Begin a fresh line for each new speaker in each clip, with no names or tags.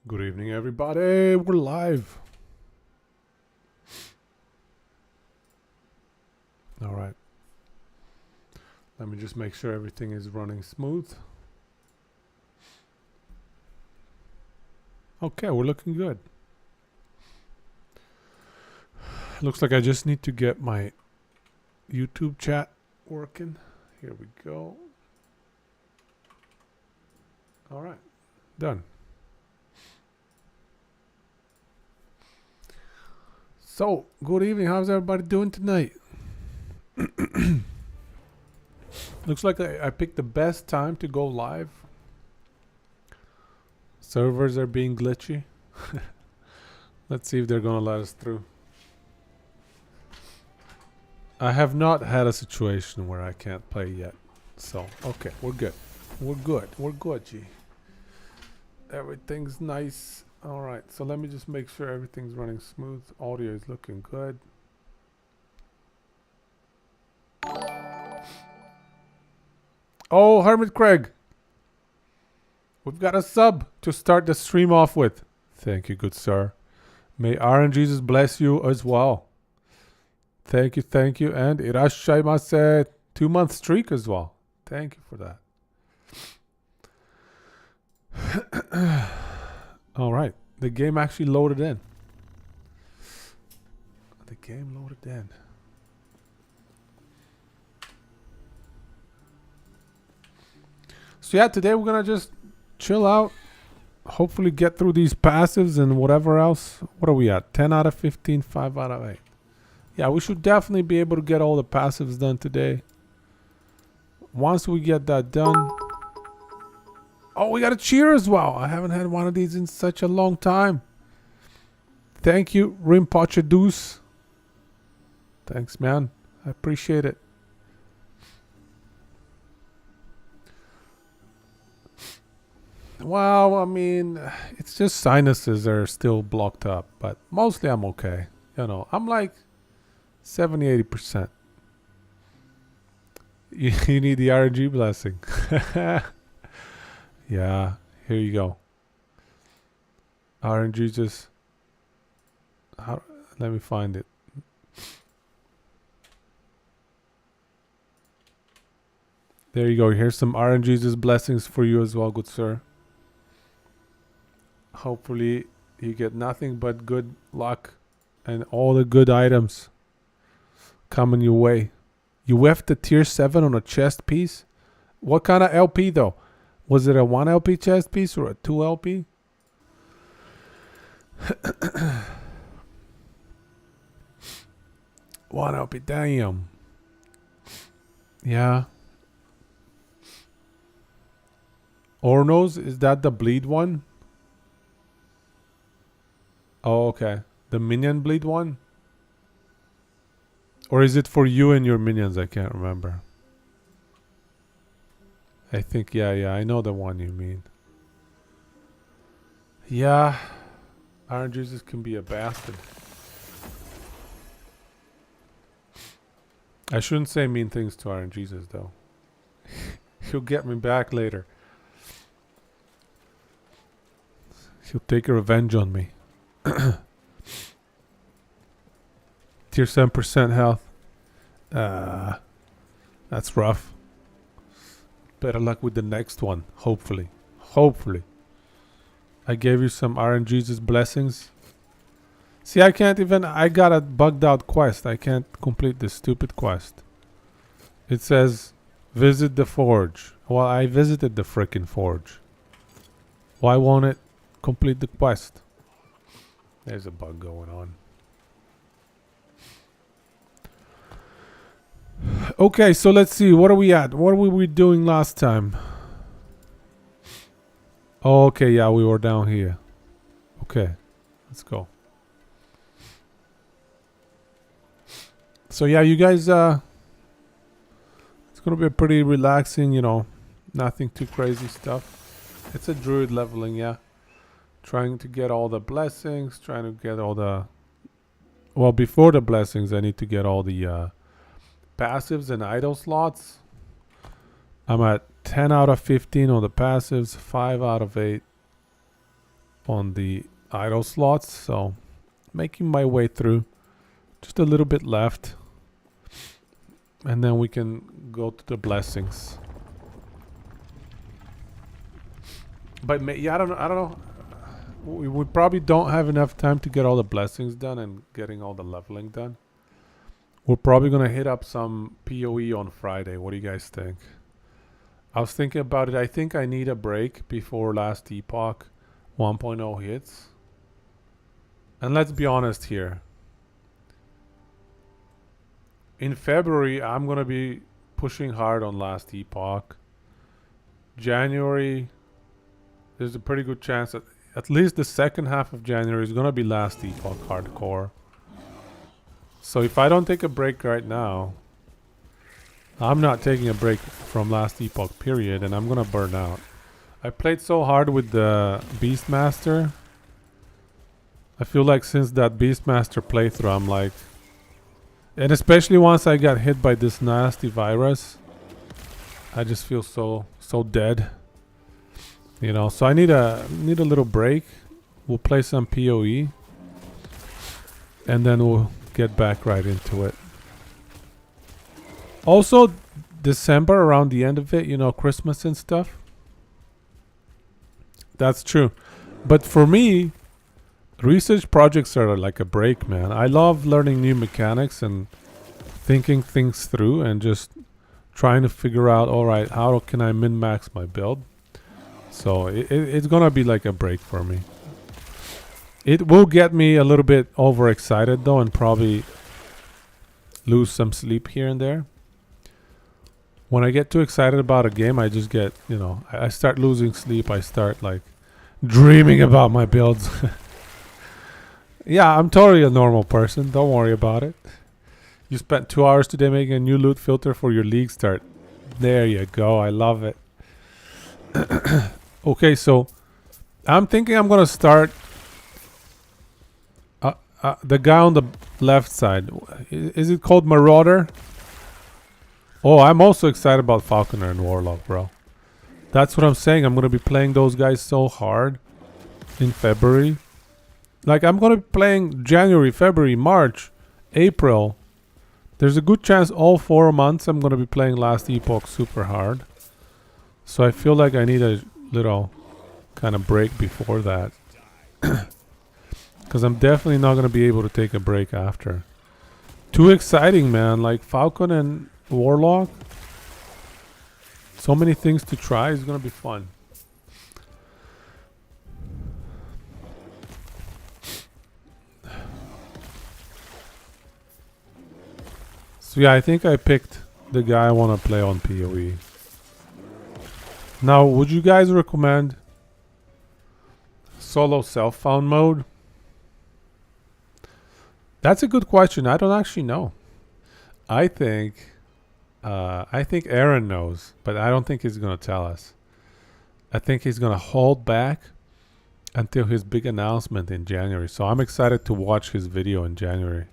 Good evening, everybody. We're live. All right. Let me just make sure everything is running smooth. Okay, we're looking good. Looks like I just need to get my YouTube chat working. Here we go. All right. Done. So, good evening. How's everybody doing tonight? Looks like I picked the best time to go live. Servers are being glitchy. Let's see if they're going to let us through. I have not had a situation where I can't play yet. So, okay, we're good. We're good. We're good, G. Everything's nice. All right, so let me just make sure everything's running smooth. Audio is looking good. Oh, Hermit Craig. We've got a sub to start the stream off with. Thank you, good sir. May RNGesus bless you as well. Thank you, thank you. And irashaimasu. 2-month streak as well. Thank you for that. All right. The game actually loaded in. The game loaded in. So yeah, today we're going to just chill out. Hopefully get through these passives and whatever else. What are we at? 10 out of 15, 5 out of 8. Yeah, we should definitely be able to get all the passives done today. Once we get that done... Oh, we got a cheer as well. I haven't had one of these in such a long time. Thank you, Rinpoche Deuce. Thanks, man. I appreciate it. Well, I mean, it's just sinuses are still blocked up, but mostly I'm okay. You know, I'm like 70-80%. You need the RNG blessing. Yeah, here you go. RNG just... let me find it. There you go. Here's some RNG's blessings for you as well, good sir. Hopefully you get nothing but good luck and all the good items coming your way. You whiffed the tier 7 on a chest piece? What kind of LP though? Was it a 1 LP chest piece or a 2 LP? One LP, damn. Yeah. Ornos, is that the bleed one? Oh, okay. The minion bleed one? Or is it for you and your minions? I can't remember. I think, yeah, I know the one you mean. Yeah. RNGesus can be a bastard. I shouldn't say mean things to RNGesus though. He'll get me back later. He'll take a revenge on me. Tier 7% health. That's rough. Better luck with the next one. Hopefully. Hopefully. I gave you some RNGesus blessings. See, I can't even... I got a bugged out quest. I can't complete this stupid quest. It says, visit the forge. Well, I visited the frickin' forge. Why won't it complete the quest? There's a bug going on. Okay, so let's see. What are we at? What were we doing last time? Oh, okay, yeah, we were down here. Okay, let's go. So yeah, you guys, it's gonna be a pretty relaxing, you know, nothing too crazy stuff. It's a druid leveling, yeah. Trying to get all the blessings, trying to get all the... Well, before the blessings, I need to get all the passives and idle slots. I'm at 10 out of 15 on the passives, 5 out of 8 on the idle slots, so making my way through. Just a little bit left, and then we can go to the blessings. But yeah, I don't know. We probably don't have enough time to get all the blessings done and getting all the leveling done. We're probably gonna hit up some POE on Friday. What do you guys think? I was thinking about it. I think I need a break before Last Epoch 1.0 hits. And let's be honest here. In February, I'm going to be pushing hard on Last Epoch. January, there's a pretty good chance that at least the second half of January is going to be Last Epoch hardcore. So if I don't take a break right now, I'm not taking a break from Last Epoch period, and I'm going to burn out. I played so hard with the Beastmaster. I feel like since that Beastmaster playthrough, I'm like... And especially once I got hit by this nasty virus, I just feel so dead. You know, so I need a little break. We'll play some POE. And then we'll get back right into it. Also, December, around the end of it, you know, Christmas and stuff. That's true. But for me... research projects are like a break, man. I love learning new mechanics and thinking things through and just trying to figure out, all right, how can I min-max my build? So it's gonna be like a break for me. It will get me a little bit overexcited though, and probably lose some sleep here and there. When I get too excited about a game, I just get, you know, I start losing sleep. I start like dreaming about my builds. Yeah, I'm totally a normal person. Don't worry about it. You spent 2 hours today making a new loot filter for your league start. There you go. I love it. Okay, so I'm thinking I'm going to start the guy on the left side. Is it called Marauder? Oh, I'm also excited about Falconer and Warlock, bro. That's what I'm saying. I'm going to be playing those guys so hard in February. Like, I'm going to be playing January, February, March, April. There's a good chance all 4 months I'm going to be playing Last Epoch super hard. So I feel like I need a little kind of break before that. Because I'm definitely not going to be able to take a break after. Too exciting, man. Like, Falcon and Warlock. So many things to try. It's going to be fun. So yeah, I think I picked the guy I want to play on POE. Now, would you guys recommend solo self-found mode? That's a good question. I don't actually know. I think Aaron knows, but I don't think he's going to tell us. I think he's going to hold back until his big announcement in January. So I'm excited to watch his video in January.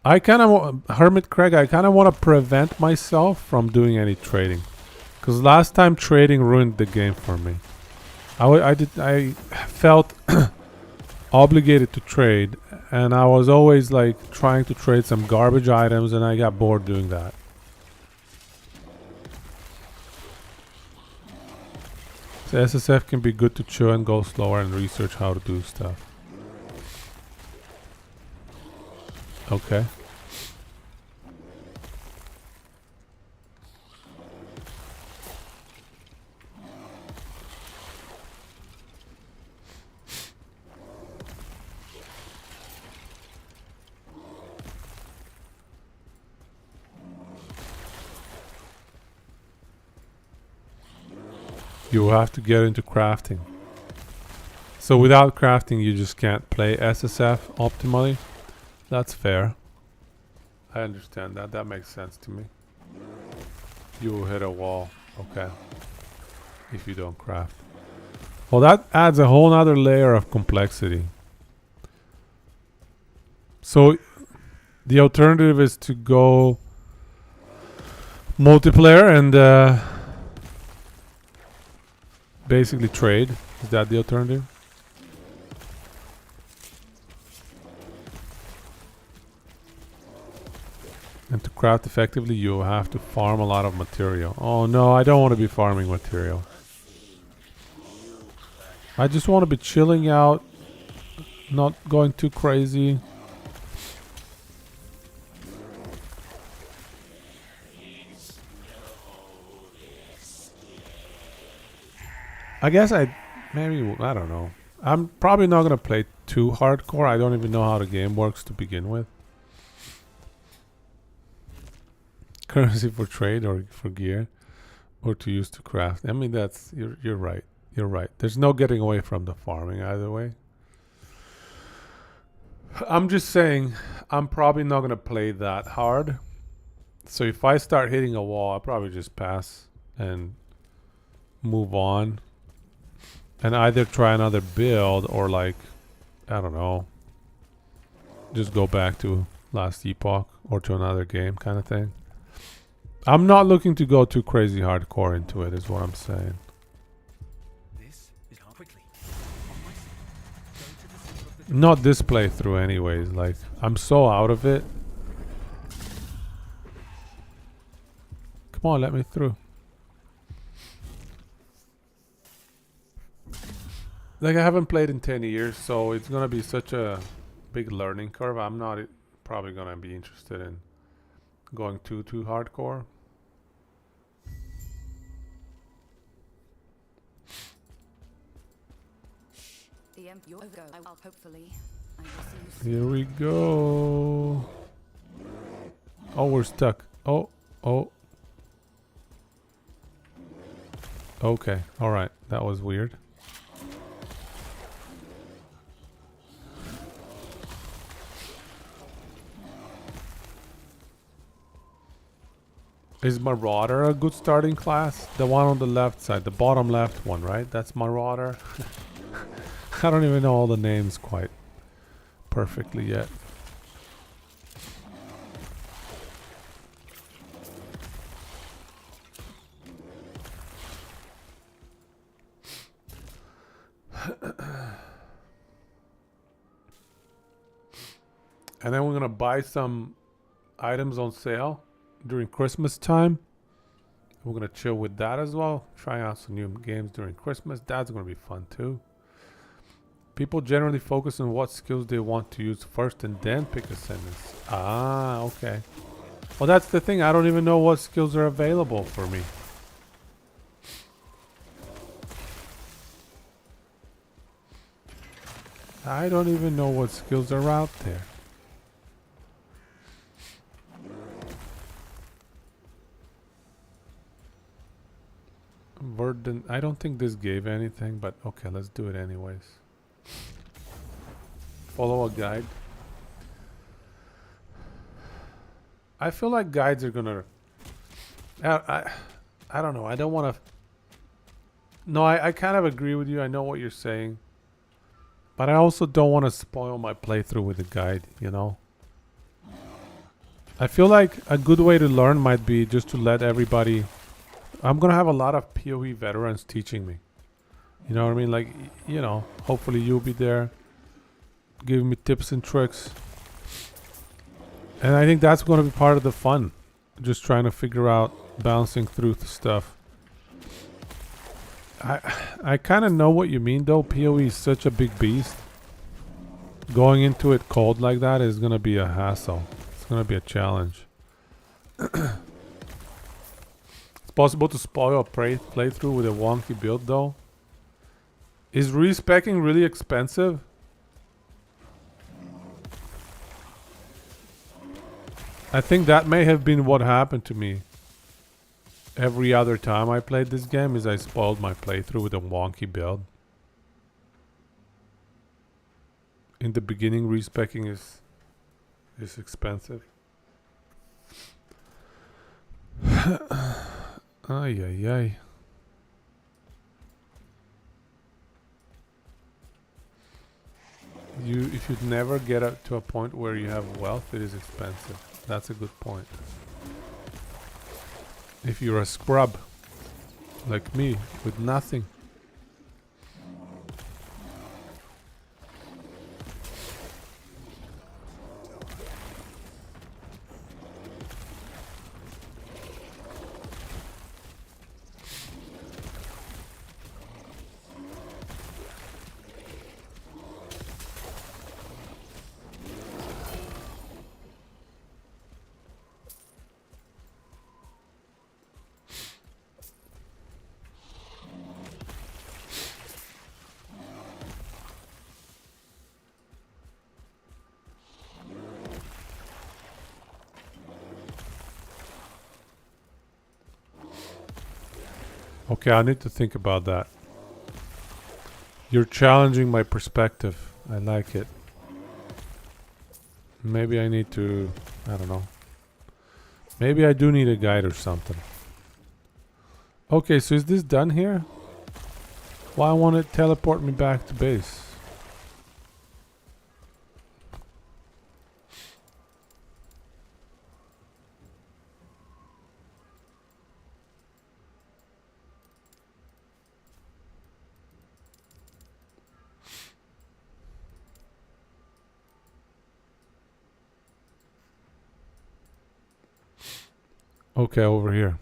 I kind of, Hermit Craig, I kind of want to prevent myself from doing any trading. Because last time trading ruined the game for me. I felt obligated to trade. And I was always like trying to trade some garbage items, and I got bored doing that. So SSF can be good to chew and go slower and research how to do stuff. Okay. You will have to get into crafting. So without crafting, you just can't play SSF optimally. That's fair. I understand that. That makes sense to me. You will hit a wall. Okay. If you don't craft. Well, that adds a whole nother layer of complexity. So the alternative is to go multiplayer and basically trade. Is that the alternative? And to craft effectively, you have to farm a lot of material. Oh no, I don't want to be farming material. I just want to be chilling out, not going too crazy. I guess maybe, I don't know. I'm probably not going to play too hardcore. I don't even know how the game works to begin with. Currency for trade or for gear or to use to craft. I mean, that's, you're right. You're right. There's no getting away from the farming either way. I'm just saying, I'm probably not going to play that hard. So if I start hitting a wall, I'll probably just pass and move on. And either try another build or like, I don't know, just go back to last epoch or to another game kind of thing. I'm not looking to go too crazy hardcore into it is what I'm saying. Not this playthrough anyways, like I'm so out of it. Come on, let me through. Like I haven't played in 10 years, so it's gonna be such a big learning curve. I'm not probably gonna be interested in going too hardcore. Here we go. Oh, we're stuck. Oh. Okay, alright. That was weird. Is Marauder a good starting class? The one on the left side, the bottom left one, right? That's Marauder. I don't even know all the names quite perfectly yet. And then we're gonna buy some items on sale during Christmas time. We're gonna chill with that as well. Try out some new games during Christmas. That's gonna be fun too. People generally focus on what skills they want to use first and then pick ascendants. Ah, okay. Well, that's the thing. I don't even know what skills are available for me. I don't even know what skills are out there. Verdant. I don't think this gave anything, but okay, let's do it anyways. Follow a guide. I feel like guides are gonna... I don't know. I don't want to... No, I kind of agree with you. I know what you're saying. But I also don't want to spoil my playthrough with a guide, you know? I feel like a good way to learn might be just to let everybody... I'm going to have a lot of POE veterans teaching me. You know what I mean? Like, you know, hopefully you'll be there giving me tips and tricks. And I think that's going to be part of the fun. Just trying to figure out, bouncing through the stuff. I kind of know what you mean though. POE is such a big beast. Going into it cold like that is going to be a hassle. It's going to be a challenge. It's possible to spoil a playthrough with a wonky build though. Is respecking really expensive? I think that may have been what happened to me. Every other time I played this game is I spoiled my playthrough with a wonky build. In the beginning, respecking is expensive. Ay, ay, ay. If you'd never get up to a point where you have wealth, it is expensive. That's a good point. if you're a scrub like me with nothing. Okay, I need to think about that. You're challenging my perspective. I like it. Maybe I need to... I don't know. Maybe I do need a guide or something. Okay, so is this done here? Why won't it teleport me back to base? Okay, over here.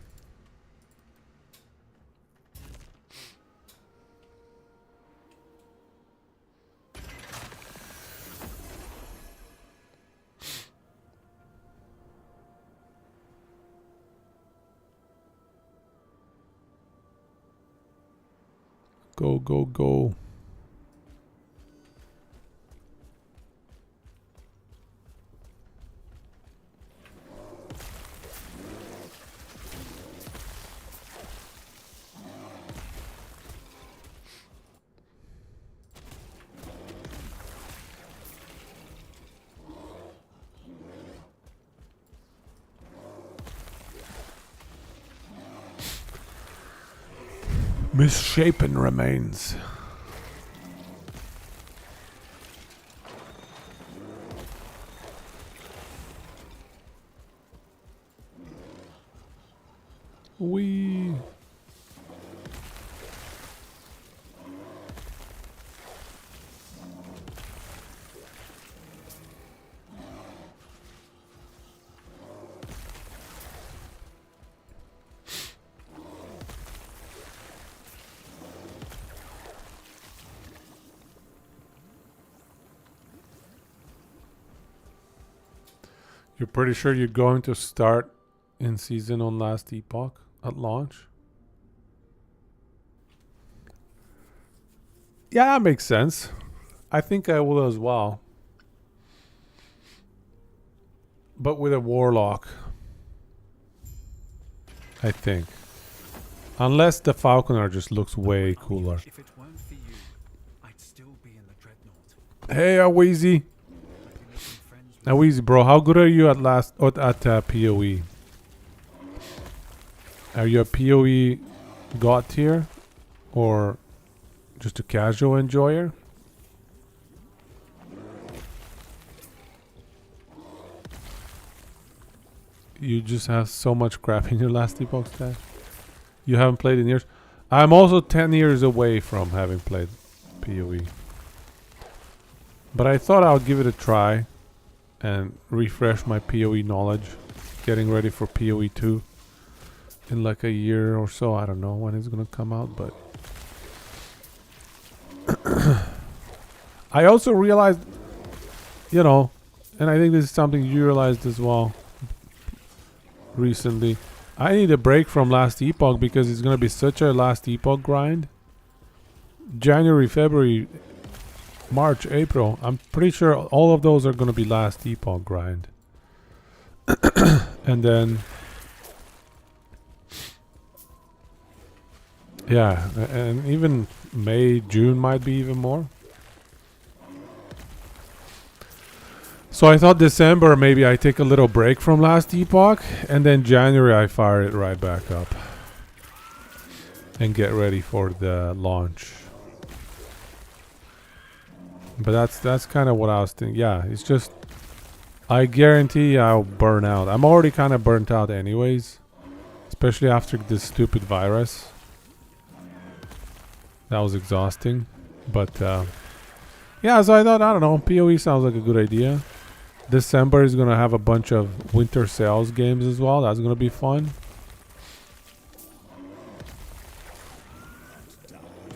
Go, go, go. Misshapen remains. Wee. You're pretty sure you're going to start in season on last epoch at launch? Yeah, that makes sense. I think I will as well. But with a warlock. I think. Unless the falconer just looks way cooler.
If it weren't for you, I'd still be in the dreadnought.
Hey, Aweezy. Now easy, bro. How good are you at POE? Are you a POE god tier or just a casual enjoyer? You just have so much crap in your last epoch stash. You haven't played in years. I'm also 10 years away from having played POE. But I thought I'll give it a try and refresh my POE knowledge, getting ready for POE 2 in like a year or so. I don't know when it's gonna come out, but I also realized, you know, and I think this is something you realized as well recently, I need a break from last epoch because it's gonna be such a last epoch grind. January, February, March, April, I'm pretty sure all of those are going to be last epoch grind. And then yeah, and even May, June might be even more. So I thought December maybe I take a little break from last epoch, and then January I fire it right back up and get ready for the launch. But that's kind of what I was thinking. Yeah, it's just I guarantee I'll burn out. I'm already kind of burnt out anyways. Especially after this stupid virus. That was exhausting. But yeah, so I thought, I don't know, POE sounds like a good idea. December is going to have a bunch of winter sales games as well. That's going to be fun.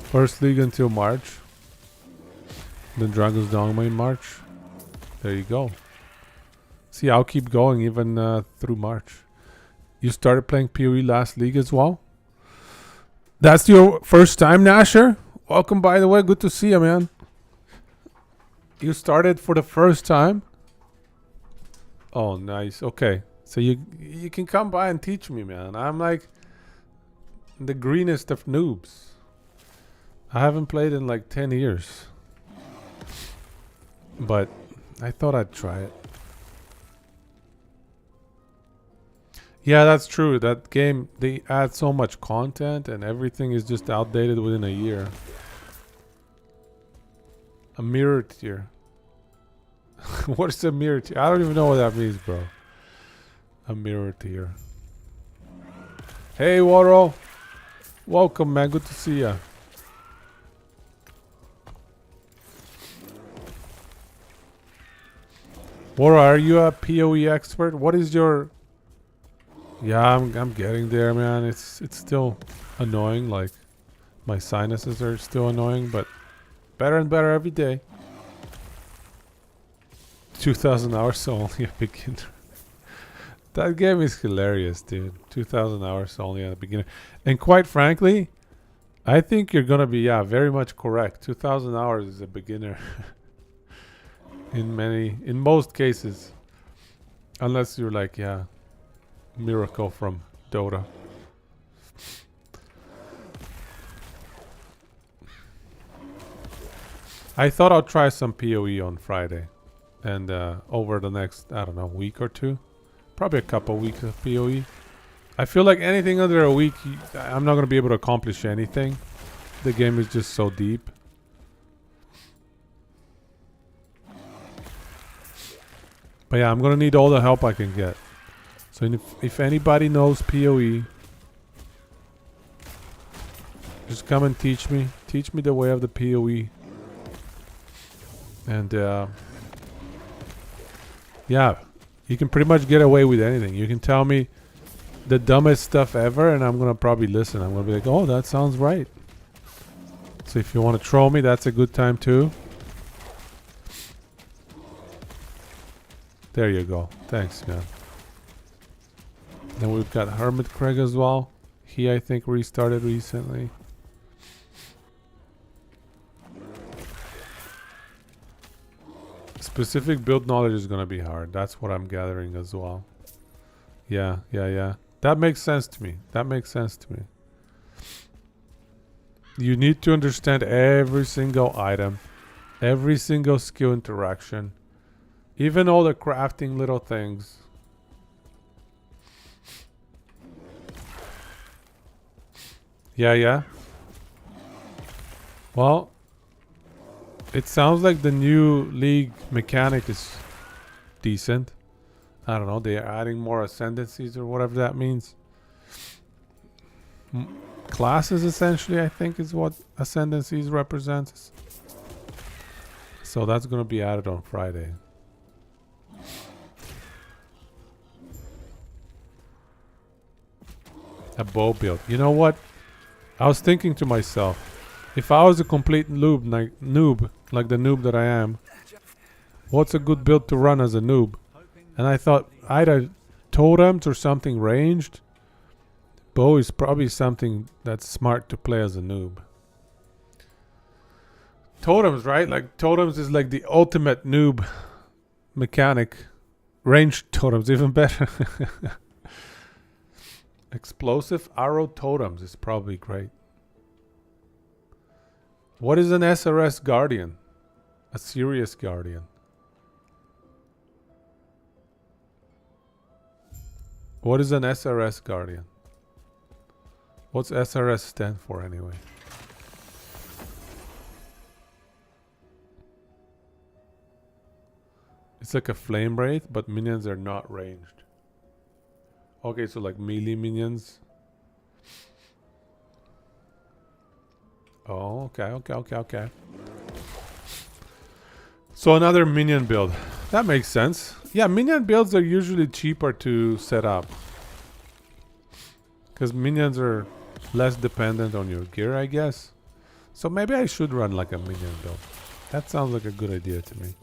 First league until March. Then Dragon's Dogma in March. There you go. See, I'll keep going even through March. You started playing POE last league as well? That's your first time, Nasher? Welcome, by the way. Good to see you, man. You started for the first time? Oh, nice. Okay. So you can come by and teach me, man. I'm like the greenest of noobs. I haven't played in like 10 years. But I thought I'd try it. Yeah, that's true. That game, they add so much content and everything is just outdated within a year. A mirror tier. What is a mirror tier? I don't even know what that means, bro. A mirror tier. Hey, Waro. Welcome, man. Good to see ya. Waro, are you a POE expert? What is your... Yeah, I'm getting there, man. It's still annoying. Like, my sinuses are still annoying, but better and better every day. 2,000 hours, so only a beginner. That game is hilarious, dude. 2,000 hours only a beginner. And quite frankly, I think you're gonna be, yeah, very much correct. 2,000 hours is a beginner. In most cases. Unless you're like, yeah, Miracle from Dota. I thought I'll try some POE on Friday. And over the next, I don't know, week or two. Probably a couple weeks of POE. I feel like anything under a week, I'm not going to be able to accomplish anything. The game is just so deep. But yeah, I'm going to need all the help I can get. So if anybody knows POE, just come and teach me. Teach me the way of the POE. And yeah, you can pretty much get away with anything. You can tell me the dumbest stuff ever and I'm going to probably listen. I'm going to be like, oh, that sounds right. So if you want to troll me, that's a good time too. There you go. Thanks, man. Then we've got Hermit Craig as well. He, I think, restarted recently. Specific build knowledge is going to be hard. That's what I'm gathering as well. Yeah. That makes sense to me. You need to understand every single item. Every single skill interaction. Even all the crafting little things. Yeah. Well, it sounds like the new league mechanic is decent. I don't know, they are adding more ascendancies or whatever that means. Classes essentially, I think, is what ascendancies represents. So that's going to be added on Friday. A bow build. You know what? I was thinking to myself, if I was a complete noob like the noob that I am, what's a good build to run as a noob? And I thought either totems or something ranged. Bow is probably something that's smart to play as a noob. Totems, right? Like totems is like the ultimate noob mechanic. Ranged totems, even better. Explosive arrow totems is probably great. What is an SRS Guardian? A serious Guardian. What is an SRS Guardian? What's SRS stand for anyway? It's like a flame wraith, but minions are not ranged. Okay, so like melee minions. Oh, okay. So another minion build. That makes sense. Yeah, minion builds are usually cheaper to set up. Because minions are less dependent on your gear, I guess. So maybe I should run like a minion build. That sounds like a good idea to me.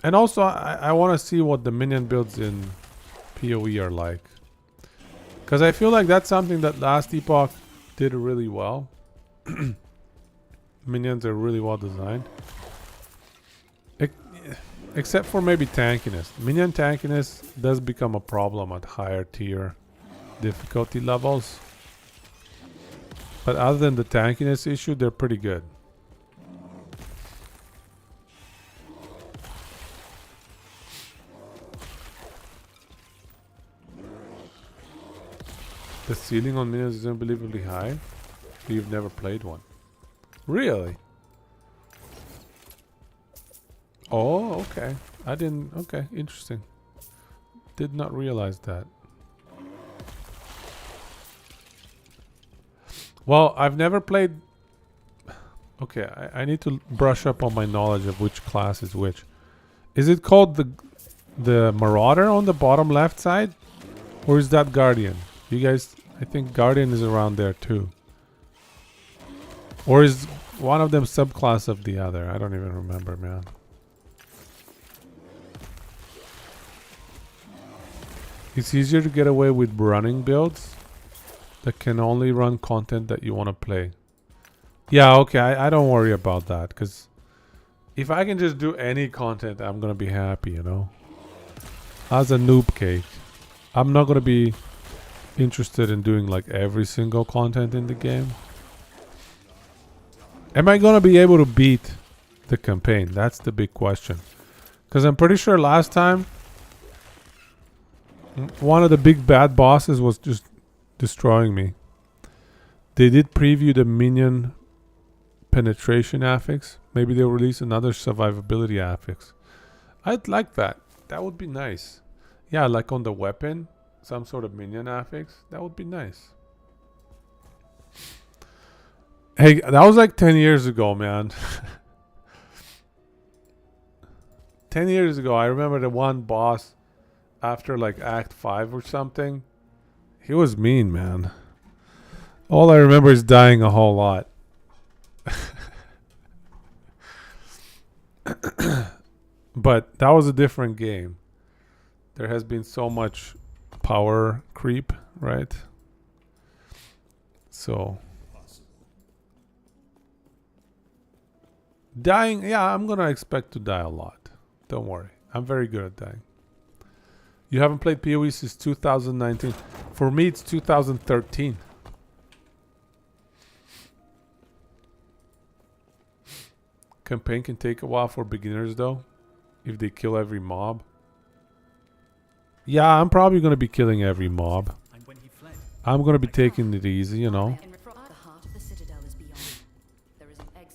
And also, I want to see what the minion builds in POE are like. Because I feel like that's something that last epoch did really well. Minions are really well designed. Except for maybe tankiness. Minion tankiness does become a problem at higher tier difficulty levels. But other than the tankiness issue, they're pretty good. The ceiling on minions is unbelievably high. You've never played one. Really? Oh, okay. I didn't... Okay, interesting. Did not realize that. Well, I've never played... Okay, I need to brush up on my knowledge of which class is which. Is it called the Marauder on the bottom left side? Or is that Guardian? You guys... I think Guardian is around there too. Or is one of them subclass of the other? I don't even remember, man. It's easier to get away with running builds that can only run content that you want to play. Yeah, okay, I don't worry about that. Because if I can just do any content, I'm going to be happy, you know. As a noob cake, I'm not going to be interested in doing like every single content in the game. Am I gonna be able to beat the campaign? That's the big question. Because I'm pretty sure last time one of the big bad bosses was just destroying me. They did preview the minion penetration affix. Maybe they'll release another survivability affix. I'd like that. That would be nice. Yeah, like on the weapon. Some sort of minion affix. That would be nice. Hey, that was like 10 years ago, man. 10 years ago, I remember the one boss after like Act 5 or something. He was mean, man. All I remember is dying a whole lot. But that was a different game. There has been so much power creep, right? So dying, yeah, I'm gonna expect to die a lot. Don't worry, I'm very good at dying. You haven't played POE since 2019. For me, it's 2013. Campaign can take a while for beginners though, if they kill every mob. Yeah, I'm probably going to be killing every mob. I'm going to be taking it easy, you know.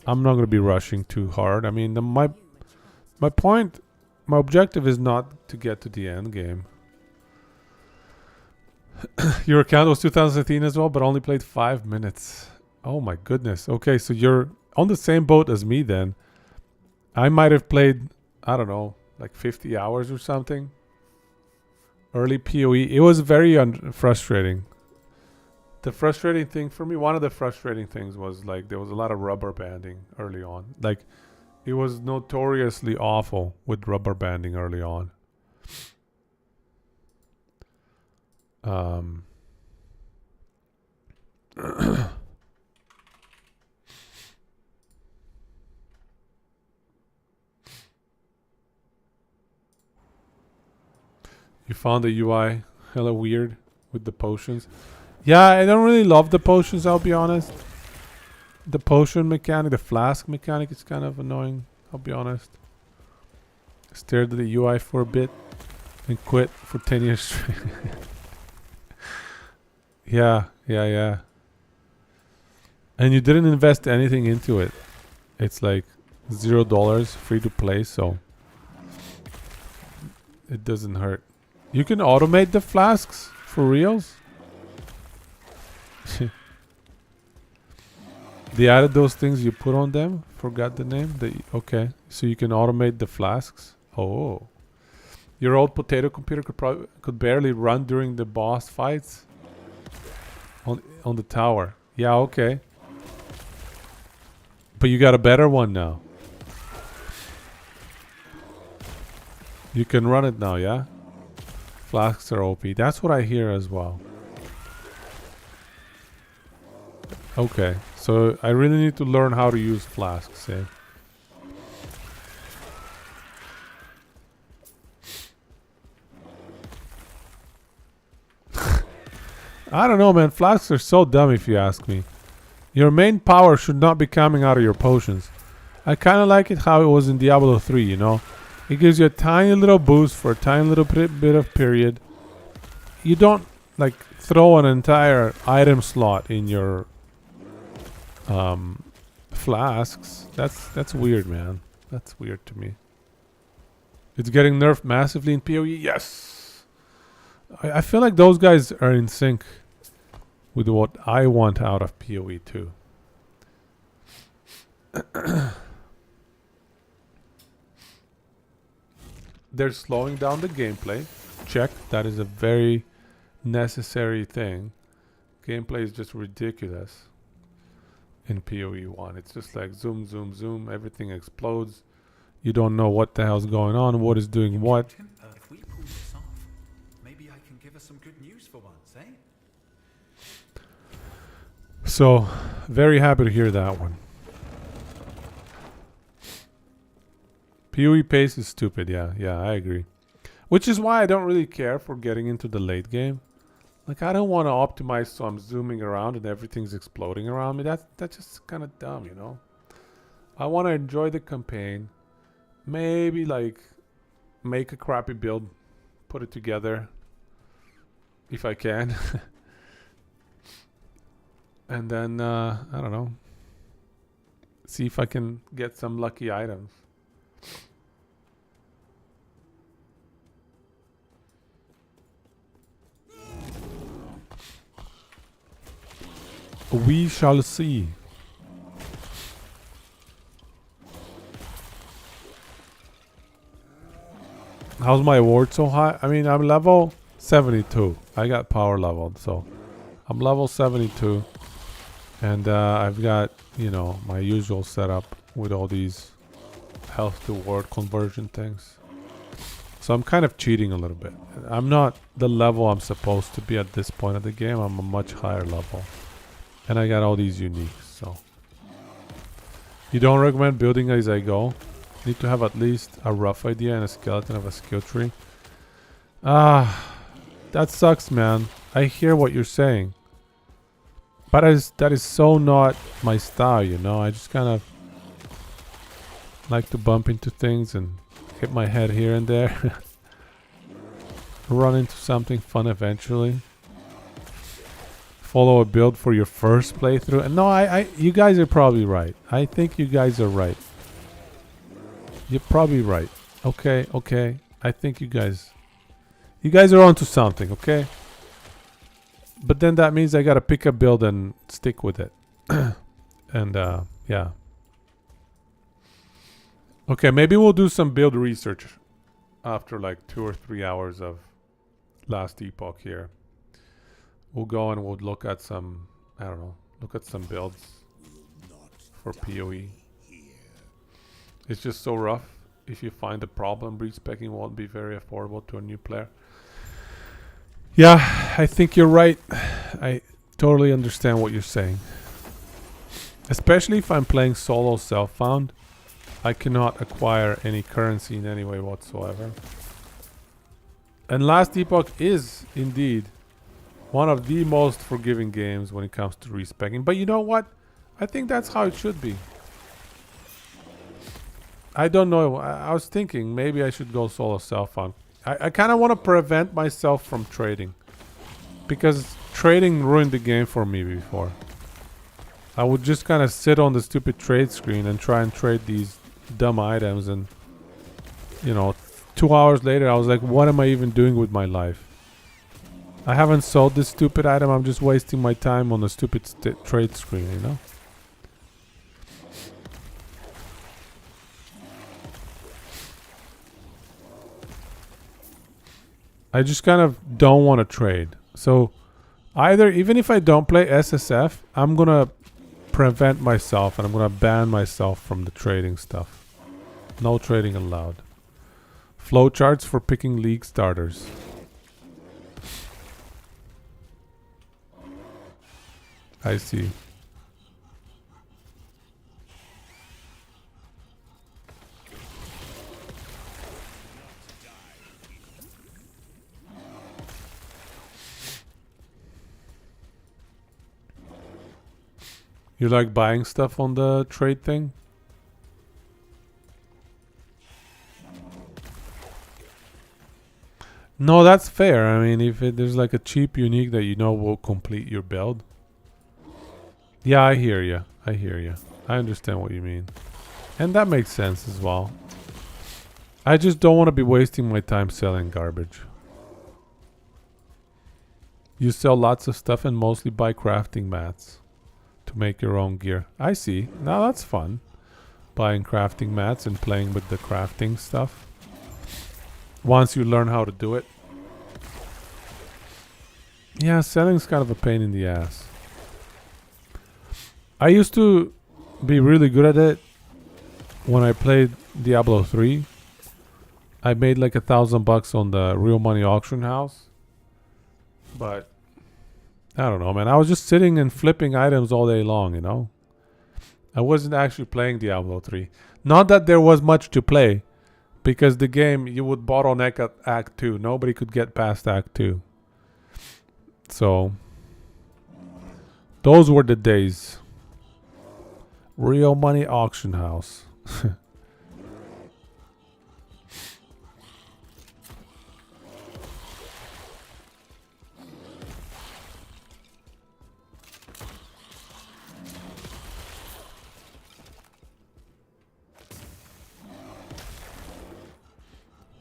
I'm not going to be rushing too hard. I mean, my objective is not to get to the end game. Your account was 2013 as well, but only played 5 minutes. Oh my goodness. Okay, so you're on the same boat as me then. I might have played, I don't know, like 50 hours or something. Early POE. It was very frustrating. The frustrating thing for me, one of the frustrating things was like there was a lot of rubber banding early on. Like it was notoriously awful with rubber banding early on. You found the UI hella weird with the potions. Yeah, I don't really love the potions, I'll be honest. The potion mechanic, the flask mechanic is kind of annoying, I'll be honest. Stared at the UI for a bit and quit for 10 years straight. Yeah. And you didn't invest anything into it. It's like $0 free to play, so it doesn't hurt. You can automate the flasks for reals? They added those things you put on them. Forgot the name. Okay, so you can automate the flasks. Oh, your old potato computer could barely run during the boss fights on the tower. Yeah, okay. But you got a better one now. You can run it now, yeah? Flasks are OP. That's what I hear as well. Okay, so I really need to learn how to use flasks, eh? I don't know, man. Flasks are so dumb if you ask me. Your main power should not be coming out of your potions. I kind of like it how it was in Diablo 3, you know? It gives you a tiny little boost for a tiny little bit of period. You don't, like, throw an entire item slot in your flasks. That's weird, man. That's weird to me. It's getting nerfed massively in POE. Yes. I feel like those guys are in sync with what I want out of POE too. They're slowing down the gameplay. Check. That is a very necessary thing. Gameplay is just ridiculous in POE 1. It's just like zoom, zoom, zoom. Everything explodes. You don't know what the hell's going on, what is doing what.
If we pull this off, maybe I can give us some good news for once, eh?
So, very happy to hear that one. PoE pace is stupid, yeah, I agree. Which is why I don't really care for getting into the late game. Like, I don't want to optimize so I'm zooming around and everything's exploding around me. That's just kind of dumb, you know? I want to enjoy the campaign. Maybe, like, make a crappy build. Put it together. If I can. And then, I don't know. See if I can get some lucky items. We shall see. How's my award so high? I mean, I'm level 72. I got power leveled, so I'm level 72. And I've got, you know, my usual setup with all these health to ward conversion things. So I'm kind of cheating a little bit. I'm not the level I'm supposed to be at this point of the game. I'm a much higher level. And I got all these uniques, so. You don't recommend building as I go? Need to have at least a rough idea and a skeleton of a skill tree. That sucks, man. I hear what you're saying. But that is so not my style, you know? I just kind of like to bump into things and hit my head here and there. Run into something fun eventually. Follow a build for your first playthrough. And no, you guys are probably right. I think you guys are right. You're probably right. Okay. I think you guys are onto something, okay? But then that means I gotta pick a build and stick with it. And yeah. Okay, maybe we'll do some build research after like 2 or 3 hours of Last Epoch here. We'll go and we'll look at some, I don't know, look at some builds for PoE. It's just so rough. If you find a problem, respecing won't be very affordable to a new player. Yeah, I think you're right. I totally understand what you're saying. Especially if I'm playing solo self-found. I cannot acquire any currency in any way whatsoever. And Last Epoch is indeed one of the most forgiving games when it comes to respecing. But you know what? I think that's how it should be. I don't know. I was thinking maybe I should go solo self-found. I kind of want to prevent myself from trading. Because trading ruined the game for me before. I would just kind of sit on the stupid trade screen and try and trade these dumb items and, you know, 2 hours later, I was like, what am I even doing with my life? I haven't sold this stupid item. I'm just wasting my time on a stupid trade screen, you know? I just kind of don't want to trade. So either, even if I don't play SSF, I'm going to prevent myself and I'm going to ban myself from the trading stuff. No trading allowed. Flowcharts for picking league starters. I see. You like buying stuff on the trade thing? No, that's fair. I mean, if there's like a cheap unique that you know will complete your build. Yeah, I hear you. I hear you. I understand what you mean. And that makes sense as well. I just don't want to be wasting my time selling garbage. You sell lots of stuff and mostly buy crafting mats to make your own gear. I see. Now that's fun. Buying crafting mats and playing with the crafting stuff. Once you learn how to do it. Yeah, selling's kind of a pain in the ass. I used to be really good at it when I played Diablo 3. I made like $1,000 on the real money auction house. But I don't know, man. I was just sitting and flipping items all day long, you know. I wasn't actually playing Diablo 3. Not that there was much to play. Because the game, you would bottleneck at Act 2. Nobody could get past Act 2. So, those were the days. Real money auction house.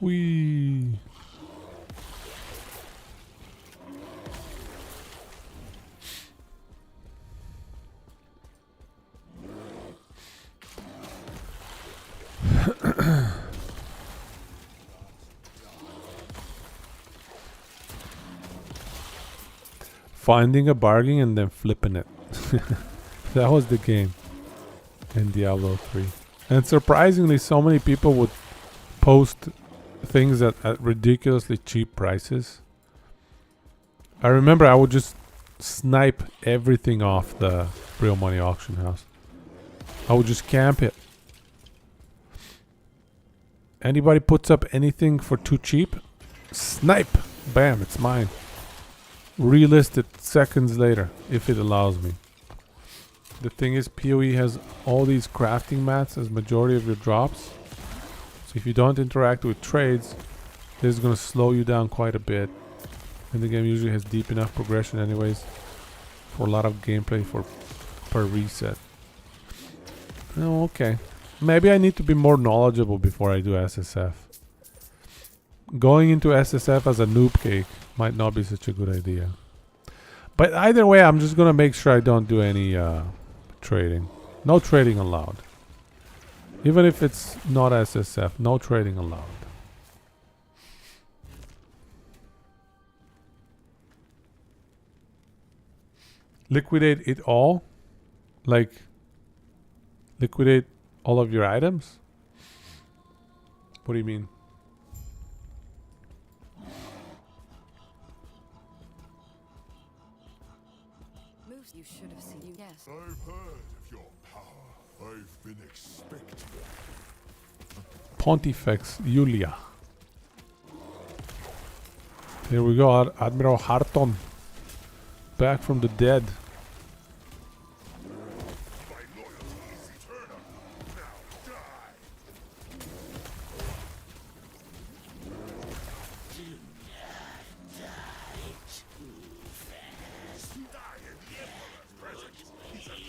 Wee. Finding a bargain and then flipping it. That was the game in Diablo 3. And surprisingly, so many people would post things at ridiculously cheap prices. I remember I would just snipe everything off the real money auction house. I would just camp it. Anybody puts up anything for too cheap, snipe, bam, it's mine. Relist it seconds later if it allows me. The thing is, POE has all these crafting mats as majority of your drops. If you don't interact with trades, this is going to slow you down quite a bit. And the game usually has deep enough progression anyways for a lot of gameplay per reset. Oh, okay. Maybe I need to be more knowledgeable before I do SSF. Going into SSF as a noob cake might not be such a good idea. But either way, I'm just going to make sure I don't do any trading. No trading allowed. Even if it's not SSF, no trading allowed. Liquidate it all? Like, liquidate all of your items? What do you mean?
Moves you should have seen. Yes.
I've heard of your power. I've been expecting.
Pontifex Julia. Here we go, Admiral Harton. Back from the dead.
My loyalty is eternal. Now die.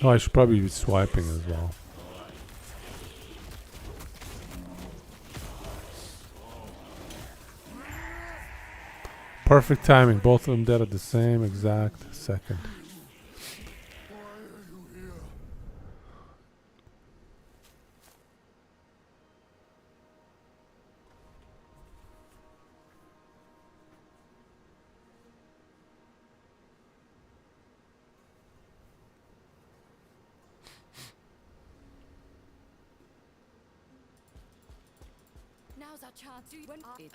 Oh, I should probably be swiping as well. Perfect timing. Both of them dead at the same exact second.
Why are you here?
Now's our chance to when I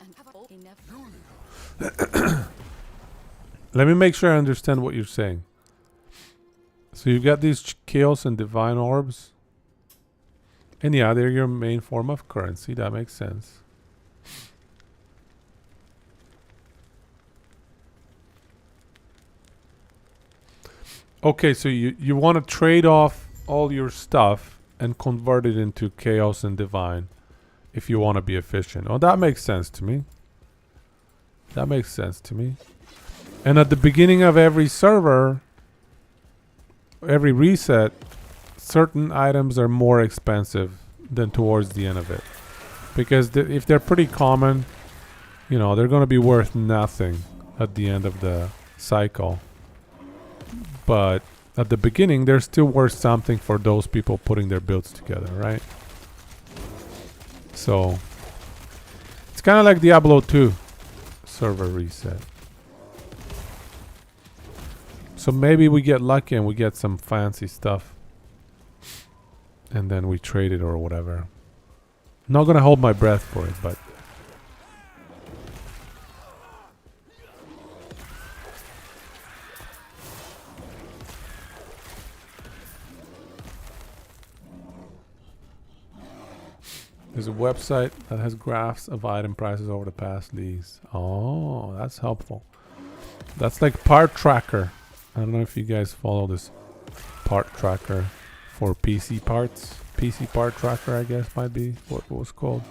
and have all enough.
Let me make sure I understand what you're saying. So you've got these chaos and divine orbs. And yeah, they're your main form of currency. That makes sense. Okay, so you want to trade off all your stuff and convert it into chaos and divine if you want to be efficient. Oh, that makes sense to me. That makes sense to me. And at the beginning of every server, every reset, certain items are more expensive than towards the end of it. Because if they're pretty common, you know, they're going to be worth nothing at the end of the cycle. But at the beginning, they're still worth something for those people putting their builds together, right? So, it's kind of like Diablo 2 server reset. So maybe we get lucky and we get some fancy stuff. And then we trade it or whatever. Not gonna hold my breath for it, but... There's a website that has graphs of item prices over the past leagues. Oh, that's helpful. That's like part tracker. I don't know if you guys follow this part tracker for PC parts. PC part tracker, I guess, might be what it was called.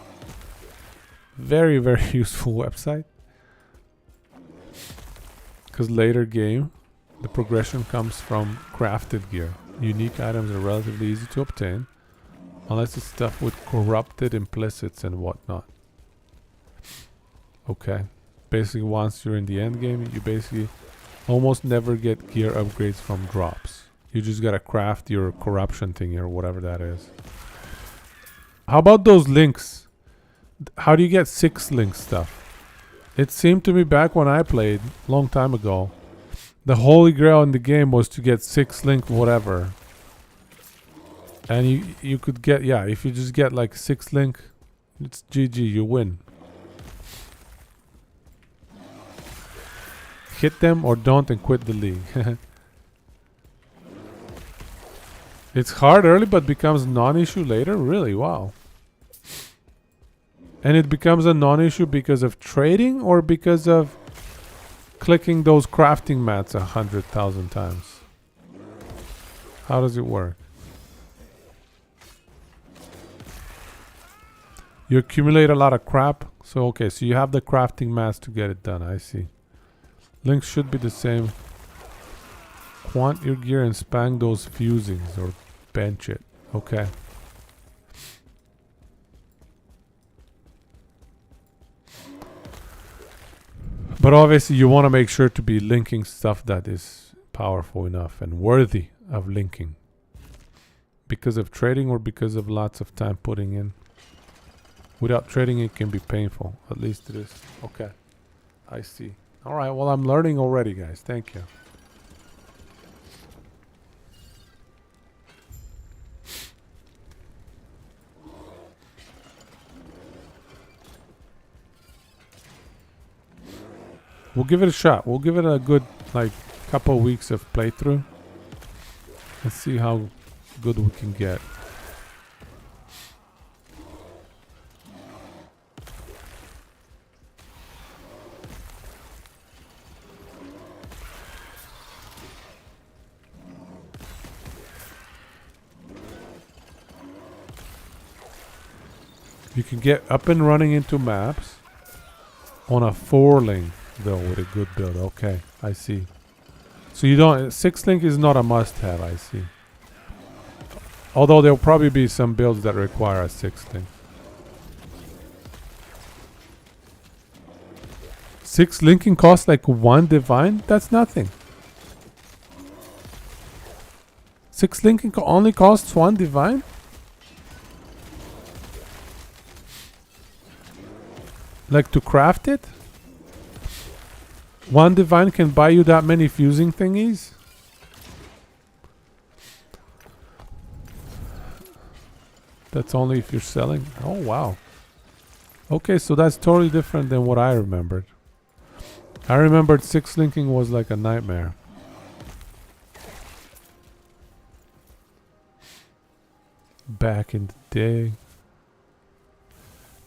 Very, very useful website. Because later game, the progression comes from crafted gear. Unique items are relatively easy to obtain, unless it's stuff with corrupted implicits and whatnot. Okay. Basically, once you're in the end game, you basically almost never get gear upgrades from drops. You just gotta craft your corruption thing or whatever that is. How about those links? How do you get 6 link stuff? It seemed to me back when I played, long time ago, the holy grail in the game was to get 6 link whatever. And you could get, yeah, if you just get like 6 link, it's GG, you win. Hit them or don't and quit the league. It's hard early but becomes non-issue later? Really? Wow. And it becomes a non-issue because of trading or because of clicking those crafting mats 100,000 times? How does it work? You accumulate a lot of crap. So okay, so you have the crafting mats to get it done. I see. Links should be the same. Quant your gear and spang those fusings or bench it. Okay. But obviously you want to make sure to be linking stuff that is powerful enough and worthy of linking. Because of trading or because of lots of time putting in. Without trading it can be painful. At least it is. Okay. I see. Alright, well I'm learning already, guys. Thank you. We'll give it a shot. We'll give it a good, like, couple weeks of playthrough. Let's see how good we can get. You can get up and running into maps on a 4-link though with a good build. Okay, I see. So you don't 6-link is not a must-have. I see. Although there'll probably be some builds that require a 6-link. 6 linking costs like 1 divine? That's nothing. 6 linking only costs 1 divine? Like to craft it? 1 divine can buy you that many fusing thingies? That's only if you're selling. Oh, wow. Okay, so that's totally different than what I remembered. I remembered 6 linking was like a nightmare. Back in the day.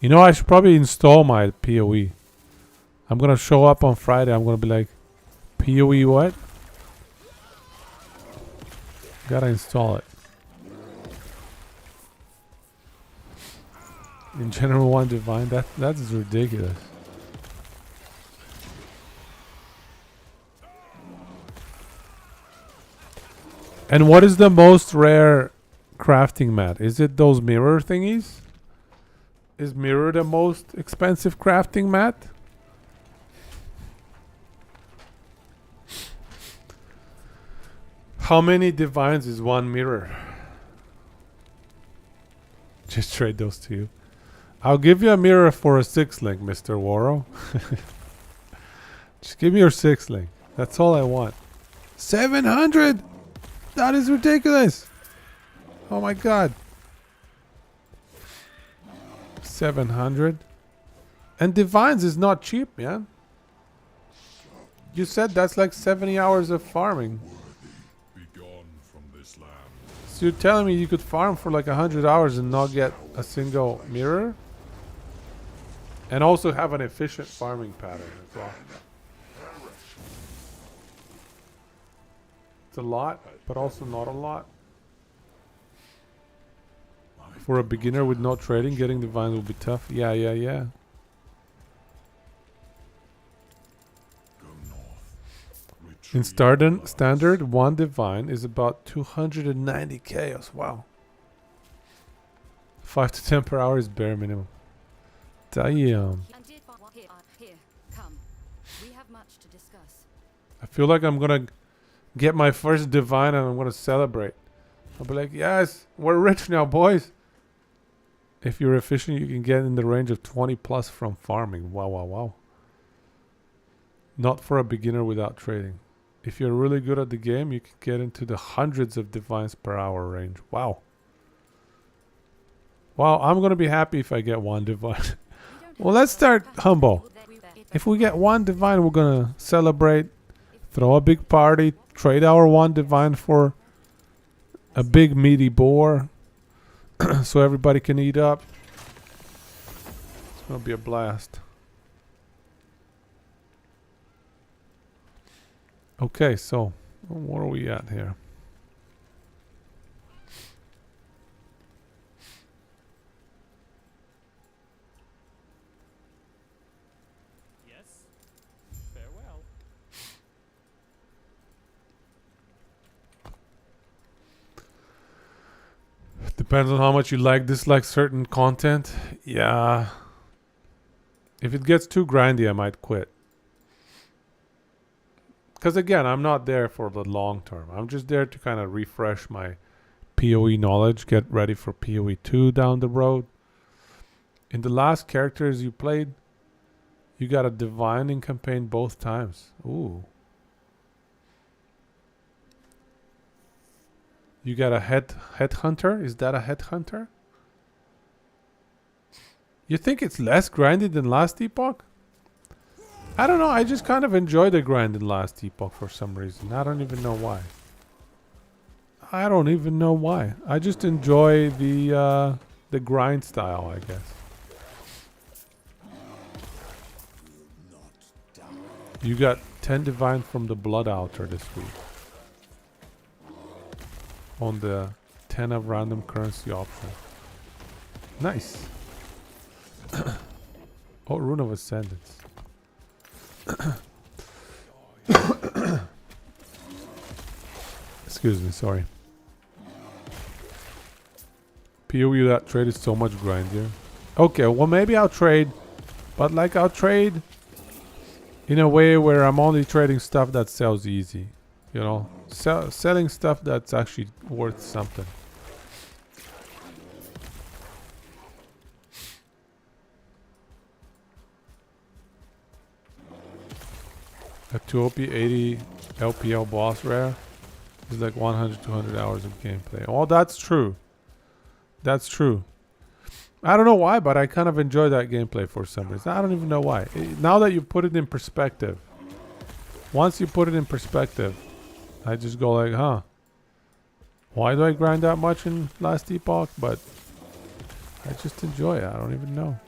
You know, I should probably install my POE. I'm gonna show up on Friday. I'm gonna be like, POE what? Gotta install it. In general, 1 divine. That's ridiculous. And what is the most rare crafting mat? Is it those mirror thingies? Is mirror the most expensive crafting mat? How many divines is 1 mirror? Just trade those to you. I'll give you a mirror for a 6 link, Mr. Waro. Just give me your 6 link. That's all I want. 700! That is ridiculous! Oh my god. 700. And divines is not cheap, man. You said that's like 70 hours of farming.
Be gone from this land.
So you're telling me you could farm for like 100 hours and not get a single mirror? And also have an efficient farming pattern as well. It's a lot, but also not a lot. For a beginner with no trading, getting divine will be tough. Yeah.
Go north.
In standard, 1 divine is about 290 chaos. Wow. 5 to 10 per hour is bare minimum. Damn.
And did here, come. We have much to discuss.
I feel like I'm gonna get my first divine and I'm gonna celebrate. I'll be like, yes, we're rich now, boys. If you're efficient, you can get in the range of 20 plus from farming. Wow. Not for a beginner without trading. If you're really good at the game, you can get into the hundreds of divines per hour range. Wow. Wow, I'm gonna be happy if I get 1 divine. Well, let's start humble. If we get 1 divine, we're gonna celebrate, throw a big party, trade our 1 divine for a big meaty boar so everybody can eat up. It's gonna be a blast. Okay, so where are we at here?
Farewell.
Depends on how much you dislike certain content. Yeah. If it gets too grindy, I might quit. Because again, I'm not there for the long term. I'm just there to kind of refresh my POE knowledge, get ready for POE 2 down the road. In the last characters you played, you got a divine in campaign both times. Ooh. You got a headhunter? Is that a headhunter? You think it's less grindy than last epoch? I don't know. I just kind of enjoy the grind in last epoch for some reason. I don't even know why. I just enjoy the grind style, I guess. You got 10 divine from the blood altar this week. On the 10 of random currency option. Nice. Oh, Rune of Ascendance. Excuse me, sorry. POE that trade is so much grindier. Okay, well maybe I'll trade. But like I'll trade in a way where I'm only trading stuff that sells easy. You know, selling stuff that's actually worth something. A 2OP 80 LPL boss rare is like 100, 200 hours of gameplay. Oh, that's true. That's true. I don't know why, but I kind of enjoy that gameplay for some reason. I don't even know why. Now that you put it in perspective, once you put it in perspective, I just go like, huh, why do I grind that much in Last Epoch? But I just enjoy it. I don't even know.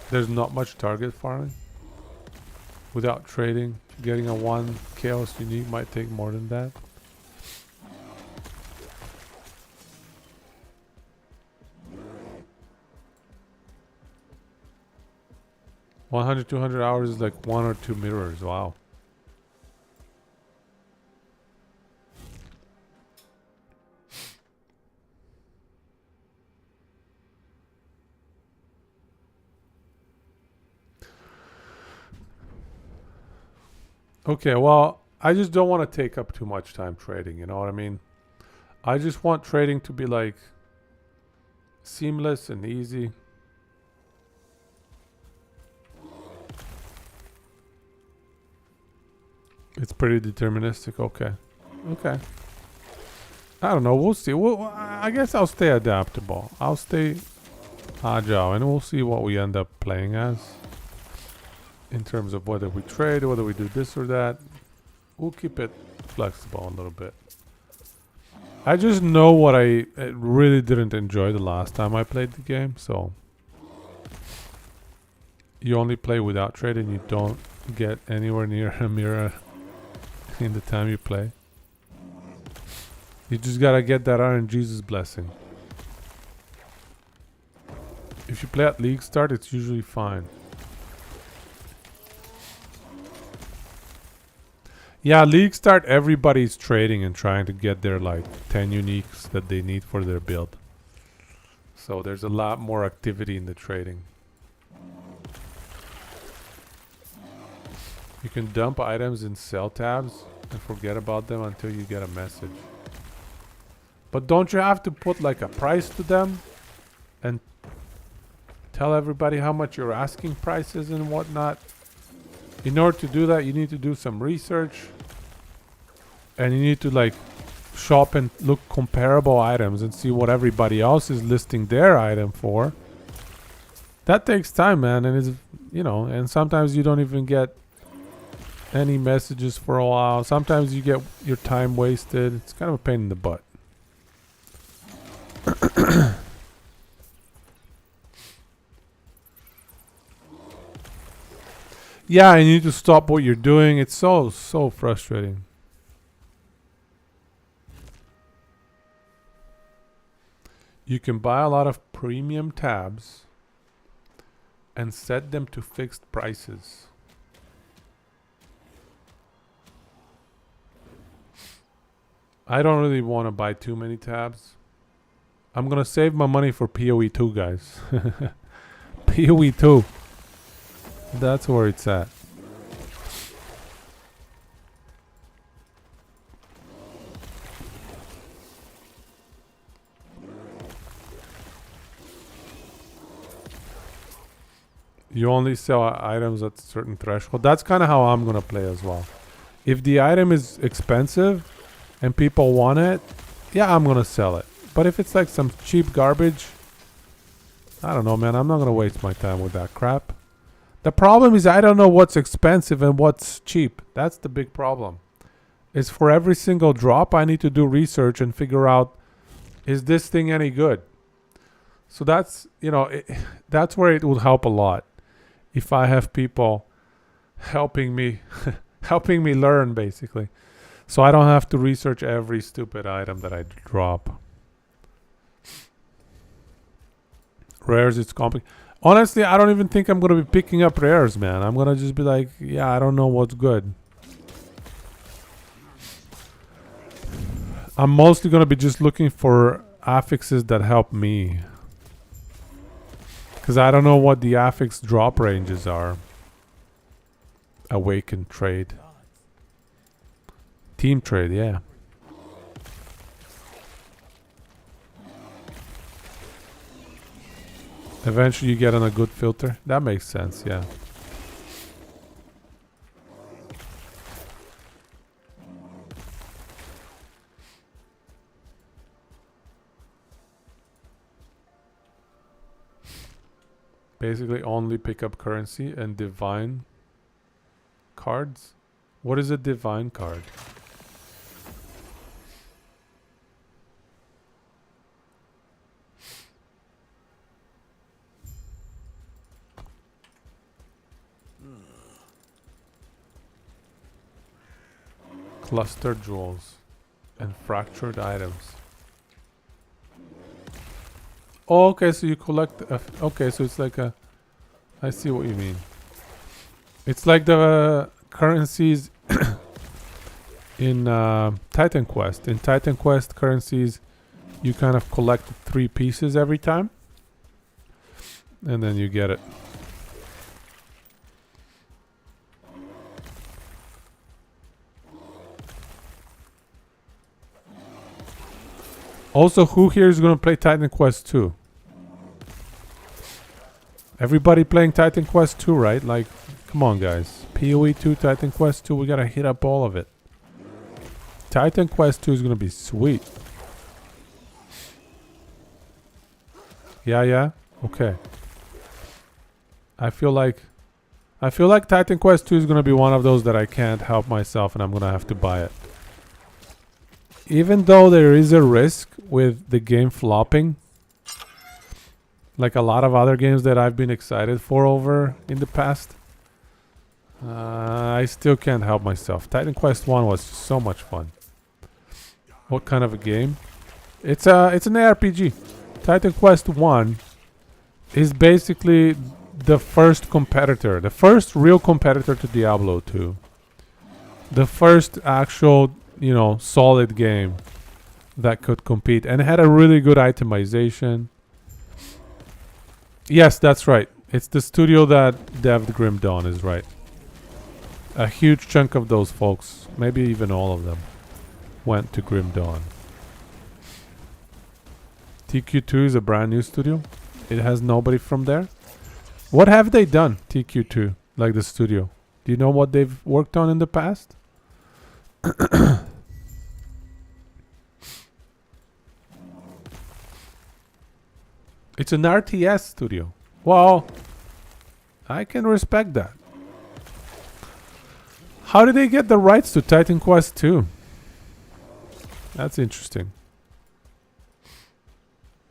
There's not much target farming. Without trading, getting a 1 chaos unique might take more than that. $100, $200 is like 1 or 2 mirrors. Wow. Okay, well, I just don't want to take up too much time trading, you know what I mean? I just want trading to be like seamless and easy. It's pretty deterministic. Okay. Okay. I don't know. We'll see. I guess I'll stay adaptable. I'll stay agile, and we'll see what we end up playing as. In terms of whether we trade, whether we do this or that. We'll keep it flexible a little bit. I just know what I really didn't enjoy the last time I played the game, so you only play without trading, you don't get anywhere near a mirror in the time you play. You just gotta get that RNG's blessing. If you play at league start, it's usually fine. Yeah, league start, everybody's trading and trying to get their like 10 uniques that they need for their build. So there's a lot more activity in the trading. You can dump items in sell tabs and forget about them until you get a message. But don't you have to put like a price to them and tell everybody how much your asking price is and whatnot? In order to do that, you need to do some research. And you need to like shop and look comparable items and see what everybody else is listing their item for. That takes time, man. And it's, you know, and sometimes you don't even get any messages for a while. Sometimes you get your time wasted. It's kind of a pain in the butt. Yeah, you need to stop what you're doing. It's so frustrating. You can buy a lot of premium tabs and set them to fixed prices. I don't really want to buy too many tabs. I'm going to save my money for POE 2, guys. POE 2. That's where it's at. You only sell items at a certain threshold. That's kind of how I'm going to play as well. If the item is expensive and people want it, yeah, I'm going to sell it. But if it's like some cheap garbage, I don't know, man. I'm not going to waste my time with that crap. The problem is I don't know what's expensive and what's cheap. That's the big problem. Is for every single drop, I need to do research and figure out, is this thing any good? So that's, you know, that's where it would help a lot. If I have people helping me, helping me learn, basically. So I don't have to research every stupid item that I drop. Rares, it's complicated. Honestly, I don't even think I'm going to be picking up rares, man. I'm going to just be like, yeah, I don't know what's good. I'm mostly going to be just looking for affixes that help me. Because I don't know what the affix drop ranges are. Awaken trade. Team trade, yeah. Eventually you get on a good filter. That makes sense, yeah. Basically only pick up currency and divine cards. What is a divine card? Cluster jewels and fractured items. Oh, okay, so you collect... okay, so it's like a... I see what you mean. It's like the currencies in Titan Quest. In Titan Quest currencies, you kind of collect 3 pieces every time. And then you get it. Also, who here is going to play Titan Quest 2? Everybody playing Titan Quest 2, right? Like, come on, guys. POE 2, Titan Quest 2, we got to hit up all of it. Titan Quest 2 is going to be sweet. Yeah? Okay. I feel like Titan Quest 2 is going to be one of those that I can't help myself and I'm going to have to buy it. Even though there is a risk with the game flopping, like a lot of other games that I've been excited for over in the past, I still can't help myself. Titan Quest 1 was so much fun. What kind of a game? It's an ARPG. Titan Quest 1 is basically the first competitor, the first real competitor to Diablo 2. The first actual, you know, solid game that could compete, and it had a really good itemization. Yes, that's right. It's the studio that devved Grim Dawn, is right. A huge chunk of those folks, maybe even all of them, went to Grim Dawn. TQ2 is a brand new studio. It has nobody from there. What have they done, TQ2, like the studio? Do you know what they've worked on in the past? It's an RTS studio. Well, I can respect that. How did they get the rights to Titan Quest 2? That's interesting.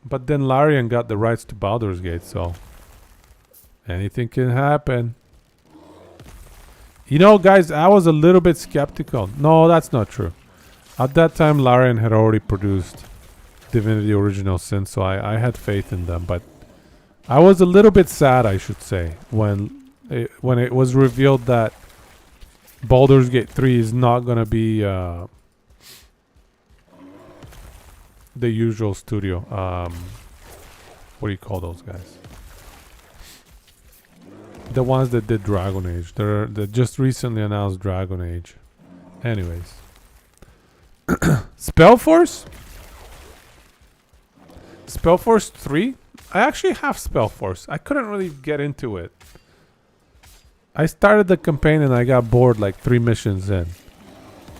But then Larian got the rights to Baldur's Gate, so anything can happen. You know, guys, I was a little bit skeptical. No, that's not true. At that time, Larian had already produced Divinity Original Sin, so I had faith in them. But I was a little bit sad, I should say, when it was revealed that Baldur's Gate 3 is not going to be the usual studio. What do you call those guys? The ones that did Dragon Age. They're just recently announced Dragon Age. Anyways. Spellforce? Spellforce 3? I actually have Spellforce. I couldn't really get into it. I started the campaign and I got bored like 3 missions in.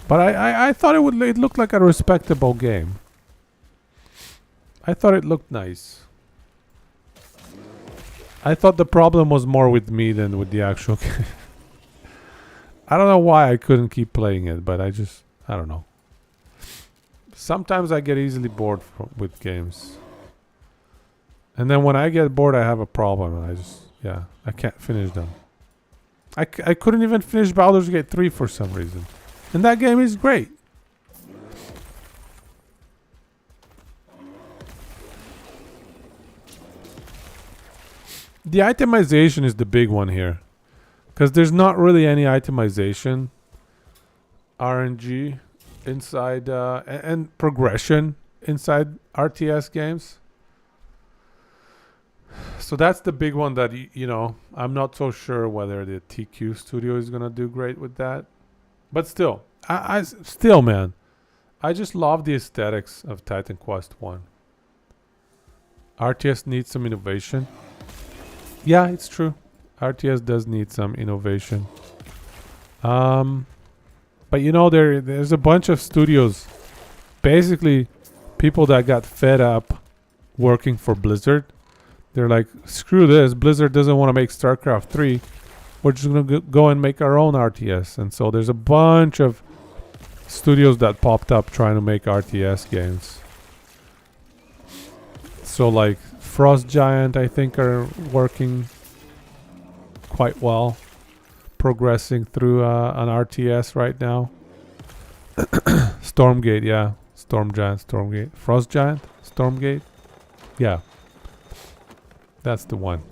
But I thought it looked like a respectable game. I thought it looked nice. I thought the problem was more with me than with the actual game. I don't know why I couldn't keep playing it, but I don't know. Sometimes I get easily bored with games. And then when I get bored, I have a problem, and I can't finish them. I couldn't even finish Baldur's Gate 3 for some reason. And that game is great. The itemization is the big one here. Because there's not really any itemization. RNG inside and progression inside RTS games. So that's the big one that, you know, I'm not so sure whether the TQ studio is going to do great with that. But still, still, man, I just love the aesthetics of Titan Quest 1. RTS needs some innovation. Yeah, it's true. RTS does need some innovation. But you know, there's a bunch of studios, basically people that got fed up working for Blizzard. They're like, screw this, Blizzard doesn't want to make StarCraft 3. We're just going to go and make our own RTS. And so there's a bunch of studios that popped up trying to make RTS games. So like Frost Giant, I think, are working quite well, progressing through an RTS right now. Stormgate, yeah. Stormgate. Frost Giant? Stormgate? Yeah. That's the one.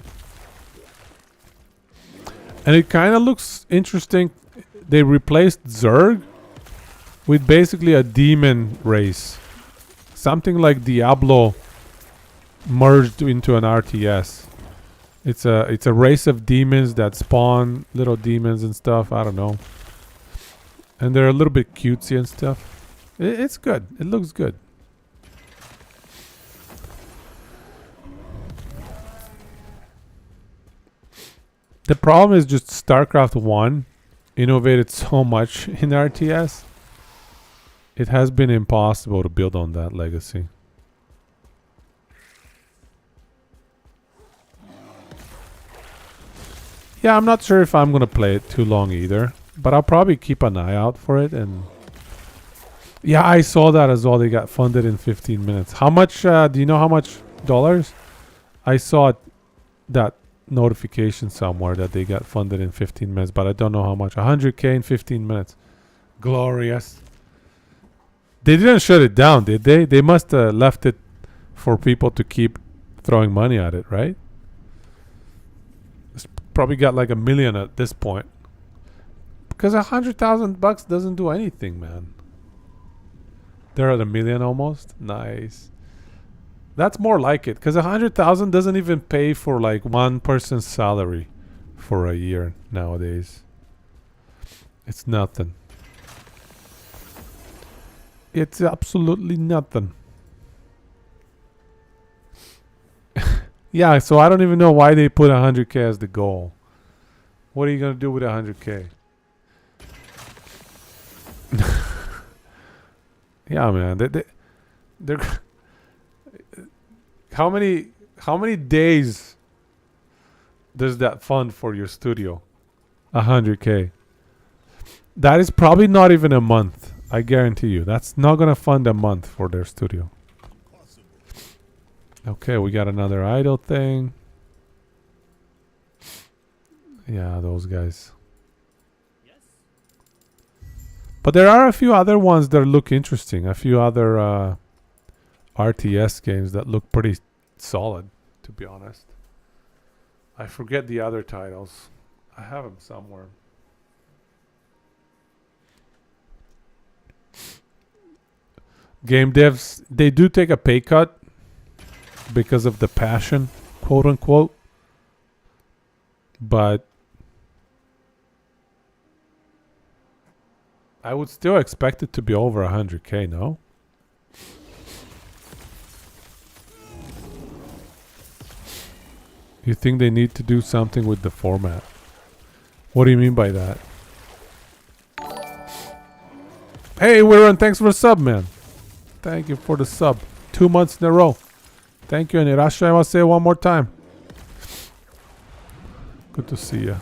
And it kind of looks interesting. They replaced Zerg with basically a demon race. Something like Diablo merged into an RTS. It's a race of demons that spawn little demons and stuff. I don't know. And they're a little bit cutesy and stuff. It's good. It looks good. The problem is just StarCraft 1 innovated so much in RTS. It has been impossible to build on that legacy. Yeah, I'm not sure if I'm going to play it too long either. But I'll probably keep an eye out for it. And yeah, I saw that as well. They got funded in 15 minutes. How much, do you know how much dollars? I saw that notification somewhere that they got funded in 15 minutes, but I don't know how much. 100K in 15 minutes. Glorious. They didn't shut it down, did they? They must have left it for people to keep throwing money at it, right? It's probably got like 1 million at this point. Because $100,000 doesn't do anything, man. They're at 1 million almost. Nice. That's more like it, because 100,000 doesn't even pay for like one person's salary for a year nowadays. It's nothing. It's absolutely nothing. Yeah, so I don't even know why they put 100K as the goal. What are you gonna do with 100K? Yeah, man. They're how many days does that fund for your studio? 100K. That is probably not even a month. I guarantee you. That's not gonna fund a month for their studio. Okay, we got another idle thing. Yeah, those guys. But there are a few other ones that look interesting. A few other RTS games that look pretty solid, to be honest. I forget the other titles. I have them somewhere. Game devs, they do take a pay cut because of the passion, quote unquote. But I would still expect it to be over 100K, no? You think they need to do something with the format? What do you mean by that? Hey, Wirren, thanks for the sub, man. Thank you for the sub. 2 months in a row. Thank you, and Irashai, I'll say it one more time. Good to see you.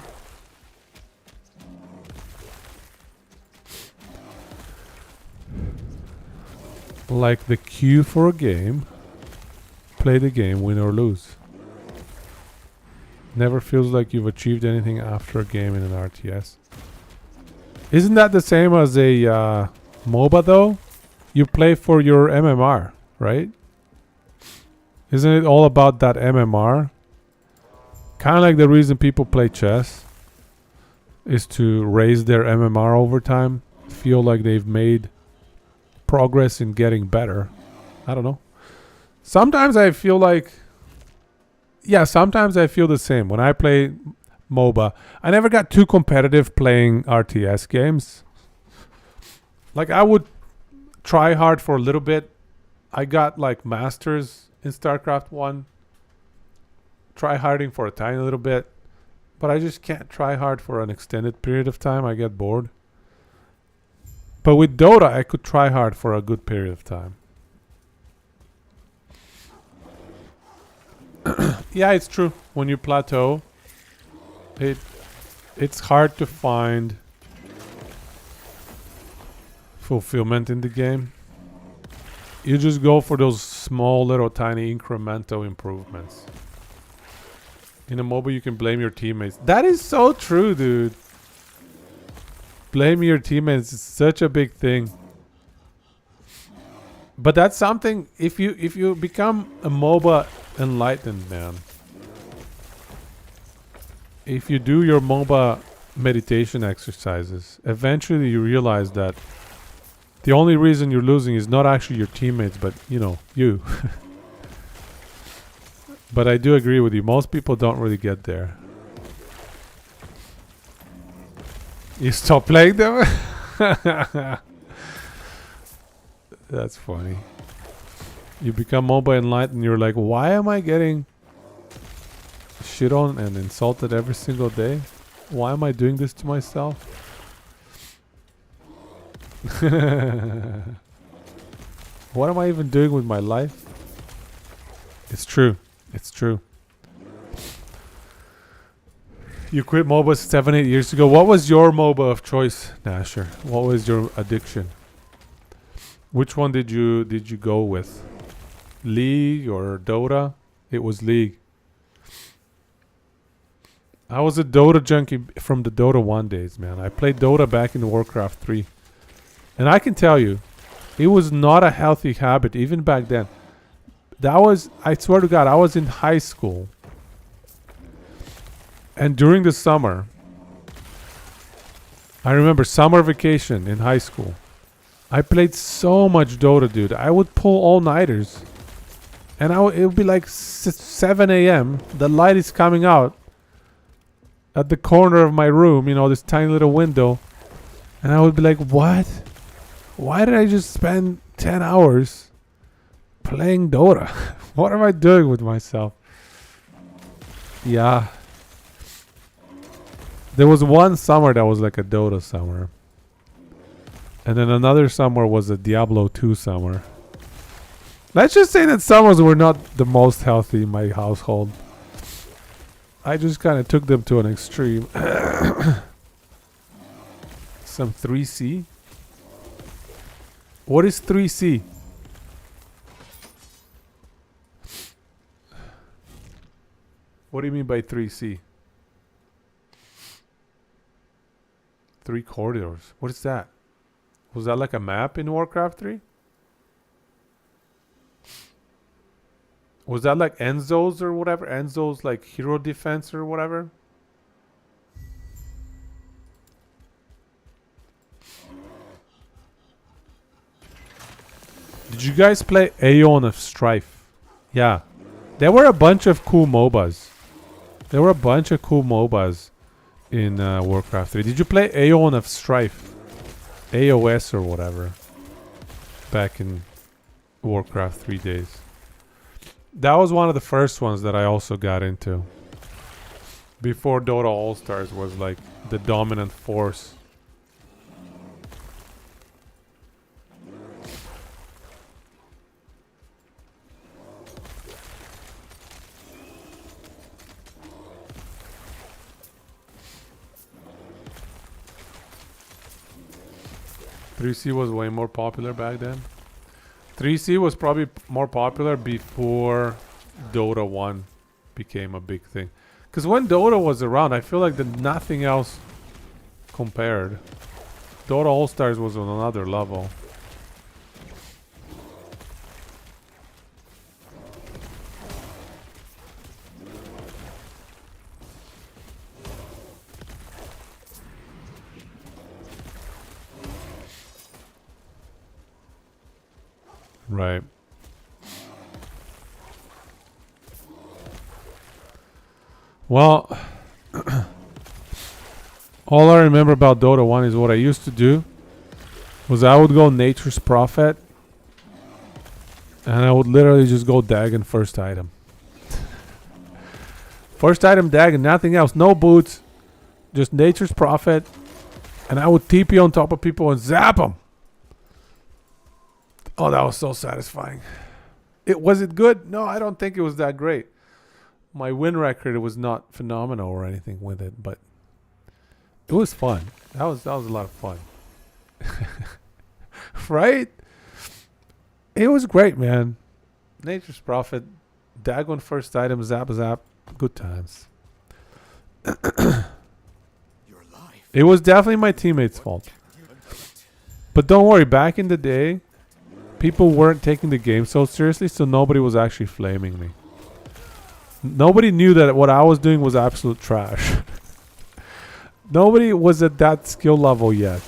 Like the queue for a game. Play the game, win or lose. Never feels like you've achieved anything after a game in an RTS. Isn't that the same as a MOBA though? You play for your MMR, right? Isn't it all about that MMR? Kind of like the reason people play chess is to raise their MMR over time. Feel like they've made progress in getting better. I don't know. Sometimes I feel like, yeah, sometimes I feel the same. When I play MOBA, I never got too competitive playing RTS games. Like, I would try hard for a little bit. I got like masters in StarCraft 1. Try harding for a tiny little bit. But I just can't try hard for an extended period of time. I get bored. But with Dota, I could try hard for a good period of time. Yeah, it's true. When you plateau, it's hard to find fulfillment in the game. You just go for those small little tiny incremental improvements. In a MOBA, you can blame your teammates. That is so true, dude. Blaming your teammates is such a big thing. But that's something, if you become a MOBA enlightened man, if you do your MOBA meditation exercises, eventually you realize that the only reason you're losing is not actually your teammates, but you. But I do agree with you. Most people don't really get there. You stop playing them? That's funny. You become MOBA enlightened and you're like, why am I getting shit on and insulted every single day? Why am I doing this to myself? What am I even doing with my life? It's true. It's true. You quit MOBA 7-8 years ago. What was your MOBA of choice, Nasher? What was your addiction? Which one did you go with? League or Dota? It was League. I was a Dota junkie from the Dota 1 days, man. I played Dota back in Warcraft 3. And I can tell you, it was not a healthy habit even back then. I swear to God, I was in high school. And during the summer, I remember summer vacation in high school. I played so much Dota, dude. I would pull all-nighters. And it would be like 7 a.m. The light is coming out at the corner of my room, this tiny little window. And I would be like, what? Why did I just spend 10 hours playing Dota? What am I doing with myself? Yeah. There was one summer that was like a Dota summer. And then another summer was a Diablo 2 summer. Let's just say that summers were not the most healthy in my household. I just kind of took them to an extreme. Some 3C? What is 3C? What do you mean by 3C? 3 corridors. What is that? Was that like a map in Warcraft 3? Was that like Enzo's or whatever? Enzo's like hero defense or whatever? Did you guys play Aeon of Strife? Yeah. There were a bunch of cool MOBAs. In Warcraft 3. Did you play Aeon of Strife? AOS or whatever. Back in Warcraft 3 days. That was one of the first ones that I also got into. Before Dota All-Stars was like the dominant force. .3C was way more popular back then. 3C was probably more popular before Dota 1 became a big thing. Because when Dota was around, I feel like nothing else compared. Dota All-Stars was on another level. Right. Well, all I remember about Dota 1 is what I used to do was I would go Nature's Prophet and I would literally just go Dagon first item. First item Dagon, nothing else. No boots. Just Nature's Prophet. And I would TP on top of people and zap them. Oh, that was so satisfying. Was it good? No, I don't think it was that great. My win record was not phenomenal or anything with it, but it was fun. That was a lot of fun. Right? It was great, man. Nature's Prophet, Dagon first item, zap zap, good times. It was definitely my teammates' fault. But don't worry, back in the day, people weren't taking the game so seriously, so nobody was actually flaming me. Nobody knew that what I was doing was absolute trash. Nobody was at that skill level yet.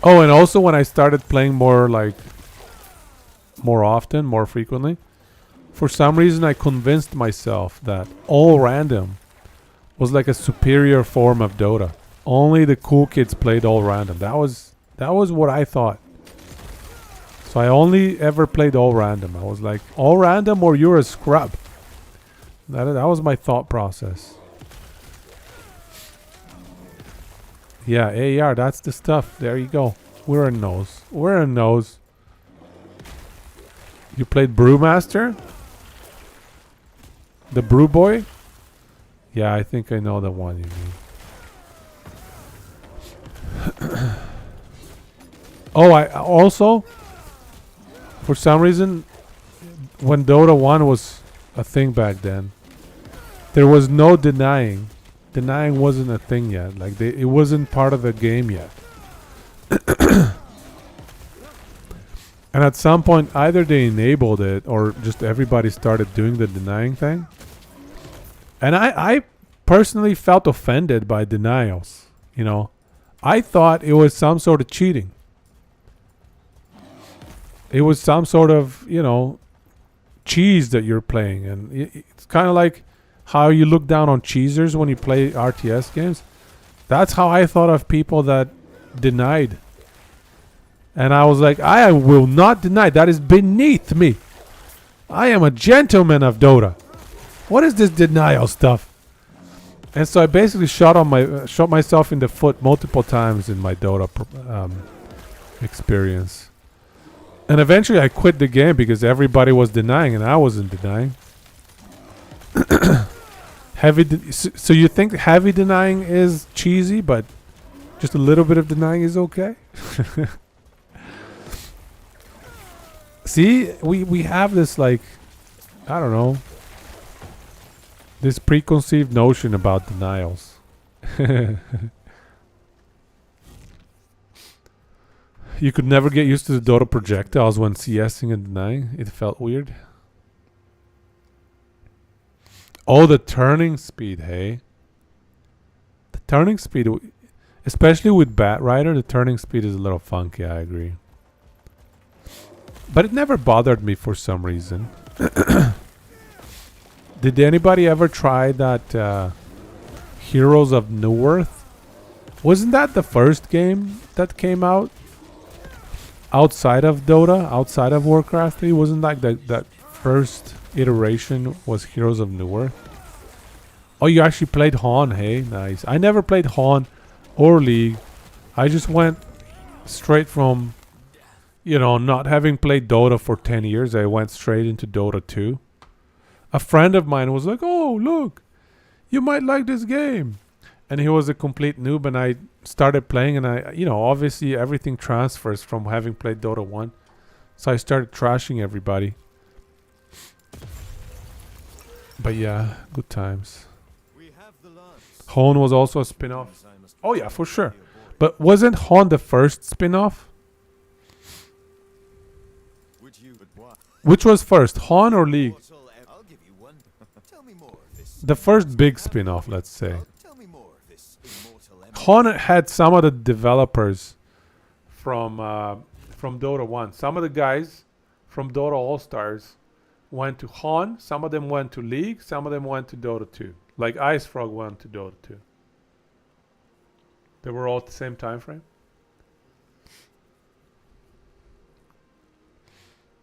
Oh, and also when I started playing more often, more frequently, for some reason I convinced myself that all random was like a superior form of Dota. Only the cool kids played all random. That was what I thought. So I only ever played all random. I was like, all random or you're a scrub. That was my thought process. Yeah, AR, that's the stuff. There you go. We're in nose. We're in nose. You played Brewmaster? The Brew Boy? Yeah, I think I know the one you mean. Oh, I also, for some reason, when Dota 1 was a thing back then, there was no denying. Denying wasn't a thing yet. Like it wasn't part of the game yet. And at some point, either they enabled it or just everybody started doing the denying thing. And I personally felt offended by denials. You know, I thought it was some sort of cheating. It was some sort of, cheese that you're playing. And it's kind of like how you look down on cheesers when you play RTS games. That's how I thought of people that denied. And I was like, I will not deny. That is beneath me. I am a gentleman of Dota. What is this denial stuff? And so I basically shot myself in the foot multiple times in my Dota experience. And eventually I quit the game because everybody was denying and I wasn't denying. So you think heavy denying is cheesy, but just a little bit of denying is okay? See, we have this I don't know, this preconceived notion about denials. You could never get used to the Dota projectiles when CSing and denying. It felt weird. Oh, the turning speed, hey? The turning speed, especially with Bat Rider, the turning speed is a little funky, I agree. But it never bothered me for some reason. Did anybody ever try that Heroes of Newerth? Wasn't that the first game that came out? Outside of Dota? Outside of Warcraft 3? Wasn't like that first iteration was Heroes of Newerth? Oh, you actually played Han, hey? Nice. I never played Han or League. I just went straight from, not having played Dota for 10 years. I went straight into Dota 2. A friend of mine was like, oh, look, you might like this game. And he was a complete noob, and I started playing, and obviously everything transfers from having played Dota 1. So I started trashing everybody. But yeah, good times. Hone was also a spin-off. Oh yeah, for sure. But wasn't Hone the first spin-off? Which was first, Hone or League? The first big spin-off, let's say. Hone had some of the developers from Dota 1. Some of the guys from Dota All-Stars went to Han, some of them went to League, some of them went to Dota 2. Like Ice Frog went to Dota 2. They were all at the same time frame.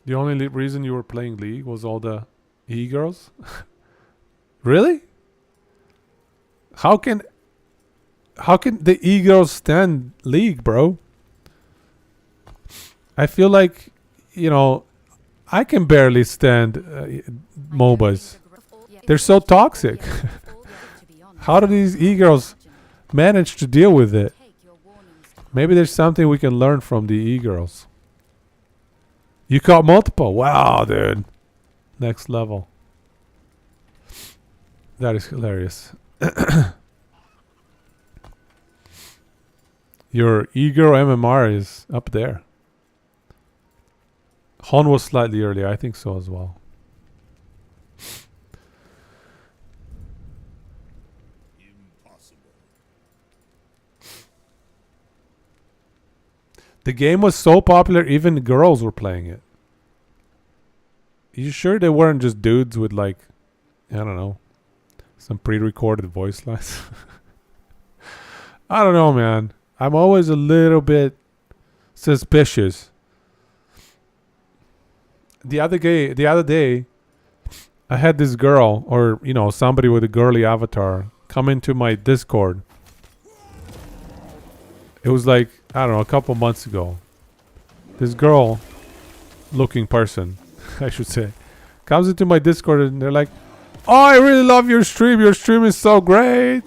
The only reason you were playing League was all the e-girls? Really? How can the e-girls stand League, bro? I feel like, you know, I can barely stand MOBAs. They're so toxic. How do these e-girls manage to deal with it? Maybe there's something we can learn from the e-girls. You caught multiple. Wow, dude. Next level. That is hilarious. Your e-girl MMR is up there. Hon was slightly earlier. I think so as well.
Impossible.
The game was so popular, even girls were playing it. You sure they weren't just dudes with like, I don't know, some pre-recorded voice lines? I don't know, man. I'm always a little bit suspicious. The other day, I had this girl, or you know, somebody with a girly avatar, come into my Discord. It was like, I don't know, a couple months ago. This girl-looking person, I should say, comes into my Discord and they're like, "Oh, I really love your stream. Your stream is so great."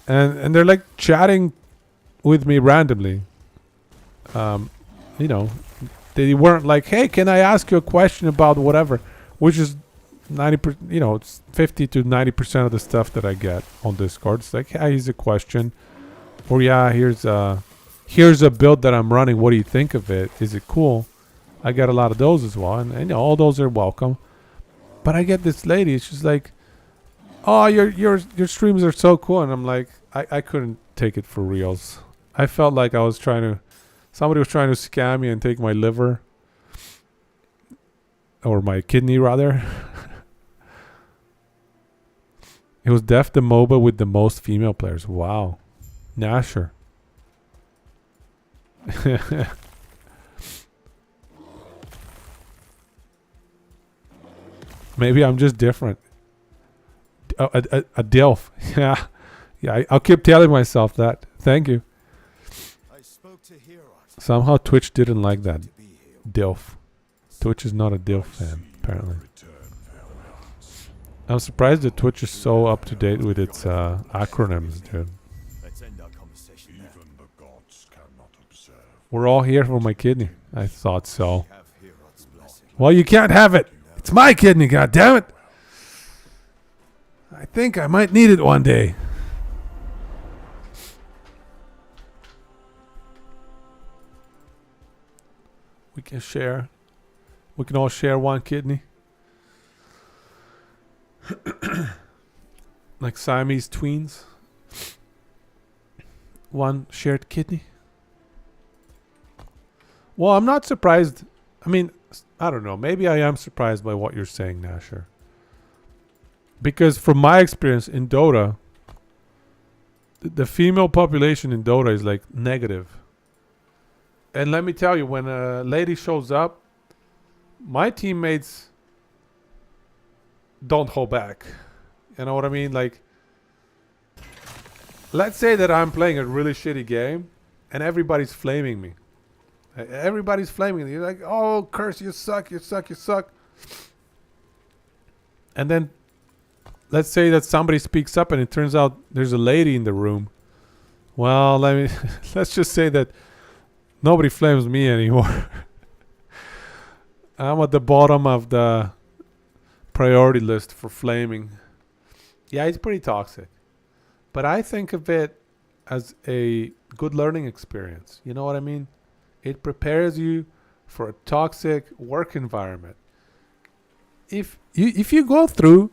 And they're like chatting with me randomly. You know, they weren't like, "Hey, can I ask you a question about whatever?" Which is 90%, you know, it's 50 to 90% of the stuff that I get on Discord. It's like, "Hey, here's a question," or "Yeah, here's a build that I'm running. What do you think of it? Is it cool?" I get a lot of those as well, and you know, all those are welcome. But I get this lady. She's like, "Oh, your streams are so cool," and I'm like, I couldn't take it for reals. I felt like somebody was trying to scam me and take my liver. Or my kidney, rather. It was Def the MOBA with the most female players. Wow. Nasher. Maybe I'm just different. A DILF. Yeah. Yeah, I'll keep telling myself that. Thank you.
I spoke to Heroes.
Somehow Twitch didn't like that.
To be here.
DILF. Twitch is not a DILF fan, apparently.
Return farewells.
I'm surprised that Twitch is so up to date with its acronyms, dude.
Let's end our conversation there. Even the gods cannot observe.
We're all here for my kidney. I thought so.
Have Herod's blessing.
Well, you can't have it. It's my kidney, goddammit. I think I might need it one day. We can share. We can all share one kidney. Like Siamese tweens. One shared kidney. Well, I'm not surprised. I mean, I don't know. Maybe I am surprised by what you're saying, Nasher. Because from my experience in Dota, the female population in Dota is like negative. And let me tell you, when a lady shows up, my teammates don't hold back. You know what I mean? Like, let's say that I'm playing a really shitty game and everybody's flaming me. Everybody's flaming me. You're like, "Oh, Curse, you suck, you suck, you suck." And then let's say that somebody speaks up and it turns out there's a lady in the room. Well, let's just say that nobody flames me anymore. I'm at the bottom of the priority list for flaming. Yeah, it's pretty toxic. But I think of it as a good learning experience. You know what I mean? It prepares you for a toxic work environment. If you go through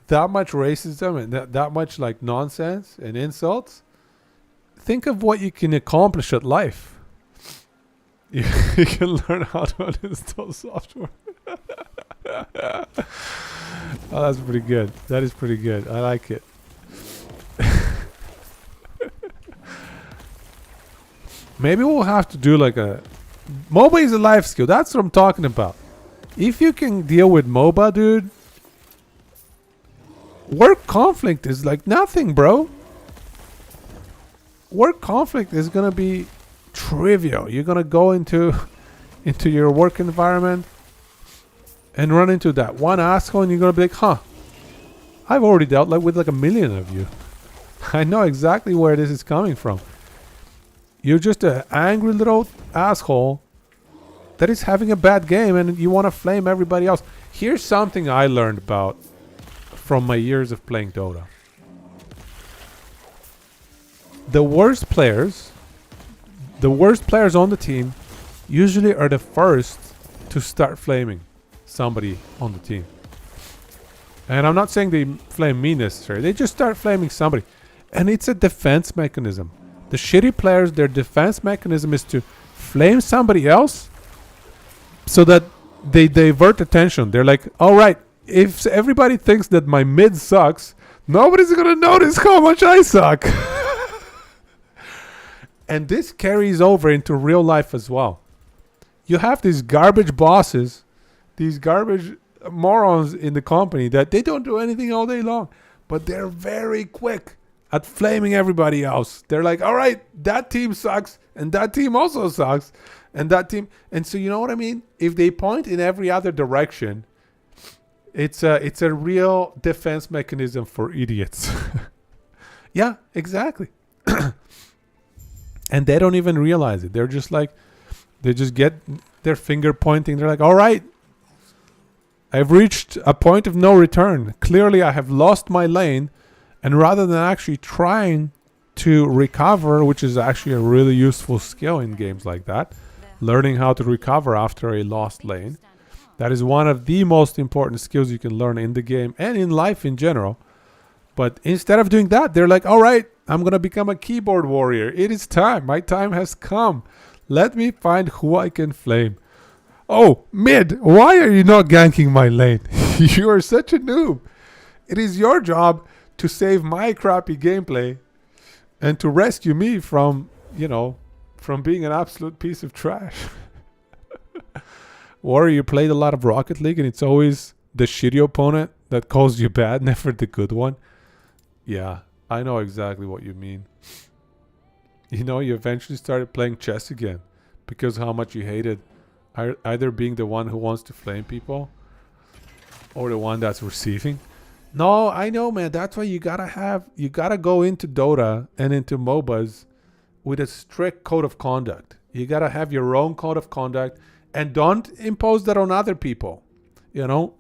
that much racism and that much like nonsense and insults, think of what you can accomplish at life. You can learn how to uninstall software. Oh, that's pretty good. That is pretty good. I like it. Maybe we'll have to do like a... MOBA is a life skill. That's what I'm talking about. If you can deal with MOBA, dude, work conflict is like nothing, bro. Work conflict is gonna be trivial. You're gonna go into your work environment and run into that one asshole, and you're gonna be like, huh, I've already dealt with like a million of you. I know exactly where this is coming from. You're just an angry little asshole that is having a bad game, and you want to flame everybody else. Here's something I learned about from my years of playing Dota. The worst players on the team usually are the first to start flaming somebody on the team. And I'm not saying they flame me necessarily. They just start flaming somebody. And it's a defense mechanism. The shitty players, their defense mechanism is to flame somebody else so that they divert attention. They're like, all right, if everybody thinks that my mid sucks, nobody's going to notice how much I suck. And this carries over into real life as well. You have these garbage bosses, these garbage morons in the company that they don't do anything all day long, but they're very quick at flaming everybody else. They're like, all right, that team sucks, and that team also sucks, and that team. And so you know what I mean? If they point in every other direction, it's a real defense mechanism for idiots. Yeah, exactly. And they don't even realize it. They're just like, they just get their finger pointing. They're like, all right, I've reached a point of no return. Clearly, I have lost my lane. And rather than actually trying to recover, which is actually a really useful skill in games like that, learning how to recover after a lost lane, that is one of the most important skills you can learn in the game and in life in general. But instead of doing that, they're like, all right, I'm going to become a keyboard warrior. It is time. My time has come. Let me find who I can flame. Oh, mid, why are you not ganking my lane? You are such a noob. It is your job to save my crappy gameplay and to rescue me from, from being an absolute piece of trash. Or you played a lot of Rocket League and it's always the shitty opponent that calls you bad, never the good one. Yeah, I know exactly what you mean. You eventually started playing chess again because how much you hated either being the one who wants to flame people or the one that's receiving. No, I know, man. That's why you gotta go into Dota and into MOBAs with a strict code of conduct. You gotta have your own code of conduct and don't impose that on other people. You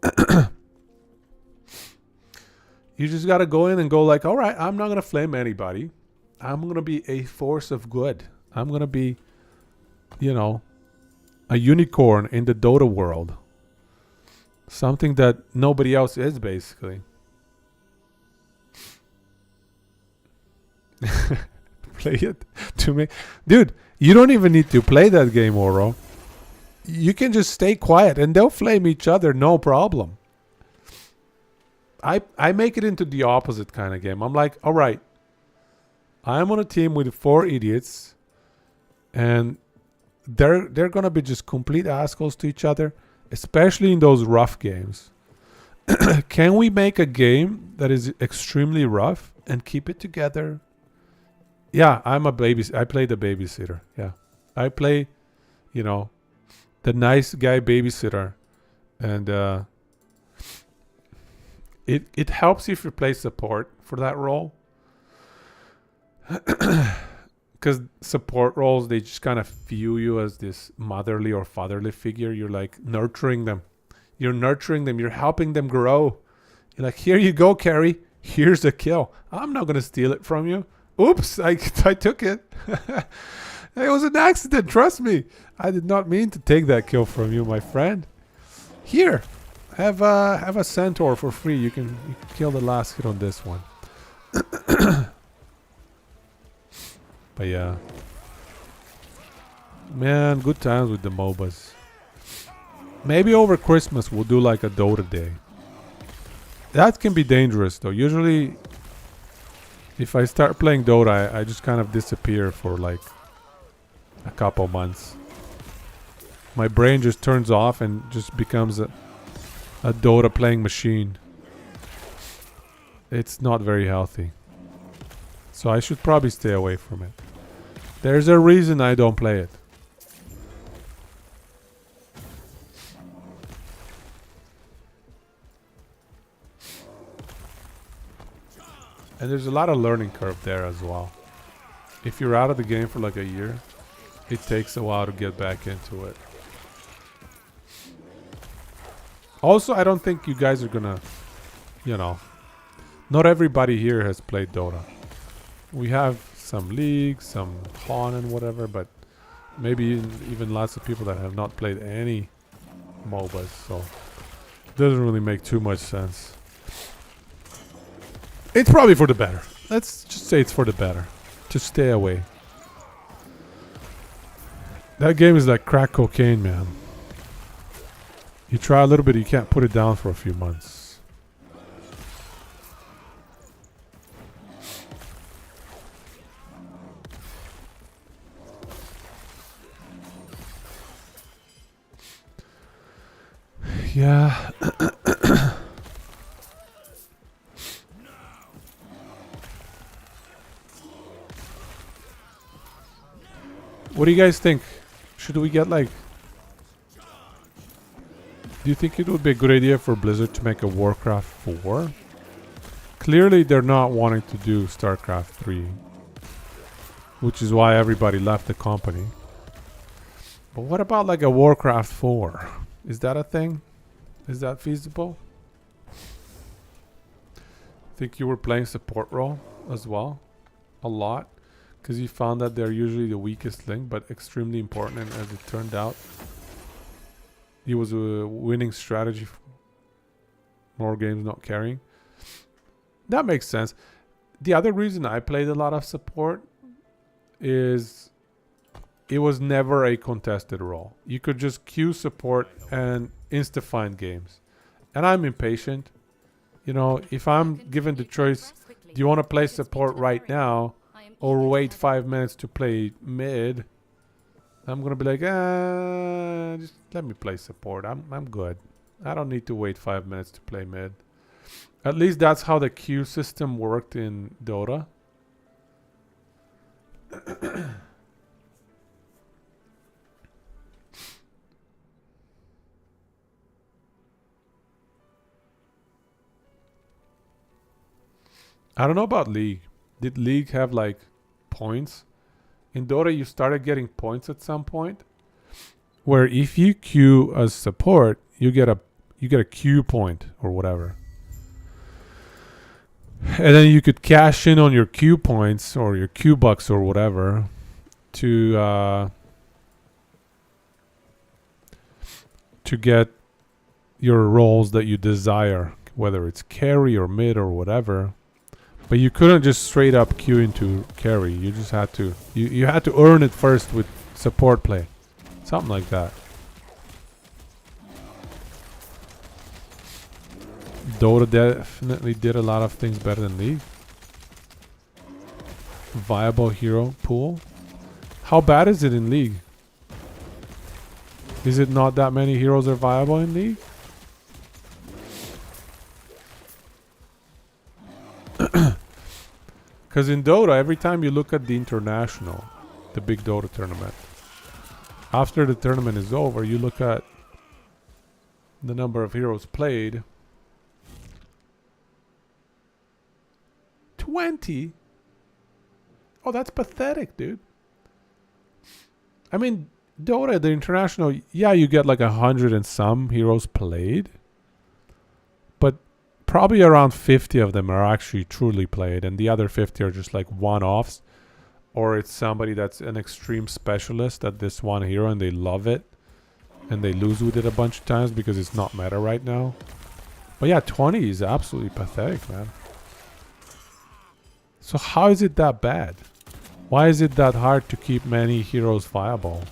just gotta go in and go like, all right, I'm not gonna flame anybody. I'm gonna be a force of good. I'm gonna be, a unicorn in the Dota world. Something that nobody else is, basically. Play it to me. Dude, you don't even need to play that game, Oro. You can just stay quiet and they'll flame each other, no problem. I make it into the opposite kind of game. I'm like, all right, I'm on a team with 4 idiots and they're going to be just complete assholes to each other, especially in those rough games. Can we make a game that is extremely rough and keep it together? Yeah, I play the babysitter. Yeah. I play, the nice guy babysitter. And it helps if you play support for that role. Because support roles, they just kind of view you as this motherly or fatherly figure. You're like nurturing them. You're nurturing them. You're helping them grow. You're like, here you go, Carrie. Here's the kill. I'm not going to steal it from you. Oops, I took it. It was an accident, trust me. I did not mean to take that kill from you, my friend. Here, have a centaur for free. You can kill the last hit on this one. But yeah. Man, good times with the MOBAs. Maybe over Christmas we'll do like a Dota day. That can be dangerous though. Usually, if I start playing Dota, I just kind of disappear for like a couple months. My brain just turns off and just becomes a Dota playing machine. It's not very healthy. So I should probably stay away from it. There's a reason I don't play it. And there's a lot of learning curve there as well. If you're out of the game for like a year, it takes a while to get back into it. Also, I don't think you guys are gonna, you know, not everybody here has played Dota. We have some League, some Han and whatever, but maybe even lots of people that have not played any MOBAs, so it doesn't really make too much sense. It's probably for the better. Let's just say it's for the better. Just stay away. That game is like crack cocaine, man. You try a little bit, you can't put it down for a few months. Yeah. What do you guys think? Should we get like... Do you think it would be a good idea for Blizzard to make a Warcraft 4? Clearly they're not wanting to do StarCraft 3. Which is why everybody left the company. But what about like a Warcraft 4? Is that a thing? Is that feasible? Think you were playing support role as well? A lot? Because you found that they're usually the weakest link, but extremely important. And as it turned out, it was a winning strategy. More games not carrying. That makes sense. The other reason I played a lot of support is it was never a contested role. You could just queue support and insta-find games. And I'm impatient. You know, if I'm given the choice, do you want to play support right now or wait 5 minutes to play mid? I'm going to be like, just let me play support. I'm good. I don't need to wait 5 minutes to play mid. At least that's how the queue system worked in Dota. I don't know about League. Did League have like points? In Dota you started getting points at some point where if you queue as support, you get a queue point or whatever. And then you could cash in on your queue points or your queue bucks or whatever to get your roles that you desire, whether it's carry or mid or whatever. But you couldn't just straight up queue into carry. You just had to you had to earn it first with support play. Something like that. Dota definitely did a lot of things better than League. Viable hero pool. How bad is it in League? Is it not that many heroes are viable in League? Because in Dota, every time you look at the international, the big Dota tournament, after the tournament is over, you look at the number of heroes played. 20? Oh, that's pathetic, dude. I mean, Dota, the international, yeah, you get like 100 and some heroes played. But probably around 50 of them are actually truly played. And the other 50 are just like one-offs. Or it's somebody that's an extreme specialist at this one hero and they love it. And they lose with it a bunch of times because it's not meta right now. But yeah, 20 is absolutely pathetic, man. So how is it that bad? Why is it that hard to keep many heroes viable?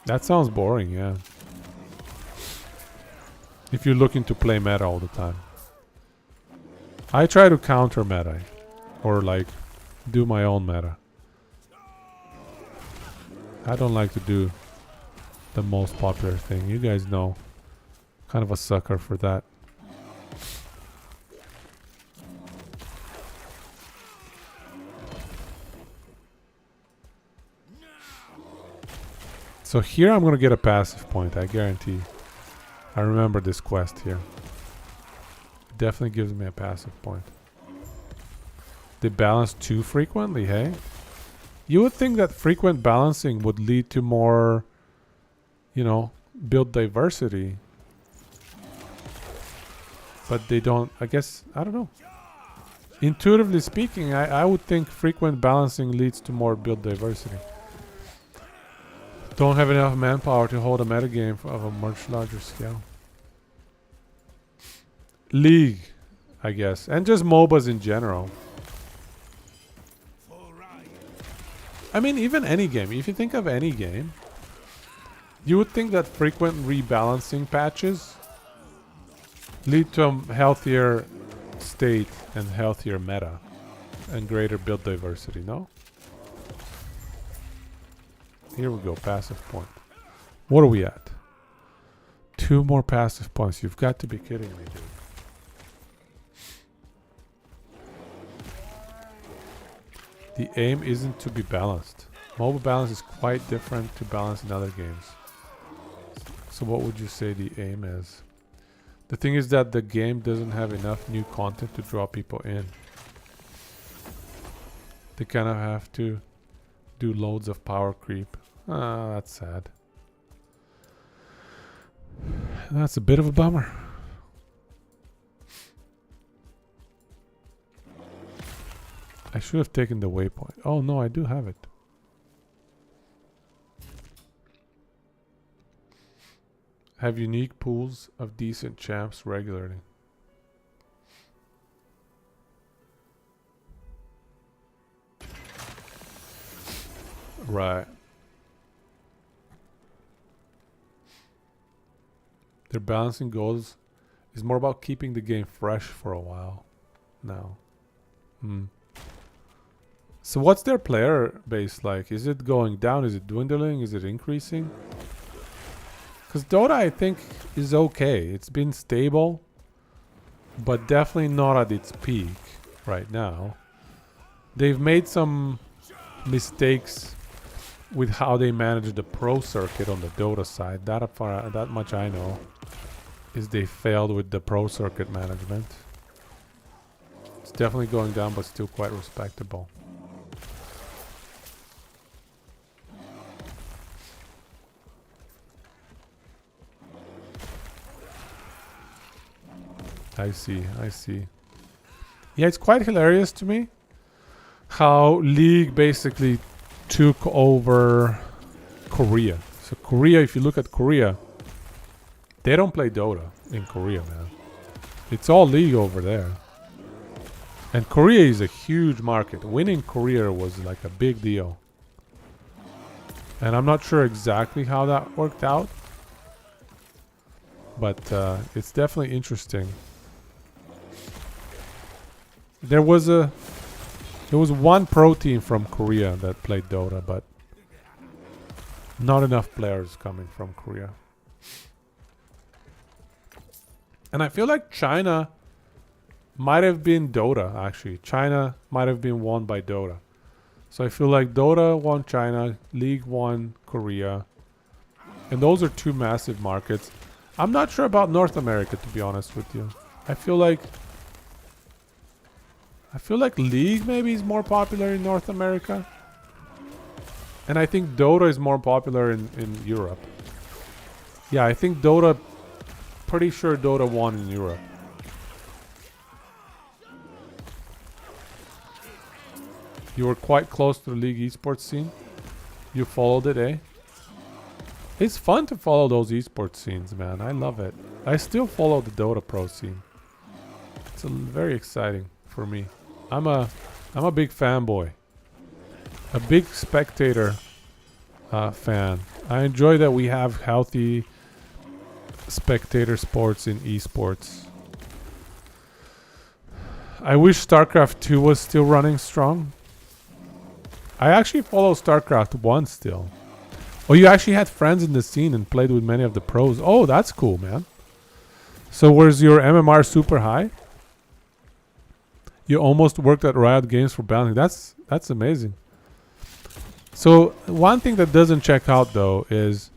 That sounds boring, yeah. If you're looking to play meta all the time. I try to counter meta. Or like, do my own meta. I don't like to do the most popular thing. You guys know. Kind of a sucker for that. So here I'm gonna get a passive point, I guarantee. I remember this quest here. It definitely gives me a passive point. They balance too frequently, hey? You would think that frequent balancing would lead to more, you know, build diversity. But they don't, I guess, I don't know. Intuitively speaking, I would think frequent balancing leads to more build diversity. Don't have enough manpower to hold a metagame of a much larger scale. League, I guess. And just MOBAs in general. I mean, even any game. If you think of any game, you would think that frequent rebalancing patches lead to a healthier state and healthier meta and greater build diversity, no? Here we go, passive point. What are we at? 2 more passive points. You've got to be kidding me, dude. The aim isn't to be balanced. Mobile balance is quite different to balance in other games. So what would you say the aim is? The thing is that the game doesn't have enough new content to draw people in. They kind of have to do loads of power creep. Ah, that's sad. That's a bit of a bummer. I should have taken the waypoint. Oh no, I do have it. Have unique pools of decent champs regularly. Right. Their balancing goals is more about keeping the game fresh for a while now. So what's their player base like? Is it going down? Is it dwindling? Is it increasing? Because Dota, I think, is okay. It's been stable, but definitely not at its peak right now. They've made some mistakes with how they manage the pro circuit on the Dota side. That much I know is they failed with the pro circuit management. It's definitely going down, but still quite respectable. I see. Yeah, it's quite hilarious to me how League basically took over Korea. So Korea, if you look at Korea, they don't play Dota in Korea, man. It's all League over there. And Korea is a huge market. Winning Korea was like a big deal. And I'm not sure exactly how that worked out. But it's definitely interesting. There was one pro team from Korea that played Dota, but not enough players coming from Korea. And I feel like China might have been Dota, actually. China might have been won by Dota. So I feel like Dota won China, League won Korea. And those are 2 massive markets. I'm not sure about North America, to be honest with you. I feel like League maybe is more popular in North America. And I think Dota is more popular in Europe. Yeah, I think Dota... Pretty sure Dota won in Europe. You were quite close to the League esports scene. You followed it, eh? It's fun to follow those esports scenes, man. I love it. I still follow the Dota Pro scene. It's very exciting for me. I'm a big fanboy. A big spectator fan. I enjoy that we have healthy spectator sports in esports. I wish StarCraft 2 was still running strong. I actually follow StarCraft 1 still. Oh, you actually had friends in the scene and played with many of the pros. Oh, that's cool, man. So was your MMR super high? You almost worked at Riot Games for bounty. That's amazing. So one thing that doesn't check out though is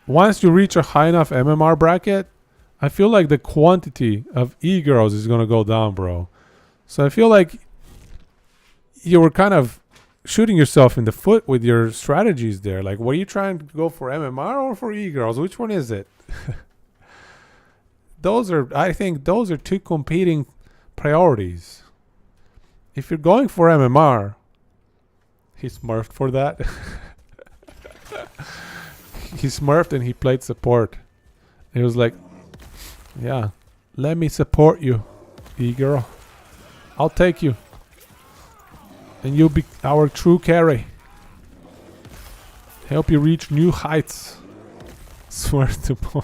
once you reach a high enough MMR bracket, I feel like the quantity of e-girls is gonna go down, bro. So I feel like you were kind of shooting yourself in the foot with your strategies there. Like, were you trying to go for MMR or for e-girls? Which one is it? I think those are two competing priorities. If you're going for MMR, he smurfed for that. He smurfed and he played support. He was like, yeah, let me support you, e-girl. I'll take you. And you'll be our true carry. Help you reach new heights. Swear to Paul.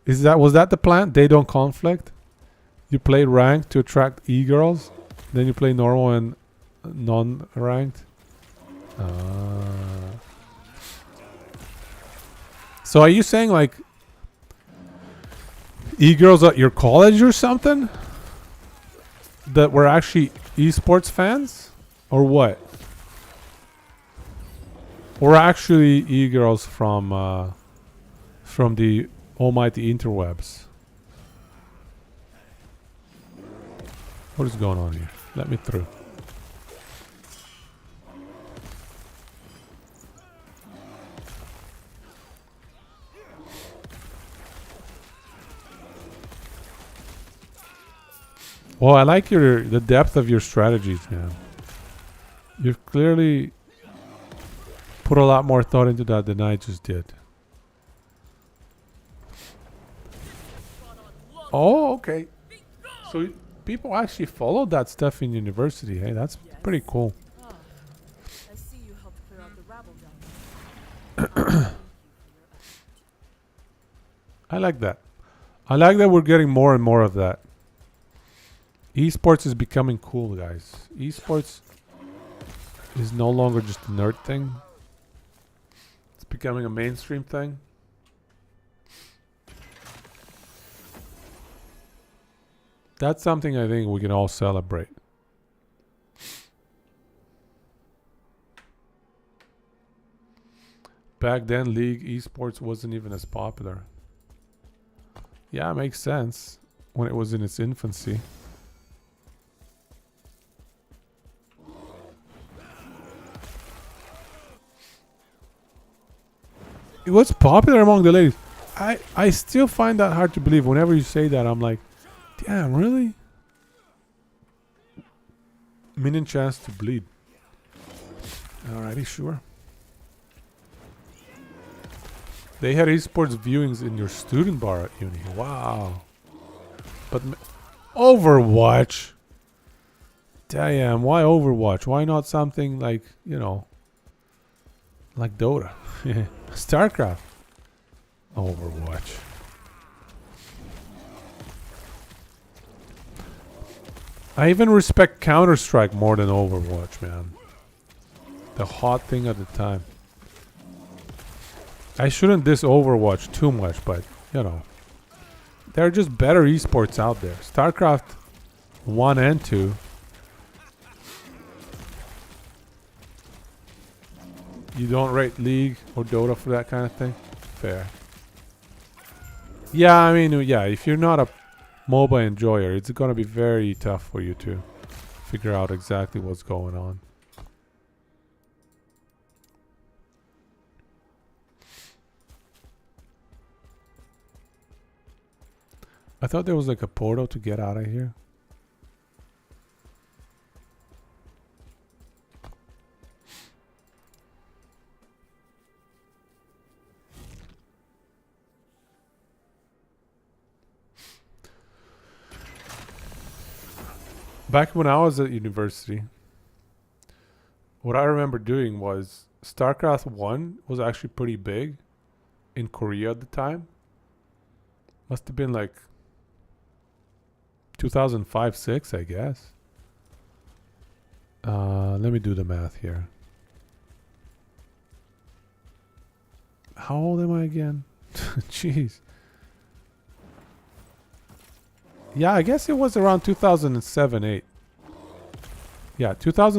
Was that the plan? They don't conflict? You play ranked to attract e-girls, then you play normal and non-ranked. So are you saying like e-girls at your college or something that were actually esports fans, or what? Or actually e-girls from the almighty interwebs? What is going on here? Let me through. Well, I like the depth of your strategies, man. You've clearly put a lot more thought into that than I just did. Oh, okay. So people actually follow that stuff in university. Hey, that's pretty cool.
I see you helped clear out the rabble down.
I like that. I like that we're getting more and more of that. Esports is becoming cool, guys. Esports is no longer just a nerd thing. It's becoming a mainstream thing. That's something I think we can all celebrate. Back then, League esports wasn't even as popular. Yeah, it makes sense when it was in its infancy. It was popular among the ladies. I still find that hard to believe. Whenever you say that, I'm like, damn, really? Minion chance to bleed. Alrighty, sure. They had esports viewings in your student bar at uni. Wow. But Overwatch? Damn, why Overwatch? Why not something like, you know, like Dota? StarCraft. Overwatch. I even respect Counter-Strike more than Overwatch, man. The hot thing at the time. I shouldn't diss Overwatch too much, but, you know. There are just better esports out there. StarCraft 1 and 2. You don't rate League or Dota for that kind of thing? Fair. Yeah, I mean, yeah, if you're not a MOBA enjoyer, it's gonna be very tough for you to figure out exactly what's going on. I thought there was like a portal to get out of here. Back when I was at university, what I remember doing was StarCraft 1 was actually pretty big in Korea at the time. Must have been like 2005-6, I guess. Let me do the math here. How old am I again? Jeez. Yeah, I guess it was around 2007-8. Yeah, 2007-8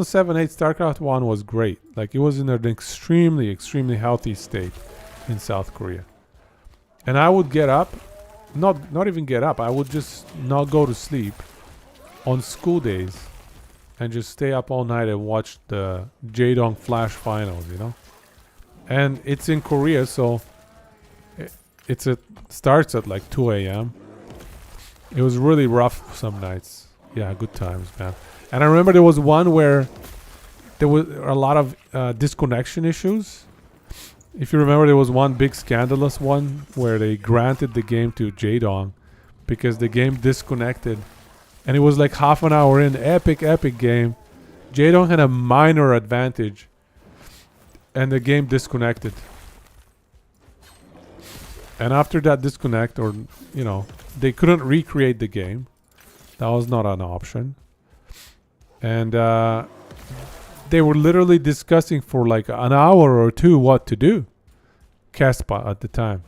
StarCraft 1 was great. Like, it was in an extremely, extremely healthy state in South Korea. And I would get up, not even get up, I would just not go to sleep on school days and just stay up all night and watch the Jaedong Flash finals, you know? And it's in Korea, so it starts at like 2 a.m. It was really rough some nights. Yeah, good times, man. And I remember there was one where there was a lot of disconnection issues. If you remember, there was one big scandalous one where they granted the game to Jaedong because the game disconnected. And it was like half an hour in. Epic game. Jaedong had a minor advantage. And the game disconnected. And after that disconnect, or, you know, they couldn't recreate the game. That was not an option. And they were literally discussing for like an hour or two what to do. Caspa at the time.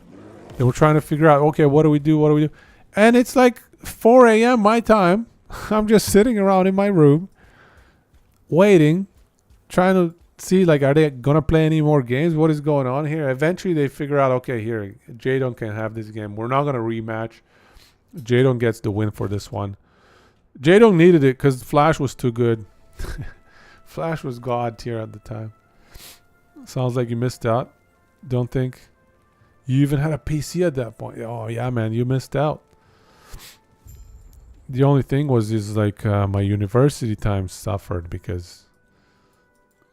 They were trying to figure out, okay, what do we do? And it's like 4 a.m. my time. I'm just sitting around in my room, waiting, trying to see, like, are they going to play any more games? What is going on here? Eventually they figure out, okay, here, Jaedong can have this game. We're not going to rematch. Jaedong gets the win for this one. Jaedong needed it because Flash was too good. Flash was god tier at the time. Sounds like you missed out. Don't think. You even had a PC at that point. Oh, yeah, man, you missed out. The only thing is like my university time suffered because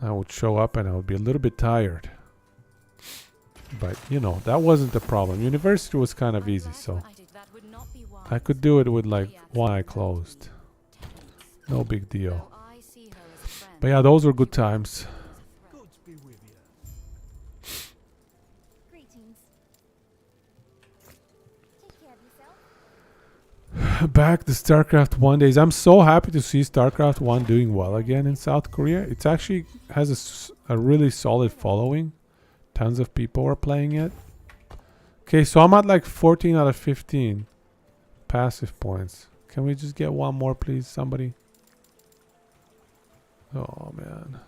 I would show up and I would be a little bit tired. But, you know, that wasn't the problem. University was kind of easy, so I could do it with like one eye closed. No big deal. But yeah, those were good times. Back to StarCraft 1 days. I'm so happy to see StarCraft 1 doing well again in South Korea. It actually has a really solid following. Tons of people are playing it. Okay, so I'm at like 14 out of 15 passive points. Can we just get one more, please? Somebody. Oh, man.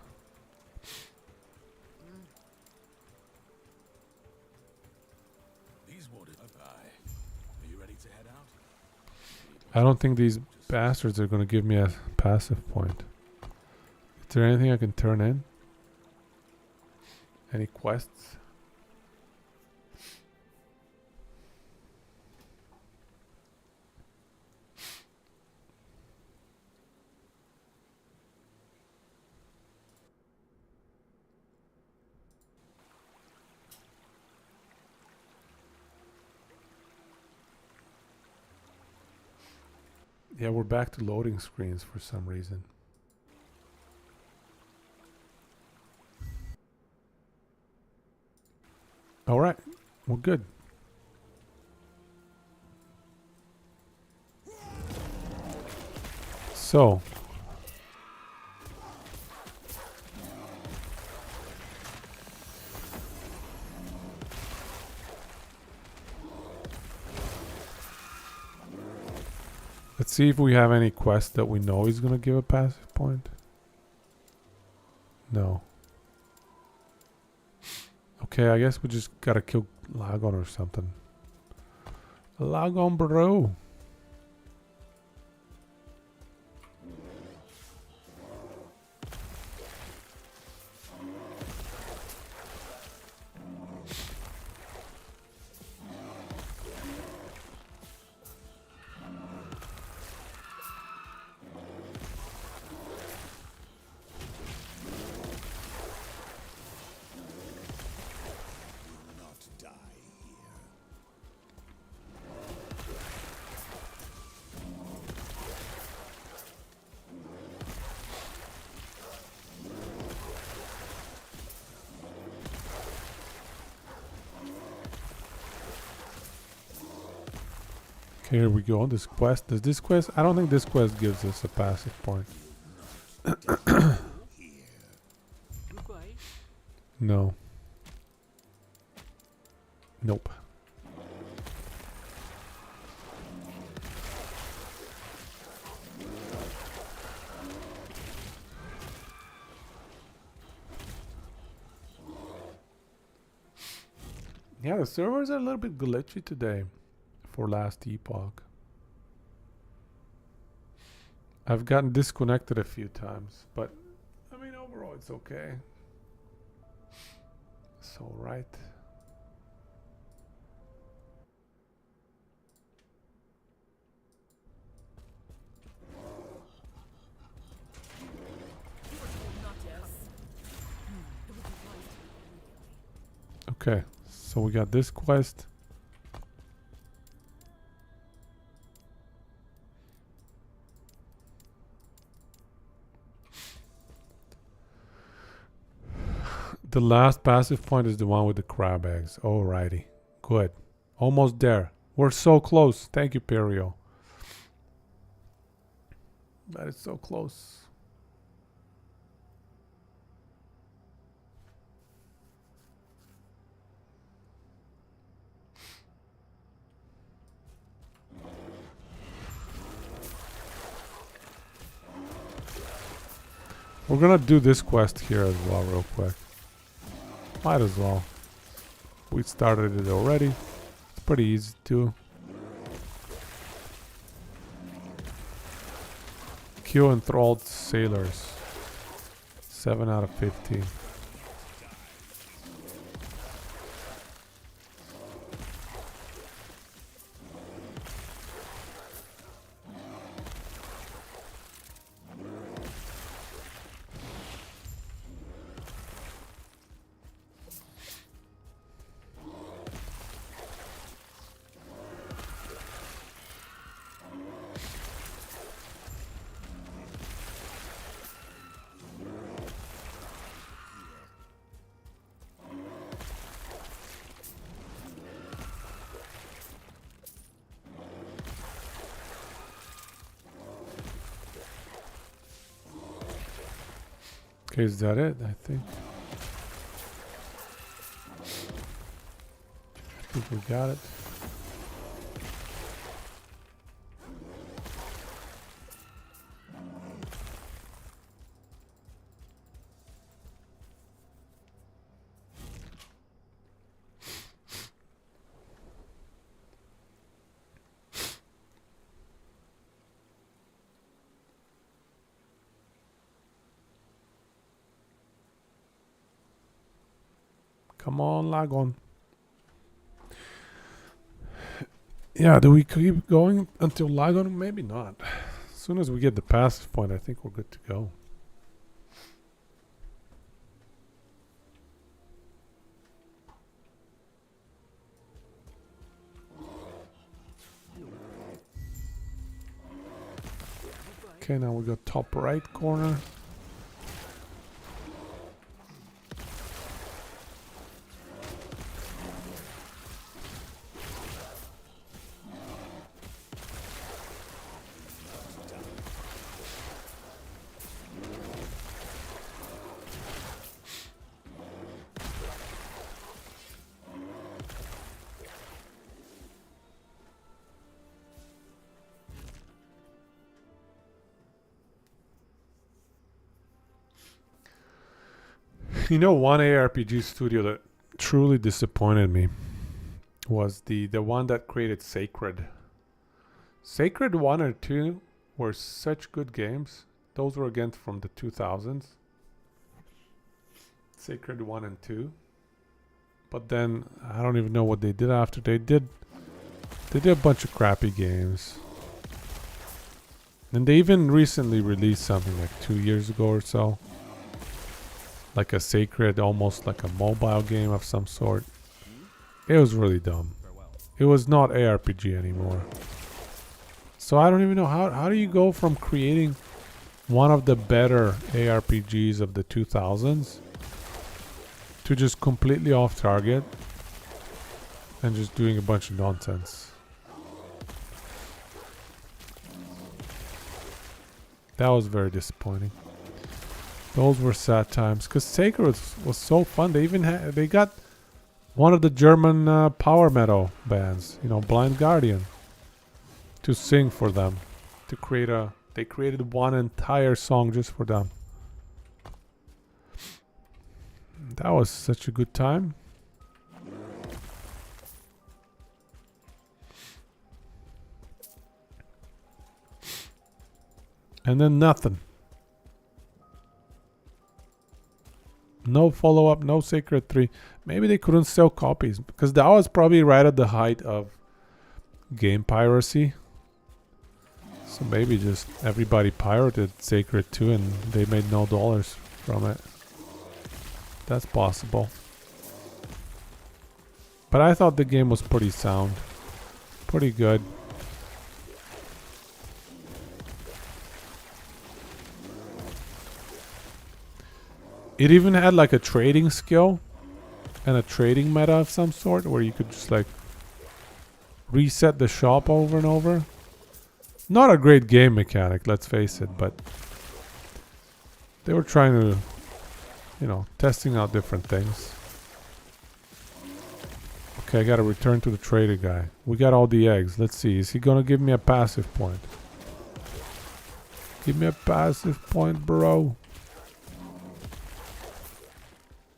I don't think these bastards are going to give me a passive point. Is there anything I can turn in? Any quests? Yeah, we're back to loading screens for some reason. All right, we're good. So, let's see if we have any quest that we know is going to give a passive point. No. Okay, I guess we just gotta kill Lagon or something. Lagon, bro. Here we go. This quest. Does this quest? I don't think this quest gives us a passive point.
Goodbye.
No. Nope. Yeah, the servers are a little bit glitchy today for last epoch. I've gotten disconnected a few times, but I mean overall it's okay. It's alright. Okay, so we got this quest. The last passive point is the one with the crab eggs. Alrighty. Good. Almost there. We're so close. Thank you, Perio. That is so close. We're gonna do this quest here as well real quick. Might as well. We started it already. It's pretty easy too. Kill enthralled sailors. 7 out of 15. Okay, is that it? I think we got it. Come on, lag on. Yeah, do we keep going until lag on? Maybe not. As soon as we get the passive point, I think we're good to go. Okay, now we got top right corner. You know, one ARPG studio that truly disappointed me was the one that created Sacred. Sacred 1 or 2 were such good games. Those were again from the 2000s. Sacred 1 and 2. But then I don't even know what they did after. They did a bunch of crappy games. And they even recently released something like 2 years ago or so. Like a Sacred, almost like a mobile game of some sort. It was really dumb. It was not ARPG anymore. So I don't even know how do you go from creating one of the better ARPGs of the 2000s to just completely off target and just doing a bunch of nonsense. That was very disappointing. Those were sad times. Because Sacred was so fun. They even they got one of the German power metal bands, you know, Blind Guardian, to sing for them. To create a... They created one entire song just for them. That was such a good time. And then nothing. No follow-up, no Sacred 3. Maybe they couldn't sell copies. Because that was probably right at the height of game piracy. So maybe just everybody pirated Sacred 2 and they made no dollars from it. That's possible. But I thought the game was pretty sound. Pretty good. It even had like a trading skill and a trading meta of some sort where you could just like reset the shop over and over. Not a great game mechanic, let's face it, but they were trying to, you know, testing out different things. Okay, I gotta return to the trader guy. We got all the eggs. Let's see, is he gonna give me a passive point? Give me a passive point, bro.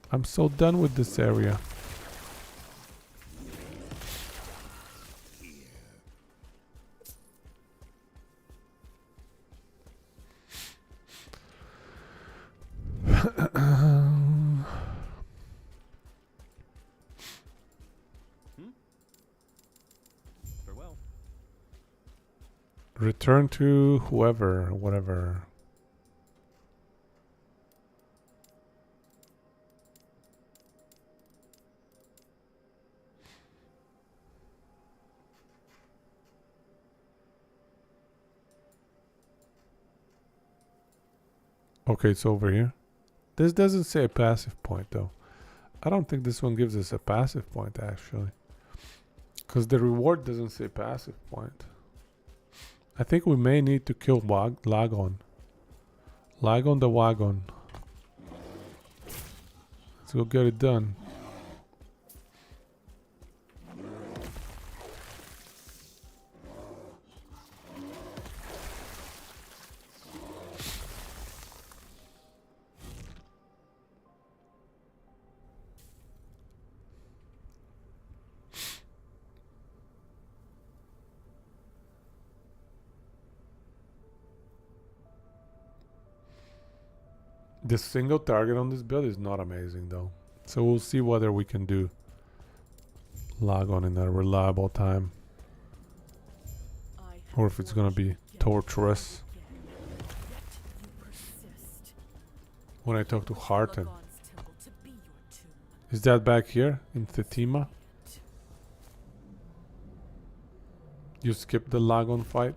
I'm so done with this area.
Farewell.
Return to whoever, whatever. Okay, it's over here. This doesn't say a passive point though. I don't think this one gives us a passive point actually. Because the reward doesn't say passive point. I think we may need to kill Lagon. Lagon the Wagon. Let's go get it done. The single target on this build is not amazing though. So we'll see whether we can do Lagon in a reliable time. Or if it's gonna be torturous. When I talk to Harton. Is that back here in Thetima? You skipped the Lagon fight?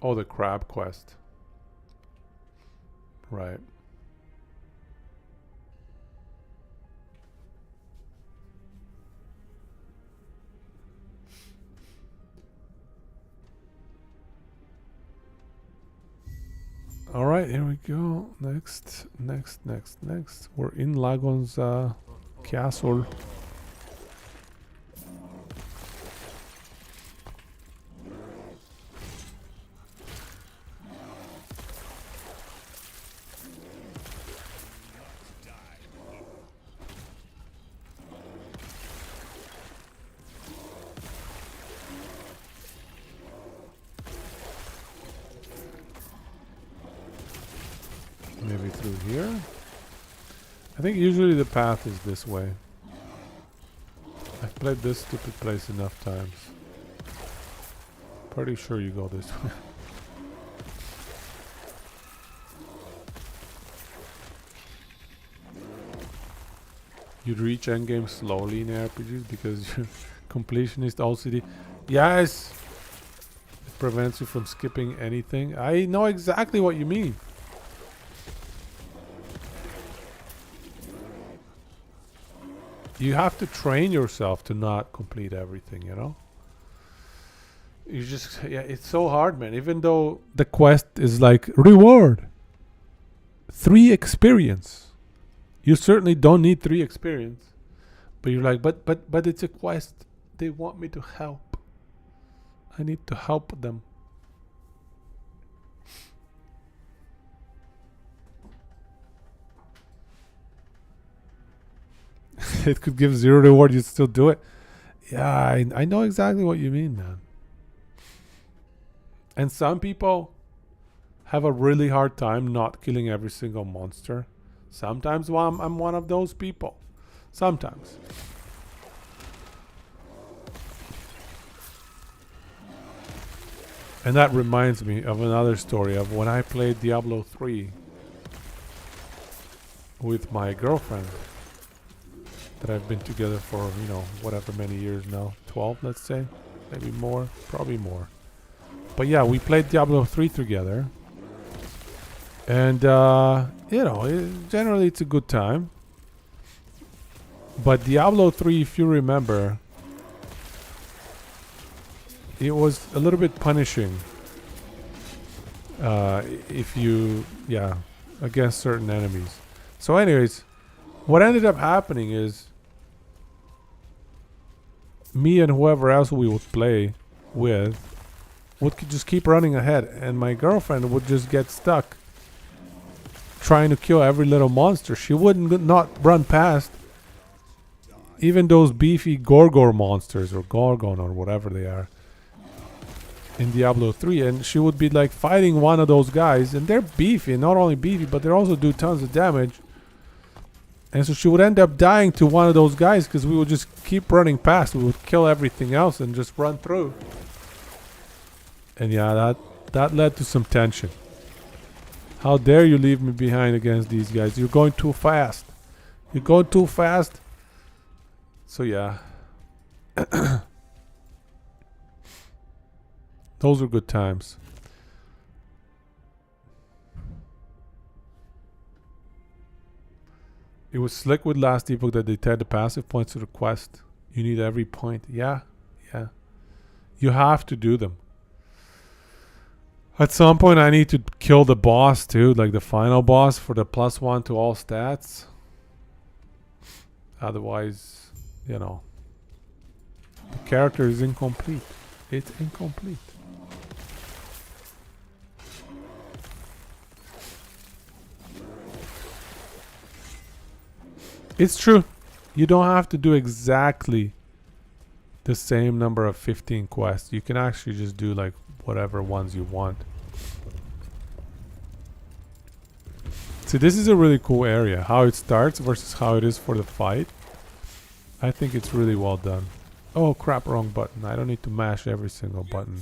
Oh, the crab quest. Right. All right, here we go. Next. We're in Lagon's castle. Maybe through here? I think usually the path is this way. I've played this stupid place enough times. Pretty sure you go this way. You'd reach endgame slowly in RPGs because you're completionist OCD. Yes! It prevents you from skipping anything. I know exactly what you mean. you have to train yourself to not complete everything, you know? You just, yeah, it's so hard, man. Even though the quest is like reward 3 experience. You certainly don't need 3 experience. But you're like, but it's a quest. They want me to help. I need to help them. It could give 0 reward, you'd still do it. Yeah, I know exactly what you mean, man. And some people have a really hard time not killing every single monster. Sometimes I'm one of those people. Sometimes. And that reminds me of another story of when I played Diablo 3 with my girlfriend that I've been together for, you know, whatever many years now. 12, let's say. Maybe more. Probably more. But yeah, we played Diablo 3 together. And, you know, generally it's a good time. But Diablo 3, if you remember, it was a little bit punishing. If you, yeah, against certain enemies. So anyways, what ended up happening is me and whoever else we would play with would just keep running ahead, and my girlfriend would just get stuck trying to kill every little monster. She wouldn't not run past even those beefy Gorgor monsters or Gorgon or whatever they are in Diablo 3, and she would be like fighting one of those guys, and they're beefy, not only beefy, but they also do tons of damage. And so she would end up dying to one of those guys because we would just keep running past. We would kill everything else and just run through. And yeah, that led to some tension. How dare you leave me behind against these guys? You're going too fast. You're going too fast. So yeah. Those were good times. It was slick with last epoch that they tied the passive points to the quest. You need every point. Yeah, yeah. You have to do them. At some point I need to kill the boss too, like the final boss for the +1 to all stats. Otherwise, you know, the character is incomplete. It's incomplete. It's true. You don't have to do exactly the same number of 15 quests. You can actually just do like whatever ones you want. See, this is a really cool area. How it starts versus how it is for the fight. I think it's really well done. Oh crap, wrong button. I don't need to mash every single button.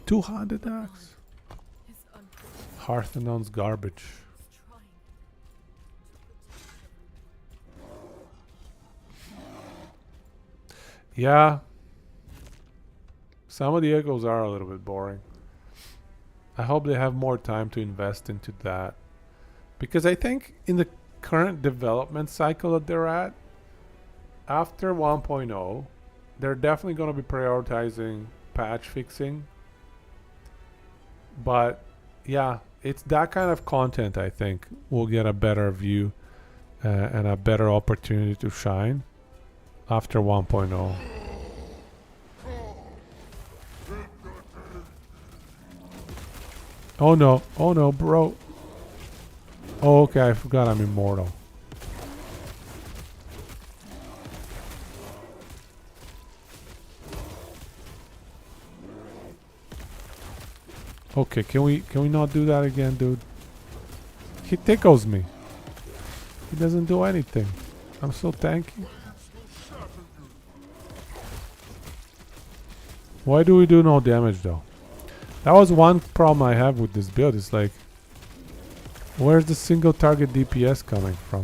Two-handed axe. Harthenon's garbage. Yeah. Some of the echoes are a little bit boring. I hope they have more time to invest into that. Because I think in the current development cycle that they're at, after 1.0, they're definitely going to be prioritizing patch fixing. But yeah, it's that kind of content I think will get a better view and a better opportunity to shine after 1.0. Oh no, bro. Oh, okay, I forgot I'm immortal. Okay, can we not do that again, dude? He tickles me. He doesn't do anything. I'm so tanky. Why do we do no damage though? That was one problem I have with this build. It's like, where's the single target DPS coming from?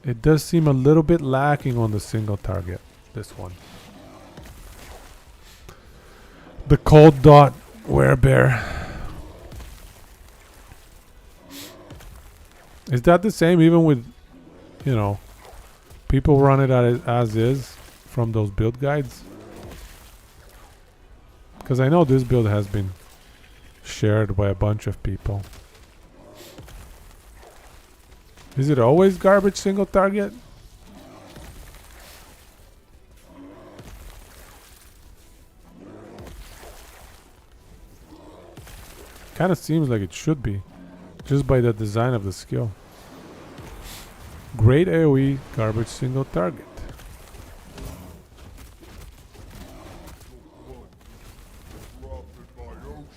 It does seem a little bit lacking on the single target. This one. The cold dot werebear. Is that the same even with, you know, people run it as is from those build guides? Because I know this build has been shared by a bunch of people. Is it always garbage single target? Kind of seems like it should be, just by the design of the skill. Great AoE, garbage single target.
Drop in my ocean.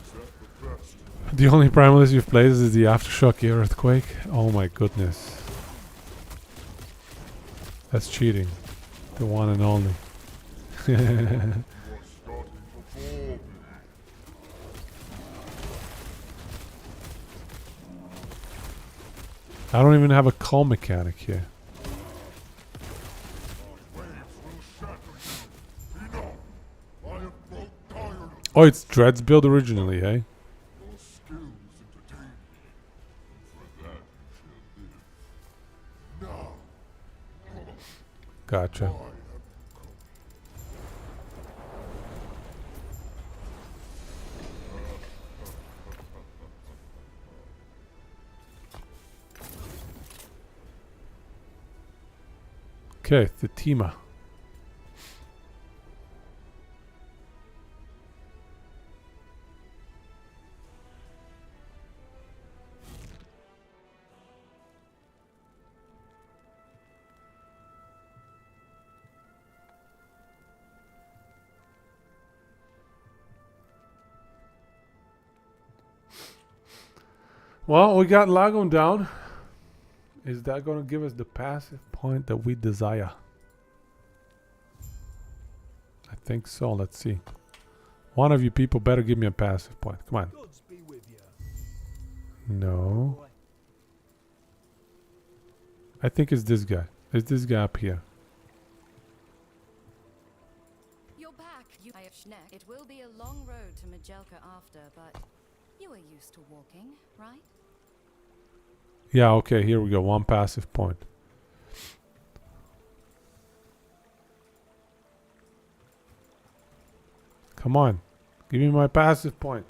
Is that the best?
The only Primalist you've played is the Aftershock Earthquake. Oh my goodness. That's cheating. The one and only.
You are starting before me.
I don't even have a call mechanic here.
My waves will shatter you. Enough. I have grown tired of
Oh, it's Dread's build originally, eh?
your skills entertain me. For that you shall live. Now,
Gotcha.
I have come.
Okay, Fatima. Well, we got Lagoon down. Is that going to give us the passive point that we desire? I think so. Let's see. One of you people better give me a passive point. Come on.
Gods be with you.
No. I think it's this guy. It's this guy up here.
You're back. I have Schneck. It will be a long road to Majelka after, but you are used to walking, right?
Yeah, okay, here we go. One passive point. Come on. Give me my passive point.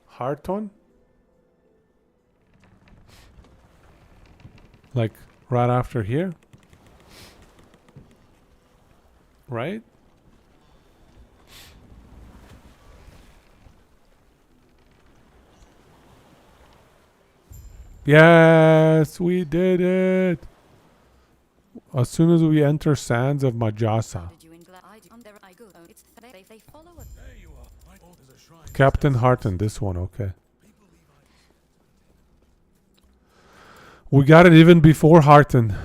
Hearton? Like right after here? Right? Yes, we did it. As soon as we enter Sands of Majasa.
Did you in I do. There I go. Oh, it's they follow a
There you are. My fault is a shrine.
Captain Harton, this one, okay. We got it even before Harton.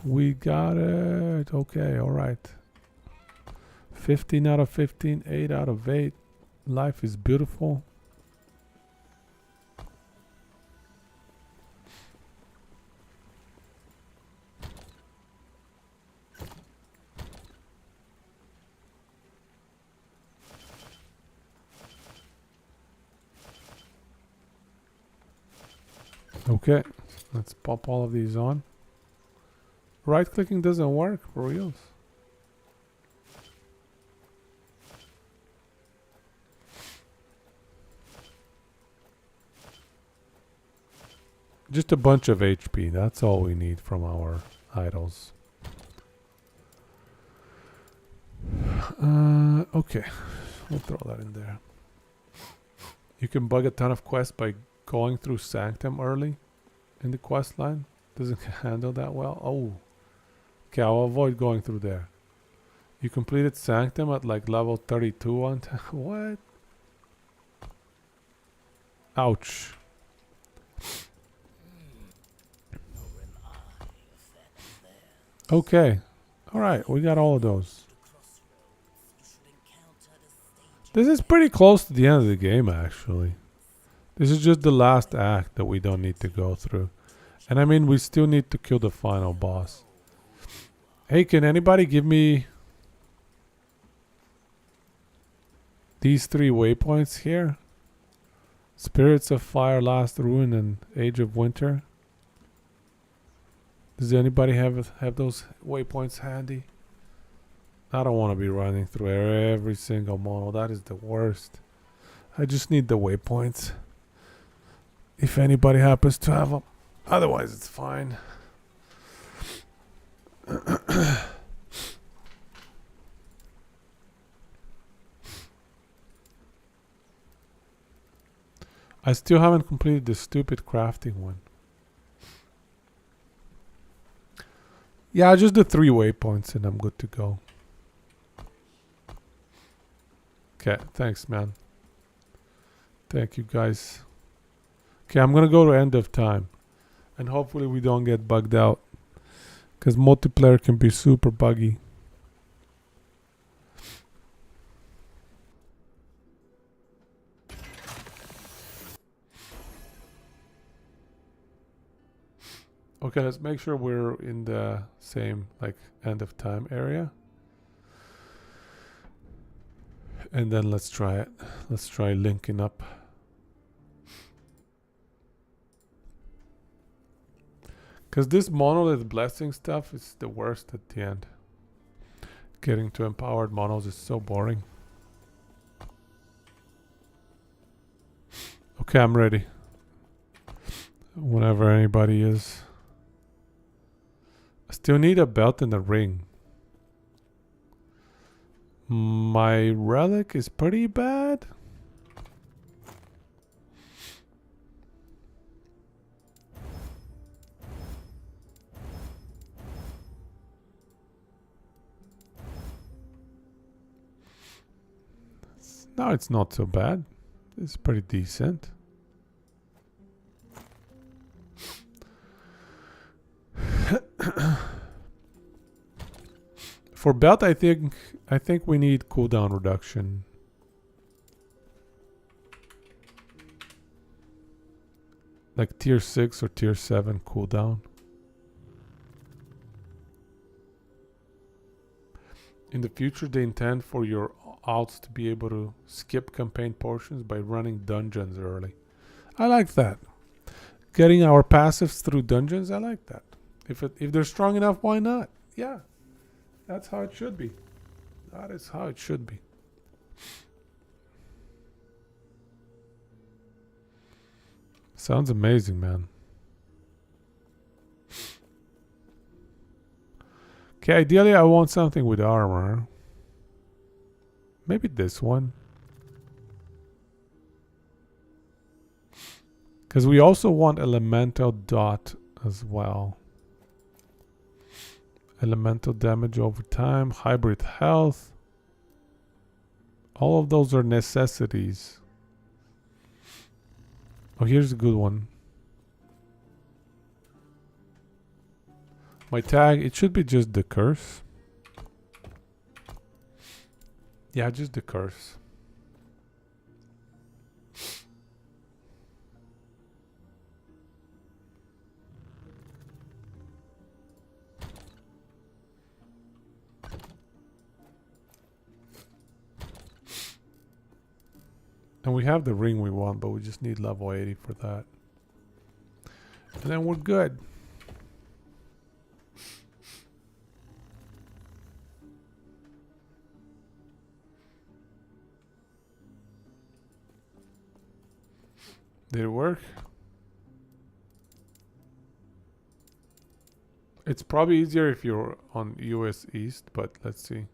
We got it. Okay, alright. 15 out of 15, 8 out of 8. Life is beautiful. Okay, let's pop all of these on. Right clicking doesn't work for reals. Just a bunch of HP, that's all we need from our idols. Okay, we'll throw that in there. You can bug a ton of quests by going through Sanctum early in the quest line. Doesn't handle that well. Oh, okay, I'll avoid going through there. You completed Sanctum at like level 32 on what? Ouch. Okay. Alright, we got all of those. This is pretty close to the end of the game, actually. This is just the last act that we don't need to go through. And I mean, we still need to kill the final boss. Hey, can anybody give me these 3 waypoints here? Spirits of Fire, Last Ruin, and Age of Winter. Does anybody have those waypoints handy? I don't want to be running through every single model. That is the worst. I just need the waypoints. If anybody happens to have them. Otherwise, it's fine. I still haven't completed the stupid crafting one. Yeah, just the 3 waypoints and I'm good to go. Okay, thanks, man. Thank you, guys. Okay, I'm gonna go to end of time. And hopefully we don't get bugged out. Because multiplayer can be super buggy. Okay, let's make sure we're in the same, like, end of time area. And then let's try it. Let's try linking up. Because this monolith blessing stuff is the worst at the end. Getting to empowered monos is so boring. Okay, I'm ready. Whenever anybody is. I still need a belt and a ring. My relic is pretty bad. No, it's not so bad. It's pretty decent. For belt, I think we need cooldown reduction. Like tier 6 or tier 7 cooldown. In the future, they intend for your alts to be able to skip campaign portions by running dungeons early. I like that. Getting our passives through dungeons, I like that. If they're strong enough, why not? Yeah. That's how it should be. That is how it should be. Sounds amazing, man. Okay, ideally I want something with armor. Maybe this one. Because we also want elemental dot as well. Elemental damage over time, hybrid health. All of those are necessities. Oh, here's a good one. My tag, it should be just the curse. Yeah, just the curse. And we have the ring we want, but we just need level 80 for that. And then we're good. Did it work? It's probably easier if you're on US East, but let's see.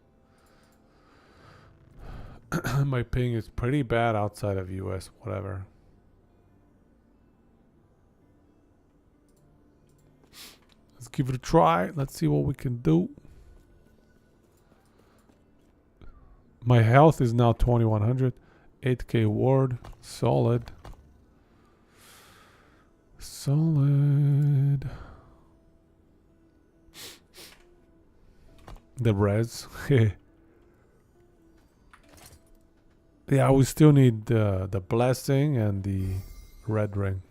My ping is pretty bad outside of US, whatever. Let's give it a try. Let's see what we can do. My health is now 2100. 8k ward. Solid. Solid. The res. Yeah, we still need the blessing and the red ring.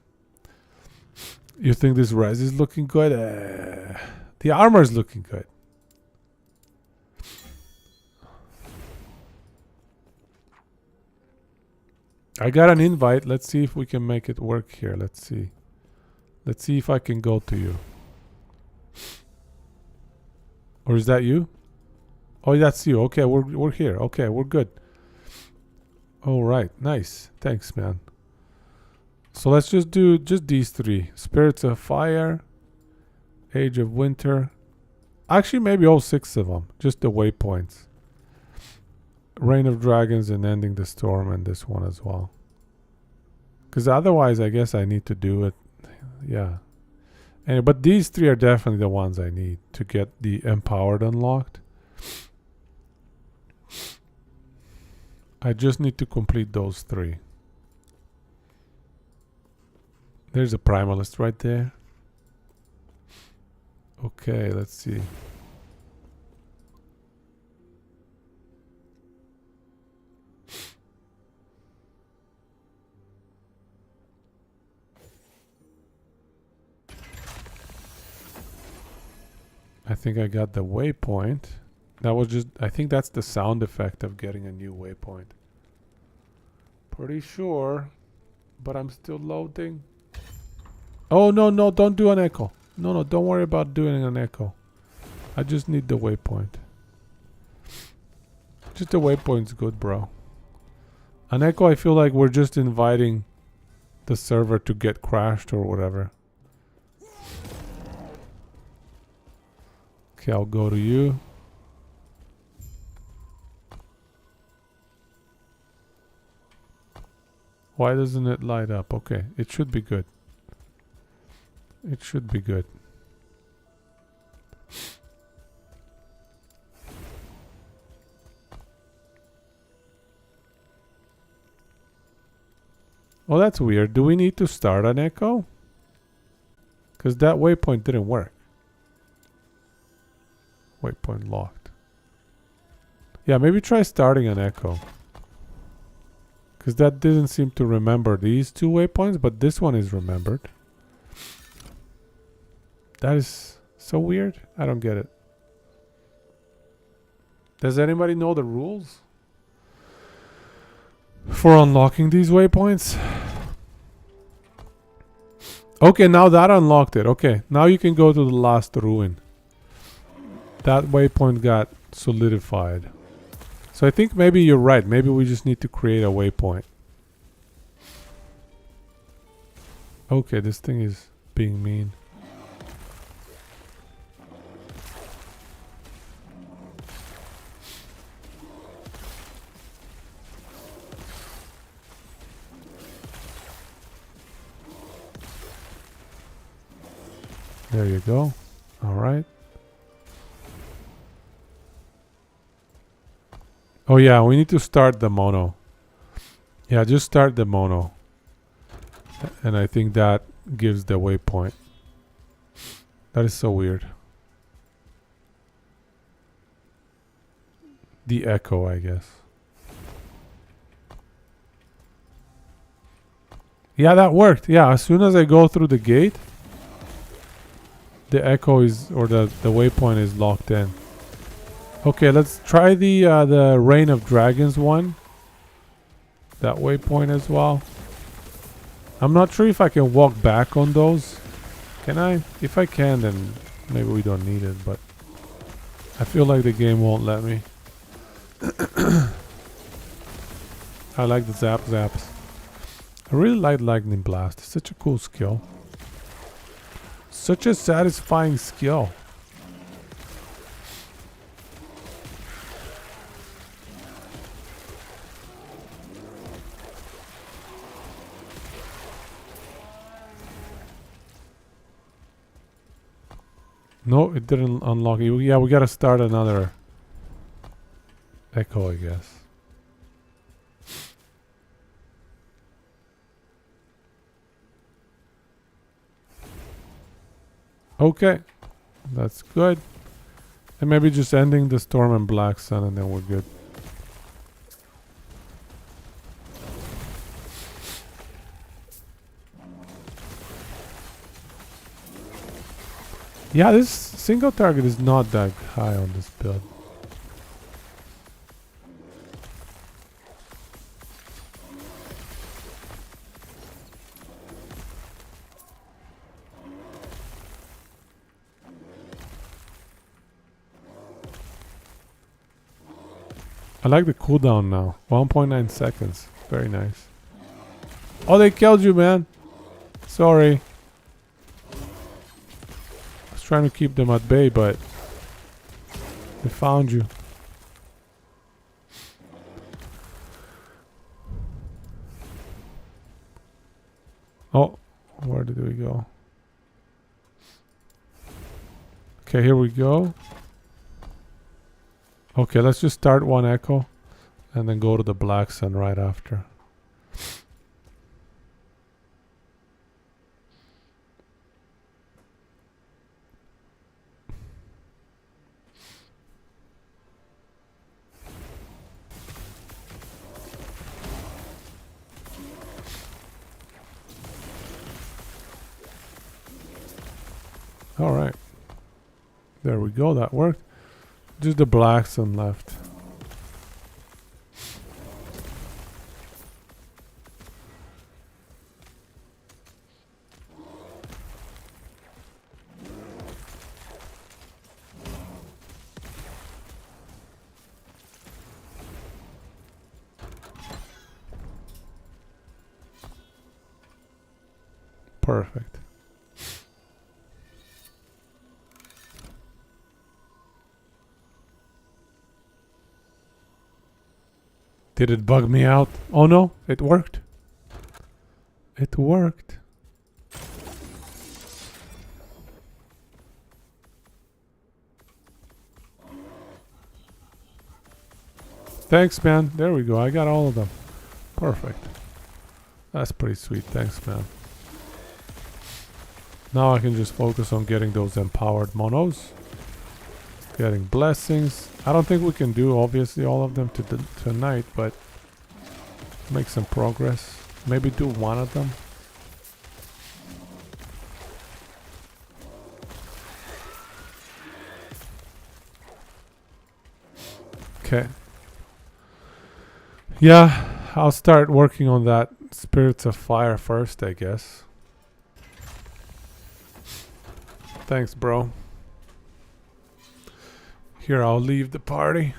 You think this res is looking good? The armor is looking good. I got an invite. Let's see if we can make it work here. Let's see. Let's see if I can go to you. Or is that you? Oh, that's you. Okay, we're here. Okay, we're good. All right, nice. Thanks, man. So let's just do these three: Spirits of Fire, Age of Winter. Actually, maybe all 6 of them. Just the waypoints. Reign of Dragons and Ending the Storm, and this one as well. Because otherwise, I guess I need to do it. Yeah. Anyway, but these 3 are definitely the ones I need to get the Empowered unlocked. I just need to complete those 3. There's a Primalist right there. Okay, let's see. I think I got the waypoint. That was just, I think that's the sound effect of getting a new waypoint. Pretty sure, but I'm still loading. Oh, no, don't do an echo. No, don't worry about doing an echo. I just need the waypoint. Just the waypoint's good, bro. An echo, I feel like we're just inviting the server to get crashed or whatever. Okay, I'll go to you. Why doesn't it light up? Okay, it should be good. It should be good. Oh, that's weird. Do we need to start an echo? Because that waypoint didn't work. Waypoint locked. Yeah, maybe try starting an echo. Because that didn't seem to remember these 2 waypoints, but this one is remembered. That is so weird. I don't get it. Does anybody know the rules for unlocking these waypoints? Okay, now that unlocked it. Okay, now you can go to the last ruin. That waypoint got solidified. So I think maybe you're right. Maybe we just need to create a waypoint. Okay, this thing is being mean. There you go. All right. Oh yeah, we need to start the mono. Yeah, just start the mono. And I think that gives the waypoint. That is so weird. The echo, I guess. Yeah, that worked. Yeah, as soon as I go through the gate, the echo is, or the waypoint is locked in. Okay, let's try the Reign of Dragons one. That waypoint as well. I'm not sure if I can walk back on those. Can I? If I can, then maybe we don't need it, but I feel like the game won't let me. I like the zaps. I really like Lightning Blast. It's such a cool skill. Such a satisfying skill. No, it didn't unlock it. Yeah, we gotta start another echo, I guess. Okay, that's good. And maybe just ending the storm and Black Sun and then we're good. Yeah, this single target is not that high on this build. I like the cooldown now. 1.9 seconds. Very nice. Oh, they killed you, man. Sorry. I was trying to keep them at bay, but they found you. Oh, where did we go? Okay, here we go. Okay, let's just start one echo and then go to the Black Sun right after. All right. There we go, that worked. Just the Black Sun left. Perfect. Did it bug me out? Oh no, it worked. It worked. Thanks, man. There we go. I got all of them. Perfect. That's pretty sweet. Thanks, man. Now I can just focus on getting those empowered monos. Getting blessings. I don't think we can do obviously all of them tonight, but make some progress. Maybe do one of them. Okay. Yeah, I'll start working on that Spirits of Fire first, I guess. Thanks, bro. Here, I'll leave the party.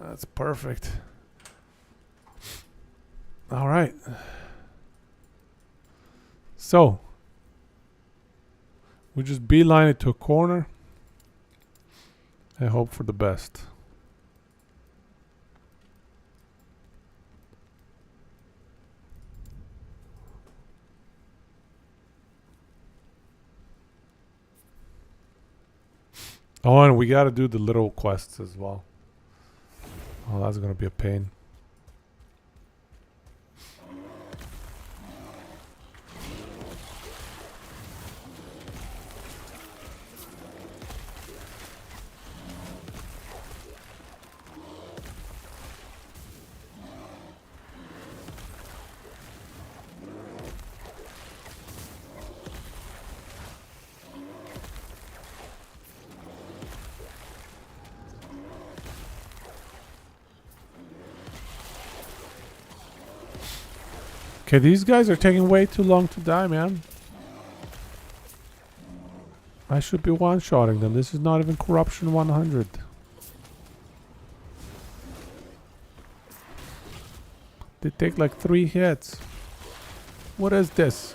That's perfect. All right. So, we just beeline it to a corner. I hope for the best. Oh, and we gotta do the little quests as well. Oh, that's gonna be a pain. Okay, these guys are taking way too long to die, man. I should be one-shotting them. This is not even Corruption 100. They take like 3 hits. What is this?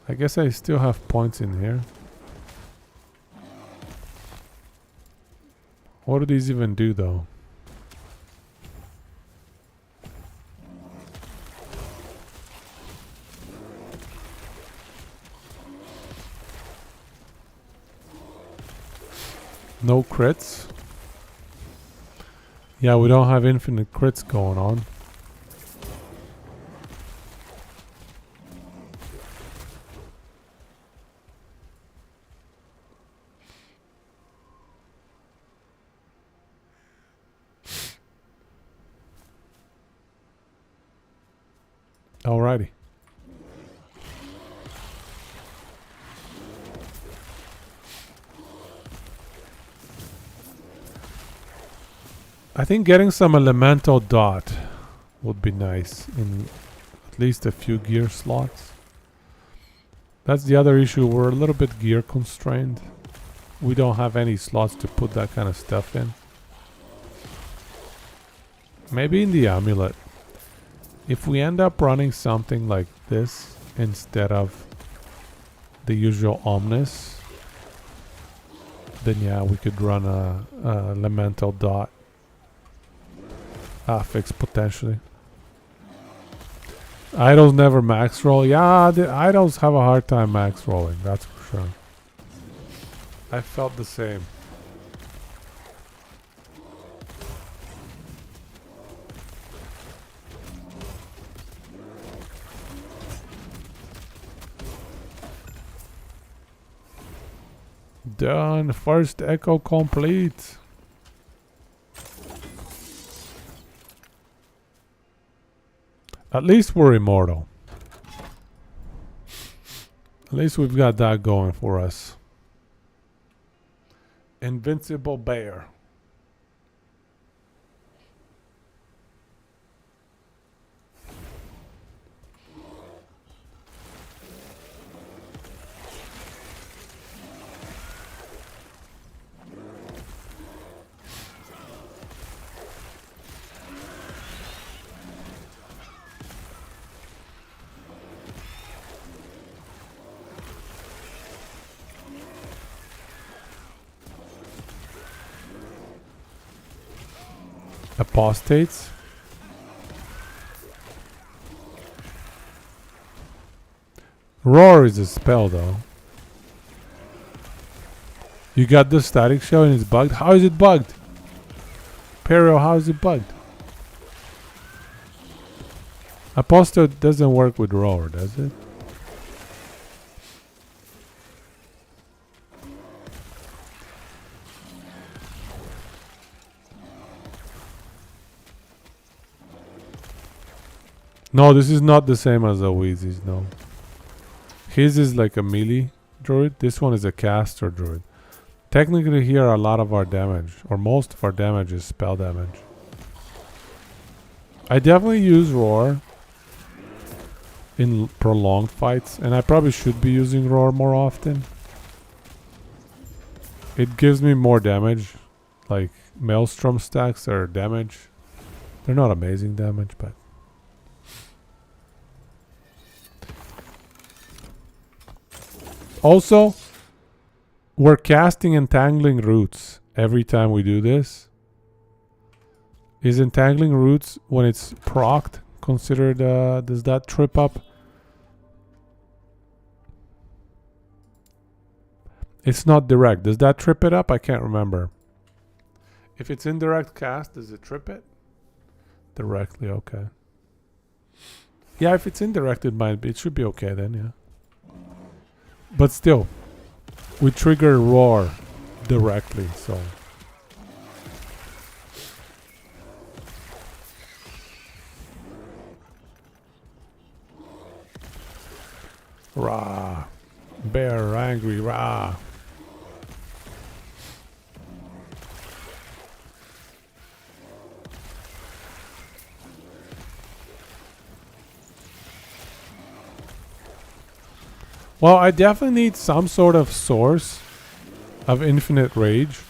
I guess I still have points in here. What do these even do though? No crits. Yeah, we don't have infinite crits going on. Alrighty. I think getting some elemental dot would be nice in at least a few gear slots. That's the other issue. We're a little bit gear constrained. We don't have any slots to put that kind of stuff in. Maybe in the amulet. If we end up running something like this instead of the usual omnis, then yeah, we could run a elemental dot affix potentially. Idols never max roll. Yeah, the idols have a hard time max rolling, that's for sure. I felt the same. Done. First echo complete. At least we're immortal. At least we've got that going for us. Invincible bear. Apostates. Roar is a spell though. You got the static shell and it's bugged? How is it bugged? Perio, how is it bugged? Apostate doesn't work with roar, does it? No, this is not the same as a Wheezy's, no. His is like a melee druid. This one is a caster druid. Technically here a lot of our damage, or most of our damage, is spell damage. I definitely use roar in prolonged fights, and I probably should be using roar more often. It gives me more damage, like maelstrom stacks are damage. They're not amazing damage, but also, we're casting Entangling Roots every time we do this. Is Entangling Roots, when it's procced, considered, does that trip up? It's not direct. Does that trip it up? I can't remember. If it's indirect cast, does it trip it? Directly, okay. Yeah, if it's indirect, it should be okay then, yeah. But still, we trigger roar directly, so. Rah. Bear angry, rah. Well, I definitely need some sort of source of infinite rage.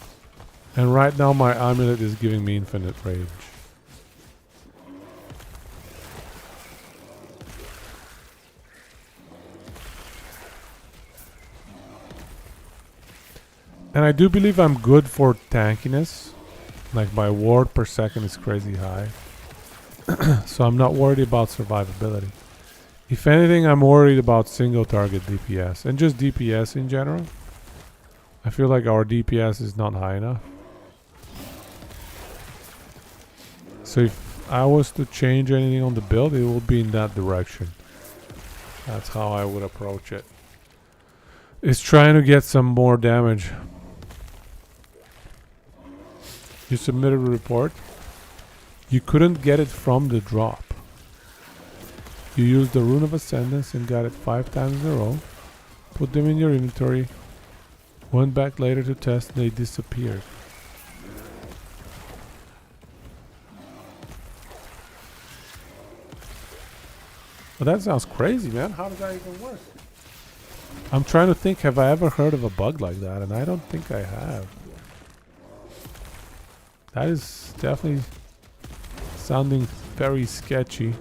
And right now my amulet is giving me infinite rage. And I do believe I'm good for tankiness. Like my ward per second is crazy high. So I'm not worried about survivability. If anything, I'm worried about single target DPS and just DPS in general. I feel like our DPS is not high enough. So if I was to change anything on the build, it will be in that direction. That's how I would approach it. It's trying to get some more damage. You submitted a report. You couldn't get it from the drop. You used the Rune of Ascendance and got it 5 times in a row. Put them in your inventory. Went back later to test and they disappeared. Well, that sounds crazy, man. How does that even work? I'm trying to think, have I ever heard of a bug like that? And I don't think I have. That is definitely sounding very sketchy.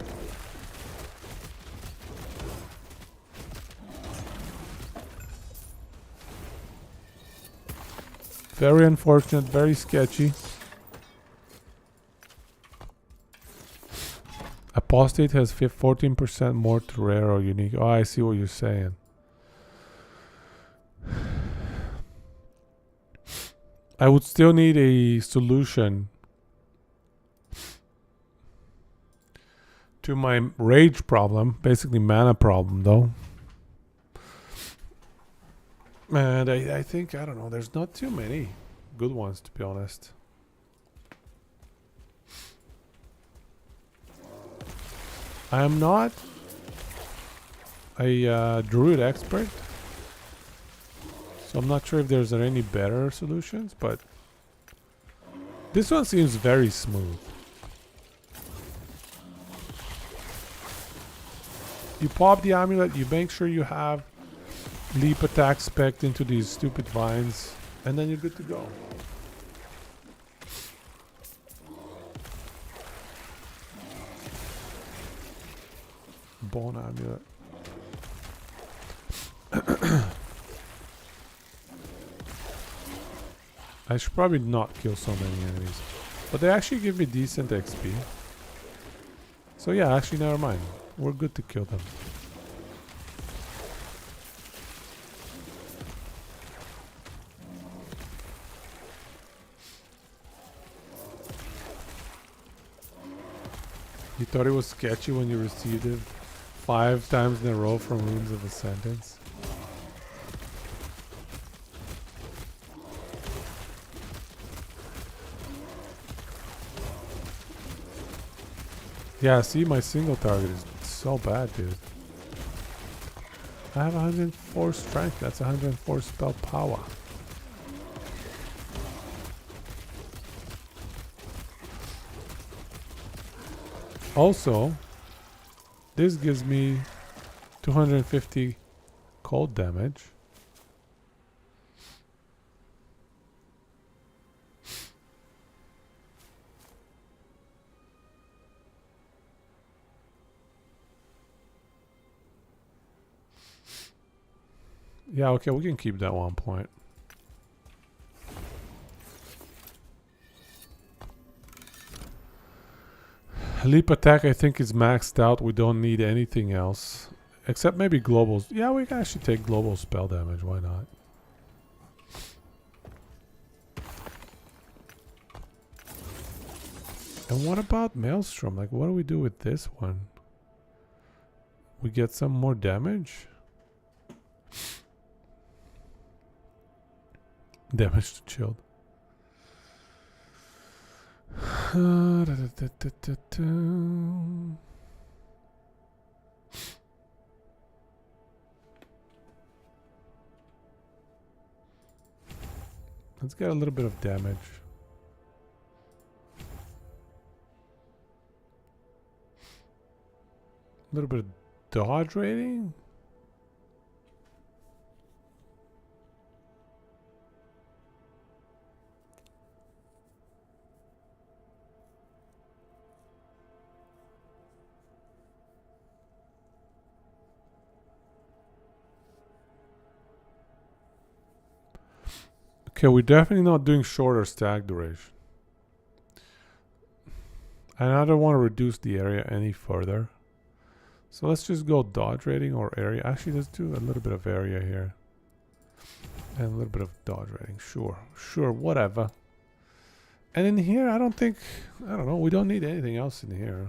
Very unfortunate, very sketchy. Apostate has 14% more to rare or unique. Oh, I see what you're saying. I would still need a solution to my rage problem, basically mana problem though. And I think, I don't know, there's not too many good ones to be honest. I am not a Druid expert, so I'm not sure if there's any better solutions, but this one seems very smooth. You pop the amulet, you make sure you have leap attack spec'd into these stupid vines, and then you're good to go. Bone amulet. I should probably not kill so many enemies, but they actually give me decent XP. So yeah, actually never mind. We're good to kill them. You thought it was sketchy when you received it 5 times in a row from Runes of Ascendance? Yeah, see, my single target is so bad, dude. I have 104 strength. That's 104 spell power. Also, this gives me 250 cold damage. Yeah, okay, we can keep that 1 point. Leap attack I think is maxed out. We don't need anything else. Except maybe globals. Yeah, we can actually take global spell damage. Why not? And what about Maelstrom? Like, what do we do with this one? We get some more damage? Damage to Chilled. Let's get a little bit of damage. A little bit of dodge rating. Okay, we're definitely not doing shorter stack duration. And I don't want to reduce the area any further. So let's just go dodge rating or area. Actually, let's do a little bit of area here. And a little bit of dodge rating. Sure, whatever. And in here, I don't know, we don't need anything else in here.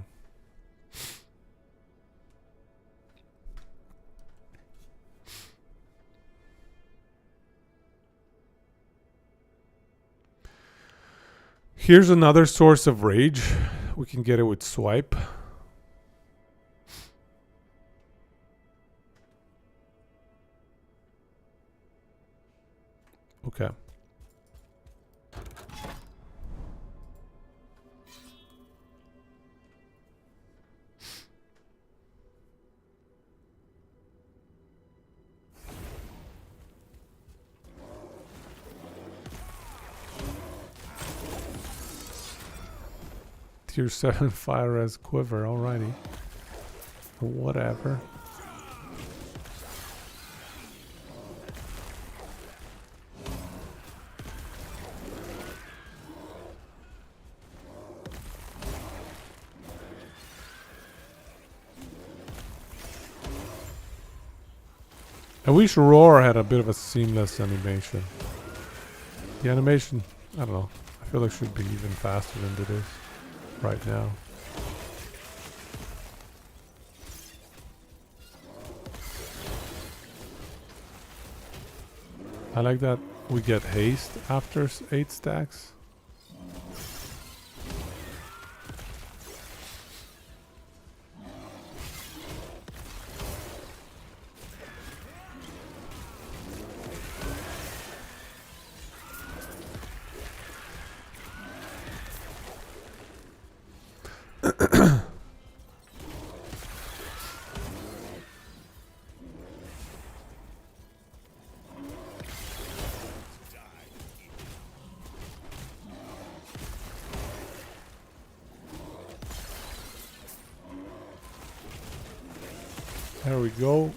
Here's another source of rage. We can get it with swipe. Okay. Tier 7 fire as quiver, alrighty. Whatever. I wish Roar had a bit of a seamless animation. The animation, I don't know, I feel like should be even faster than it is right now. I like that we get haste after 8 stacks. There we go.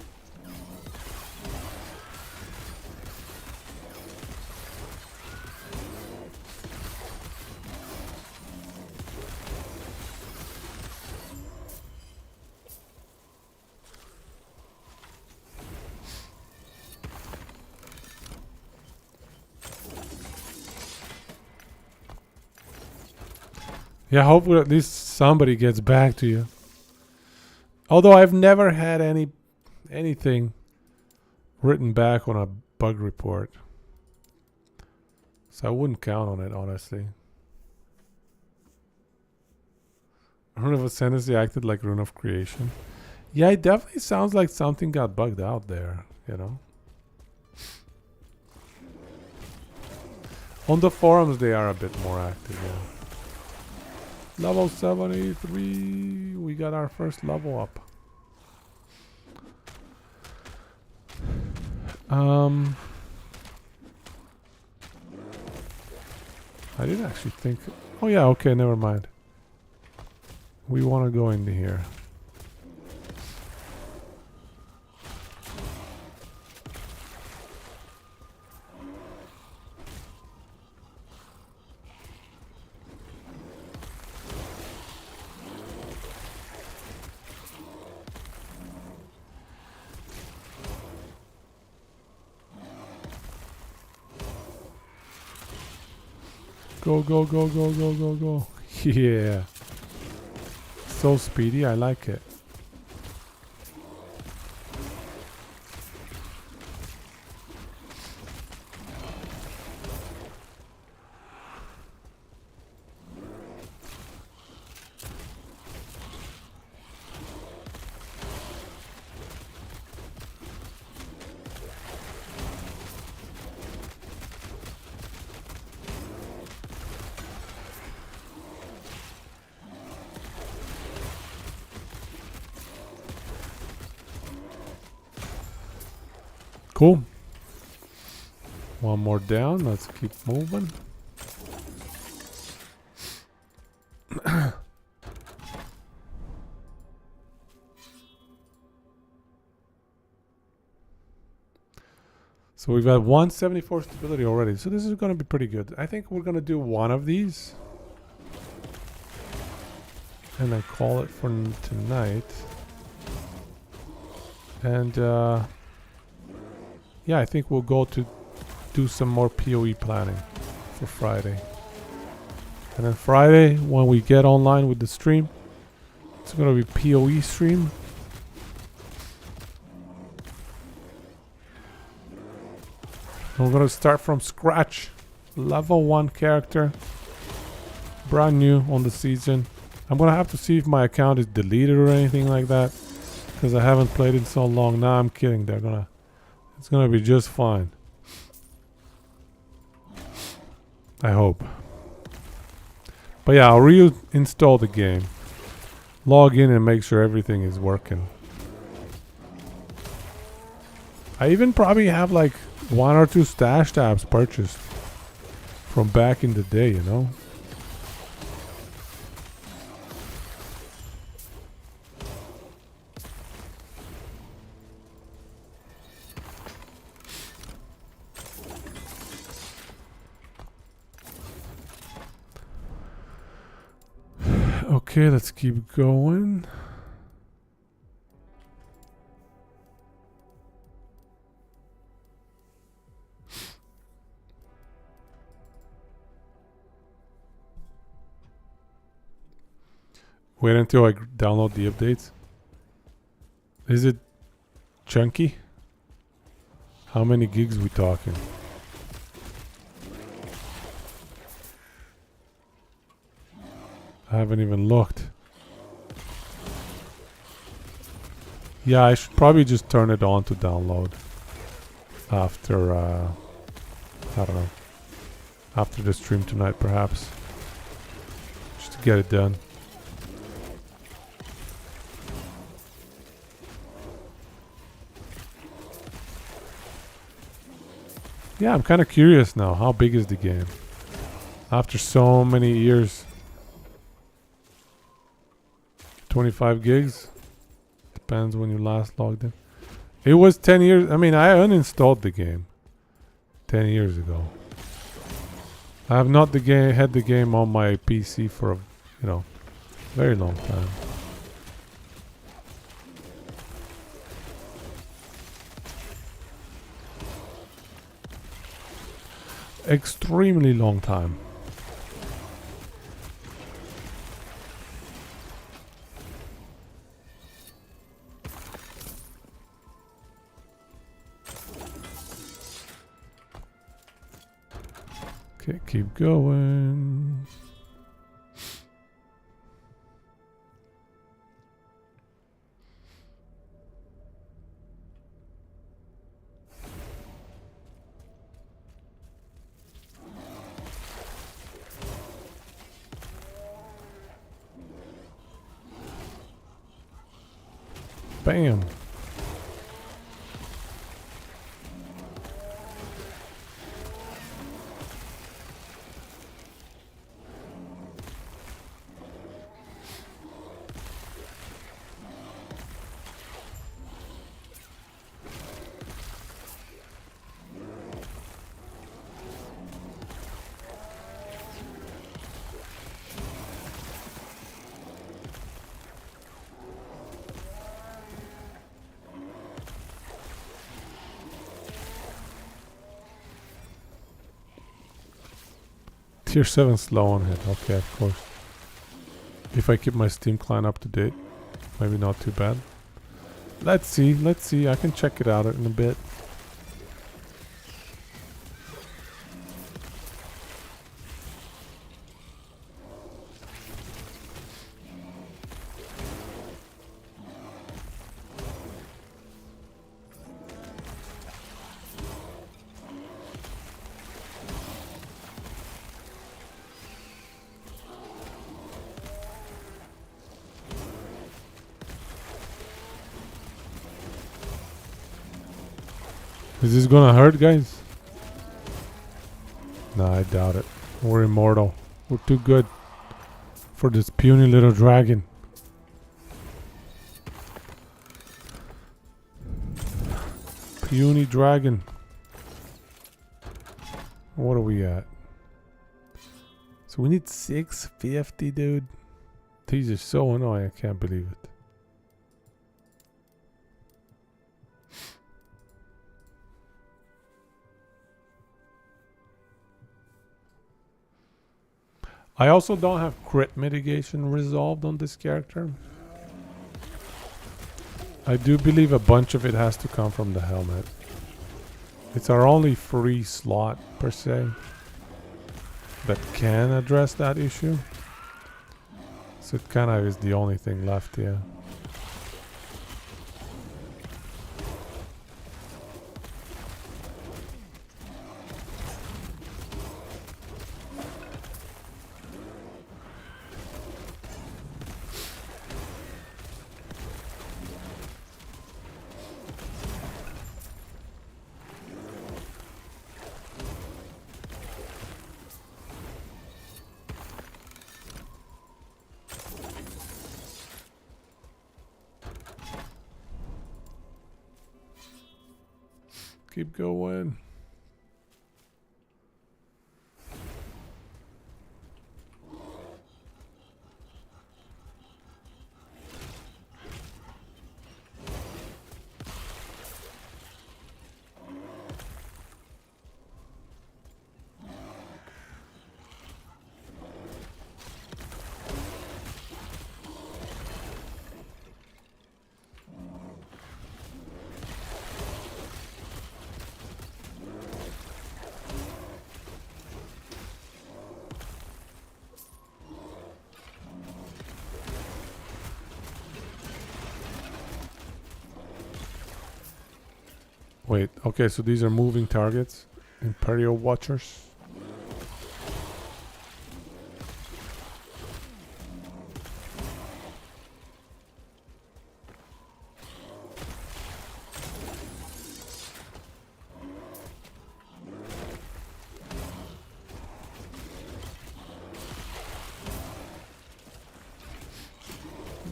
Yeah, hopefully at least somebody gets back to you. Although I've never had anything written back on a bug report. So I wouldn't count on it, honestly. Rune of Ascendancy acted like Rune of Creation. Yeah, it definitely sounds like something got bugged out there, you know. On the forums they are a bit more active, yeah. Level 73. We got our first level up. I didn't actually think. Oh yeah, okay, never mind. We want to go into here. Go, go, go, go, go, go, go. Yeah. So speedy, I like it. Cool. One more down. Let's keep moving. So we've got 174 stability already. So this is going to be pretty good. I think we're going to do one of these. And then call it for tonight. And yeah, I think we'll go to do some more POE planning for Friday. And then Friday, when we get online with the stream, it's gonna be POE stream. We're gonna start from scratch. Level 1 character. Brand new on the season. I'm gonna have to see if my account is deleted or anything like that, because I haven't played it so long. Nah, I'm kidding. It's gonna be just fine. I hope. But yeah, I'll reinstall the game. Log in and make sure everything is working. I even probably have like 1 or 2 stash tabs purchased from back in the day, you know? Okay, let's keep going. Wait until I download the updates. Is it chunky? How many gigs we talking? I haven't even looked. Yeah, I should probably just turn it on to download after, I don't know, after the stream tonight perhaps. Just to get it done. Yeah, I'm kind of curious now. How big is the game? After so many years. 25 gigs? Depends when you last logged in. It was 10 years. I mean, I uninstalled the game 10 years ago. I have not had the game on my PC for a, very long time. Extremely long time. Okay, keep going. Bam. Tier 7 slow on hit. Okay, of course. If I keep my Steam client up to date, maybe not too bad. Let's see. I can check it out in a bit. Is this gonna hurt, guys? Nah, I doubt it. We're immortal. We're too good for this puny little dragon. Puny dragon. What are we at? So we need 650, dude. These are so annoying. I can't believe it. I also don't have crit mitigation resolved on this character. I do believe a bunch of it has to come from the helmet. It's our only free slot, per se, that can address that issue. So it kind of is the only thing left here. Keep going. Wait, okay, so these are moving targets. Imperial Watchers.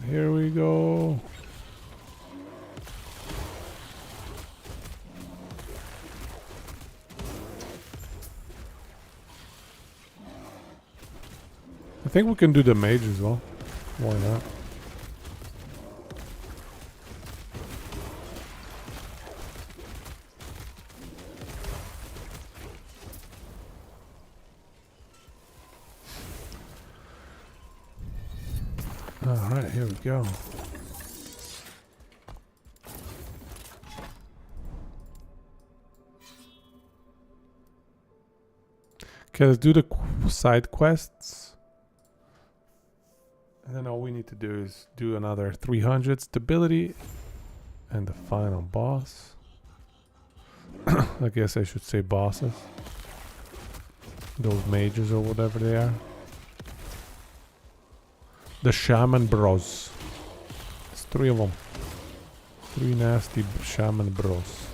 Here we go. I think we can do the mage as well. Why not? Alright, here we go. Okay, let's do the side quests. And then all we need to do is do another 300 stability and the final boss. I guess I should say bosses. Those mages or whatever they are. The shaman bros. It's 3 of them. 3 nasty shaman bros.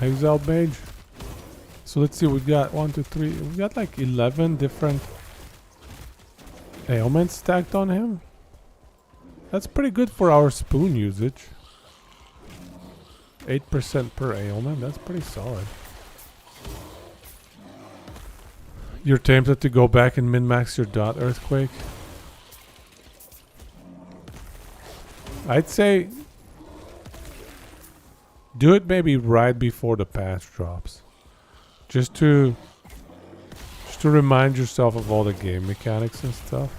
Exiled mage. So let's see, we got 1, 2, 3. We got like 11 different ailments stacked on him. That's pretty good for our spoon usage. 8% per ailment. That's pretty solid. You're tempted to go back and min-max your dot earthquake. I'd say do it maybe right before the patch drops. Just to remind yourself of all the game mechanics and stuff.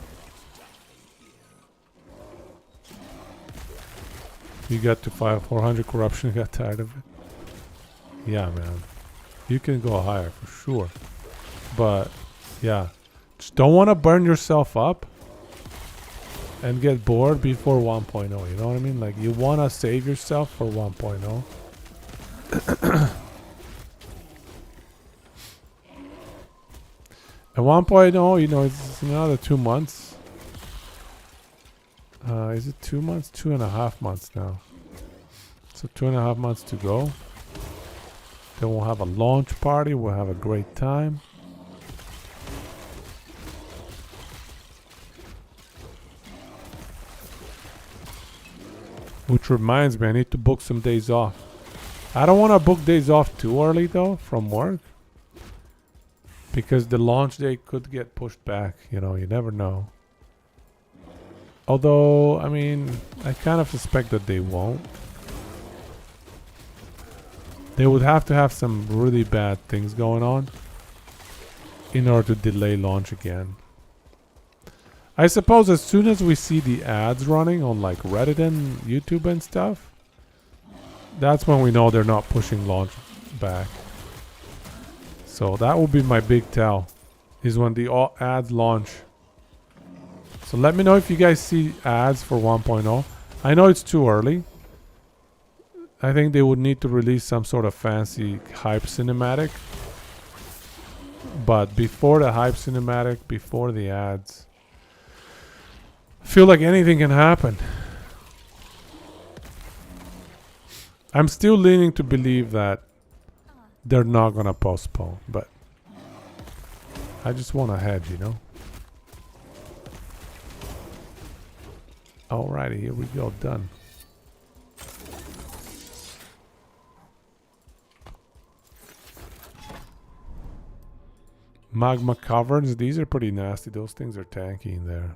You got to 400 corruption, you got tired of it. Yeah, man. You can go higher for sure. But yeah, just don't want to burn yourself up and get bored before 1.0. You know what I mean? Like, you want to save yourself for 1.0. At 1.0, you know, it's another 2 months. Is it 2 months? 2.5 months now. So 2.5 months to go. Then we'll have a launch party. We'll have a great time. Which reminds me, I need to book some days off. I don't want to book days off too early though from work. Because the launch date could get pushed back. You know, you never know. Although, I mean, I kind of suspect that they won't. They would have to have some really bad things going on in order to delay launch again. I suppose as soon as we see the ads running on like Reddit and YouTube and stuff, that's when we know they're not pushing launch back. So that will be my big tell, is when the ads launch. So let me know if you guys see ads for 1.0. I know it's too early. I think they would need to release some sort of fancy hype cinematic. But before the hype cinematic, before the ads, I feel like anything can happen. I'm still leaning to believe that they're not gonna postpone, but I just want to hedge, you know. Alrighty, here we go, done. Magma caverns, these are pretty nasty. Those things are tanky in there.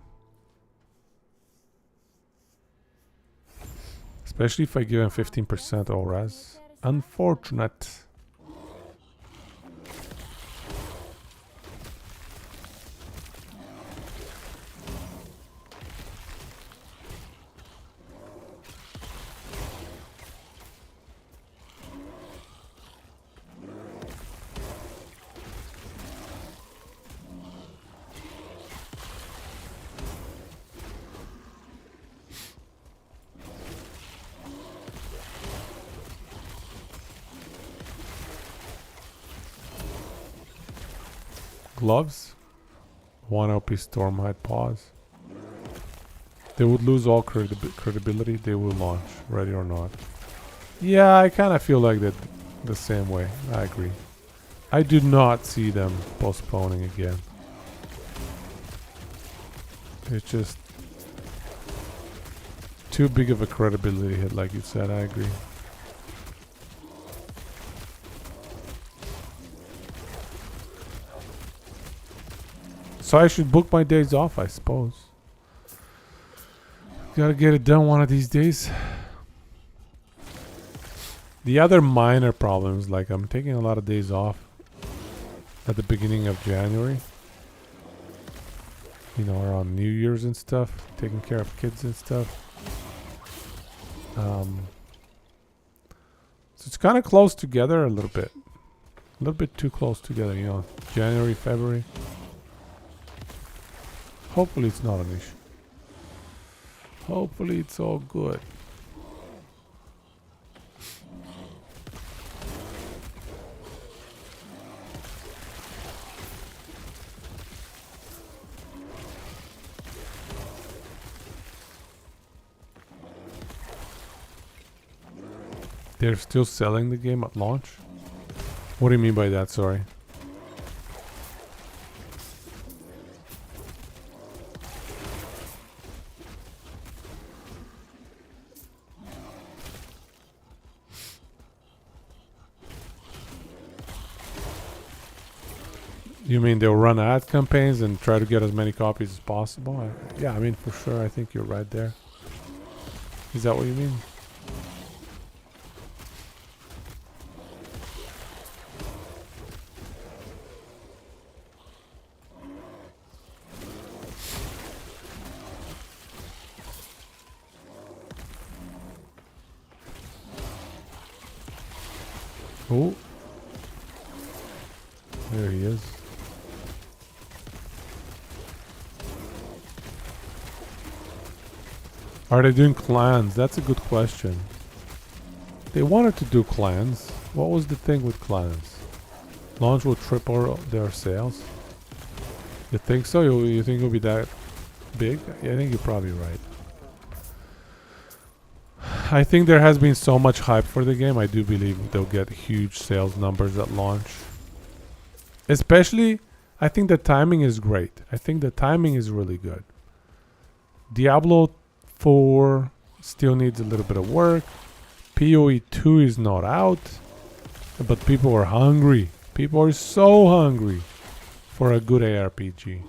Especially if I give him 15% ORAS. Unfortunate. Gloves, 1 OP storm height pause. They would lose all credibility. They will launch, ready or not. Yeah, I kind of feel like that the same way. I agree. I do not see them postponing again. It's just too big of a credibility hit, like you said. I agree. So I should book my days off, I suppose. Gotta get it done one of these days. The other minor problems, like I'm taking a lot of days off at the beginning of January. You know, around New Year's and stuff. Taking care of kids and stuff. So it's kind of close together a little bit. A little bit too close together, you know. January, February. Hopefully it's not an issue. Hopefully it's all good. They're still selling the game at launch? What do you mean by that? Sorry. You mean they'll run ad campaigns and try to get as many copies as possible? Yeah, I mean, for sure. I think you're right there. Is that what you mean? Oh. There he is. Are they doing clans? That's a good question. They wanted to do clans. What was the thing with clans? Launch will triple their sales. You think so? You think it'll be that big? Yeah, I think you're probably right. I think there has been so much hype for the game. I do believe they'll get huge sales numbers at launch. Especially, I think the timing is great. I think the timing is really good. Diablo 4 still needs a little bit of work. POE 2 is not out. But people are hungry. People are so hungry for a good ARPG.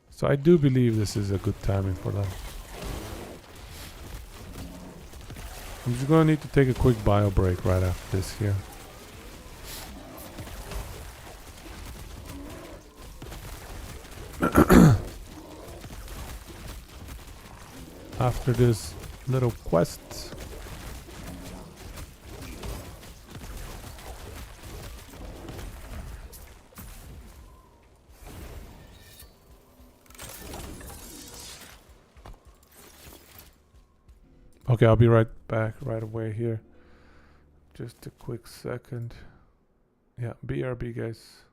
So I do believe this is a good timing for them. I'm just gonna need to take a quick bio break right after this here. After this little quest. Okay, I'll be right back right away here. Just a quick second. Yeah, BRB guys.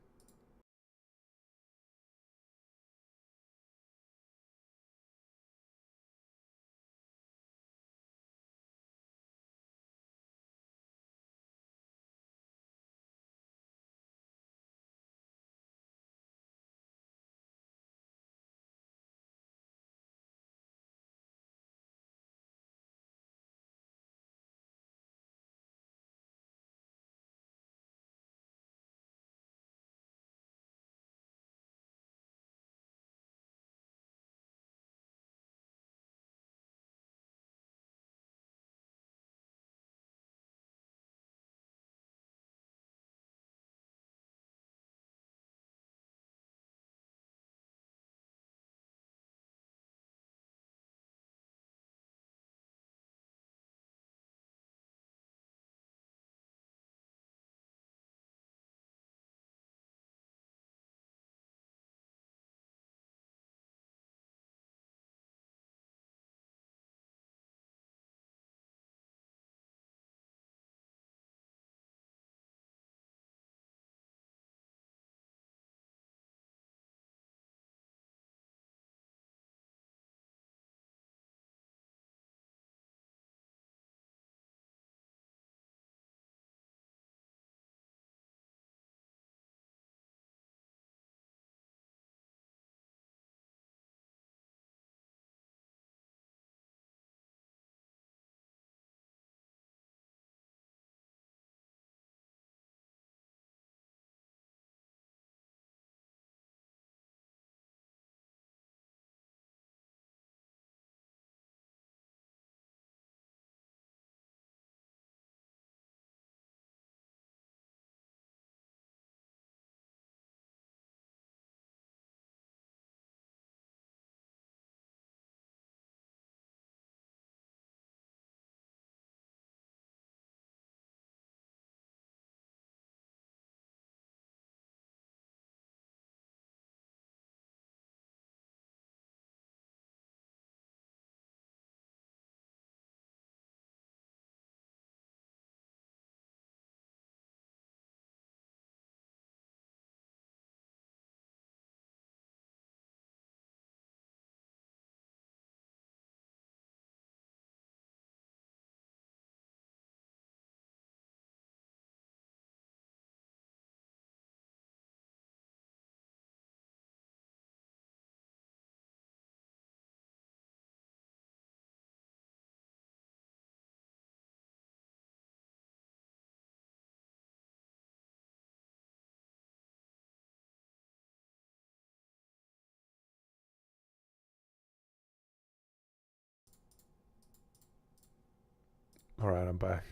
Alright, I'm back.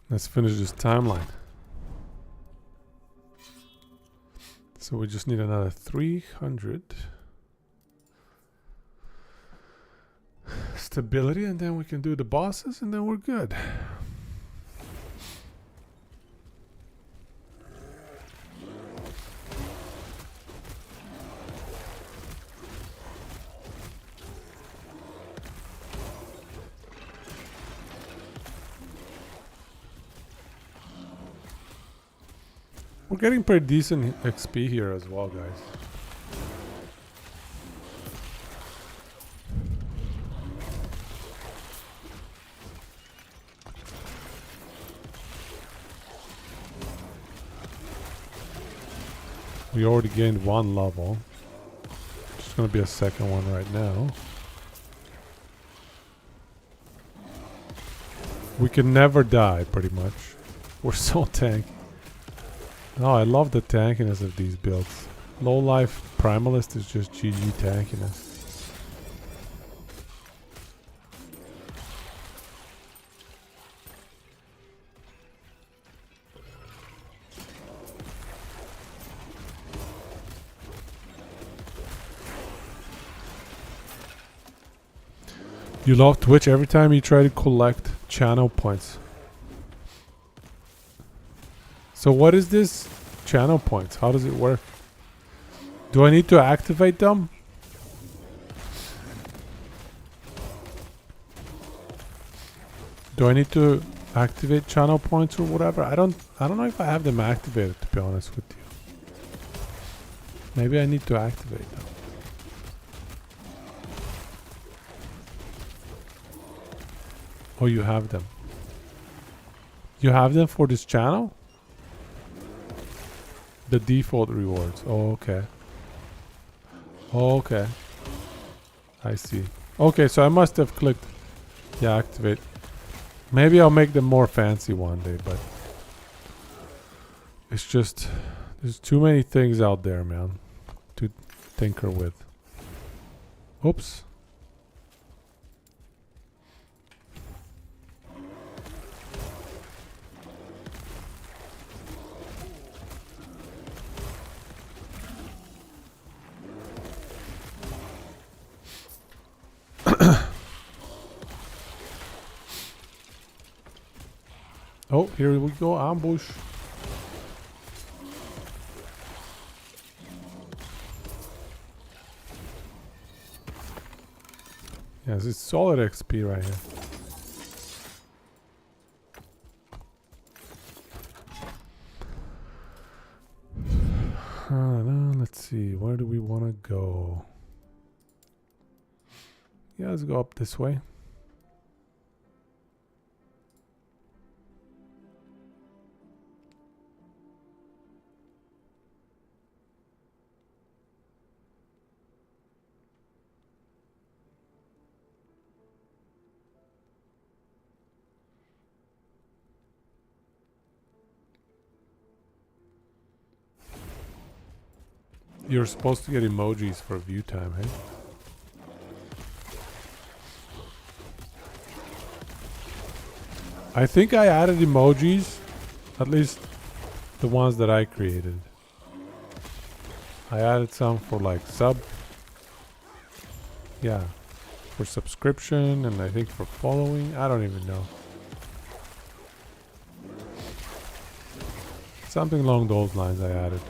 Let's finish this timeline. So we just need another 300 stability, and then we can do the bosses, and then we're good. We're getting pretty decent XP here as well, guys. We already gained one level. There's gonna be a second one right now. We can never die, pretty much. We're so tanky. Oh, I love the tankiness of these builds. Low life Primalist is just GG tankiness. You love Twitch every time you try to collect channel points. So what is this channel points? How does it work? Do I need to activate them? Do I need to activate channel points or whatever? I don't know if I have them activated, to be honest with you. Maybe I need to activate them. Oh, you have them. You have them for this channel? The default rewards. Oh, okay. Oh, okay. I see. Okay, so I must have clicked. Yeah, activate. Maybe I'll make them more fancy one day, but it's just there's too many things out there, man, to tinker with. Oops. Oh, here we go, ambush. Yes, it's solid XP right here. Let's see, where do we want to go? Yeah, let's go up this way. You're supposed to get emojis for view time, hey? I think I added emojis, at least the ones that I created. I added some for like sub. Yeah, for subscription and I think for following. I don't even know. Something along those lines I added.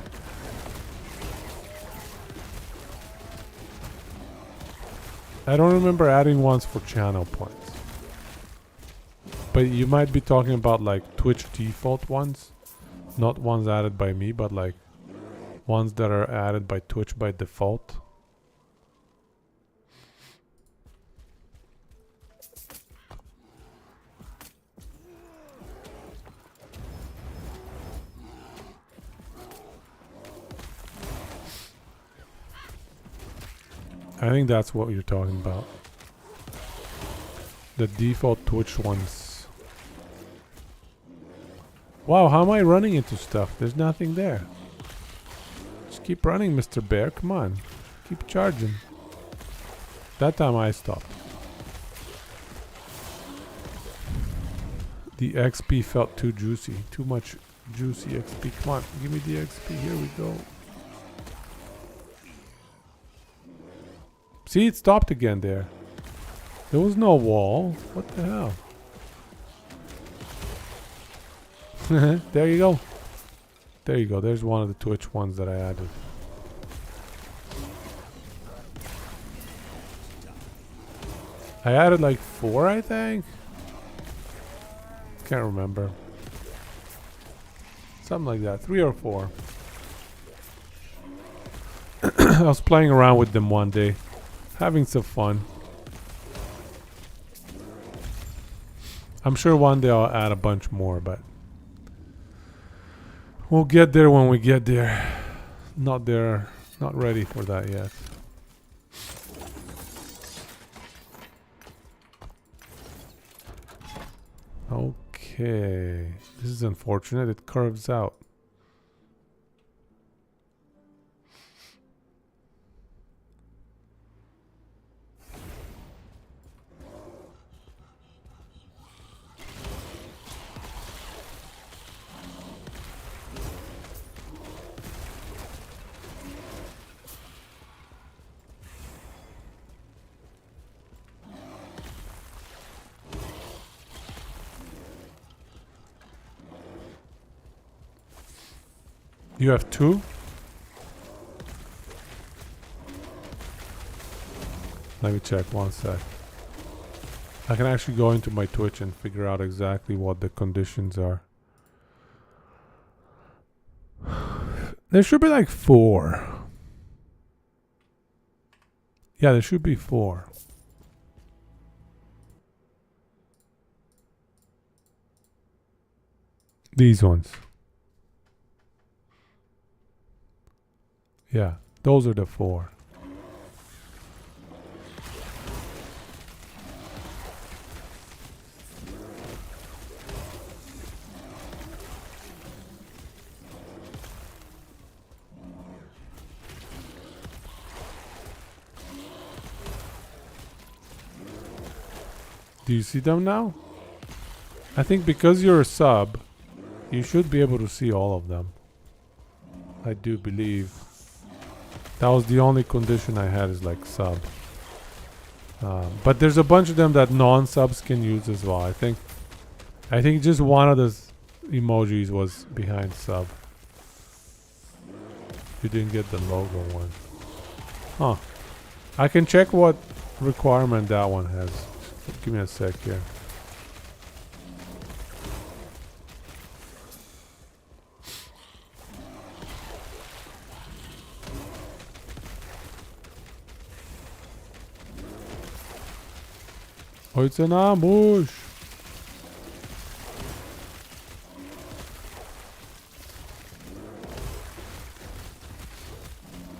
I don't remember adding ones for channel points. But you might be talking about like Twitch default ones. Not ones added by me, but like ones that are added by Twitch by default. I think that's what you're talking about. The default Twitch ones. Wow, how am I running into stuff? There's nothing there. Just keep running, Mr. Bear. Come on. Keep charging. That time I stopped. The XP felt too juicy. Too much juicy XP. Come on, give me the XP. Here we go. See, it stopped again there. There was no wall. What the hell? There you go. There you go. There's one of the Twitch ones that I added. I added like 4, I think. Can't remember. Something like that. 3 or 4. I was playing around with them one day. Having some fun. I'm sure one day I'll add a bunch more, but we'll get there when we get there. Not there. Not ready for that yet. Okay. This is unfortunate. It curves out. You have 2? Let me check one sec. I can actually go into my Twitch and figure out exactly what the conditions are. There should be like 4. Yeah, there should be 4. These ones. Yeah, those are the 4. Do you see them now? I think because you're a sub, you should be able to see all of them. I do believe. That was the only condition I had, is like sub. But there's a bunch of them that non-subs can use as well. I think just one of the emojis was behind sub. You didn't get the logo one. Huh. I can check what requirement that one has. Give me a sec here. Oh, it's an ambush.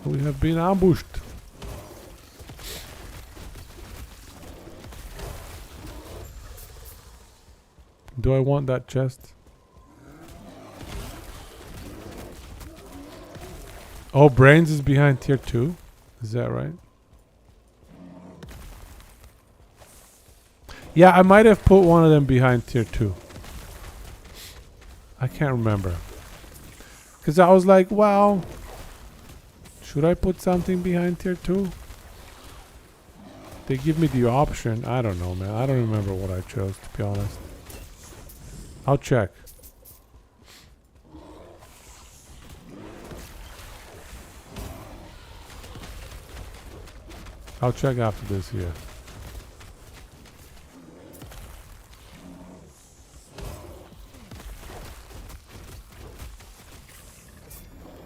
We have been ambushed. Do I want that chest? Oh, brains is behind tier 2. Is that right? Yeah, I might have put one of them behind tier 2. I can't remember. Because I was like, well, should I put something behind tier 2? They give me the option. I don't know, man. I don't remember what I chose, to be honest. I'll check. I'll check after this here.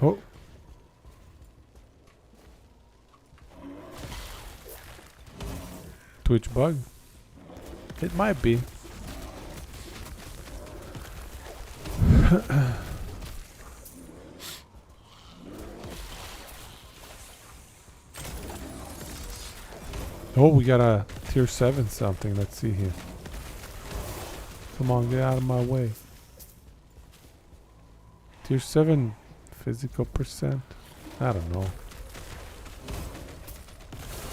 Oh. Twitch bug? It might be. Oh, we got a tier 7 something. Let's see here. Come on, get out of my way. Tier 7 physical percent. I don't know.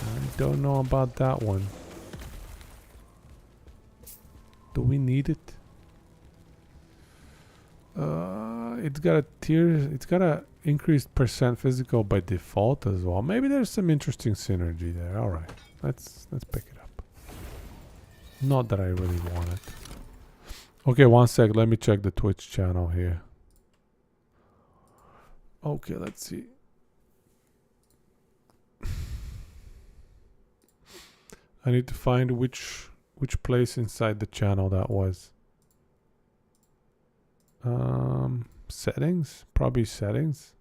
I don't know about that one. Do we need it? It's got a tier. It's got a increased percent physical by default as well. Maybe there's some interesting synergy there. All right, let's pick it up. Not that I really want it. Okay, one sec. Let me check the Twitch channel here. Okay, let's see. I need to find which place inside the channel that was. Settings? Probably settings.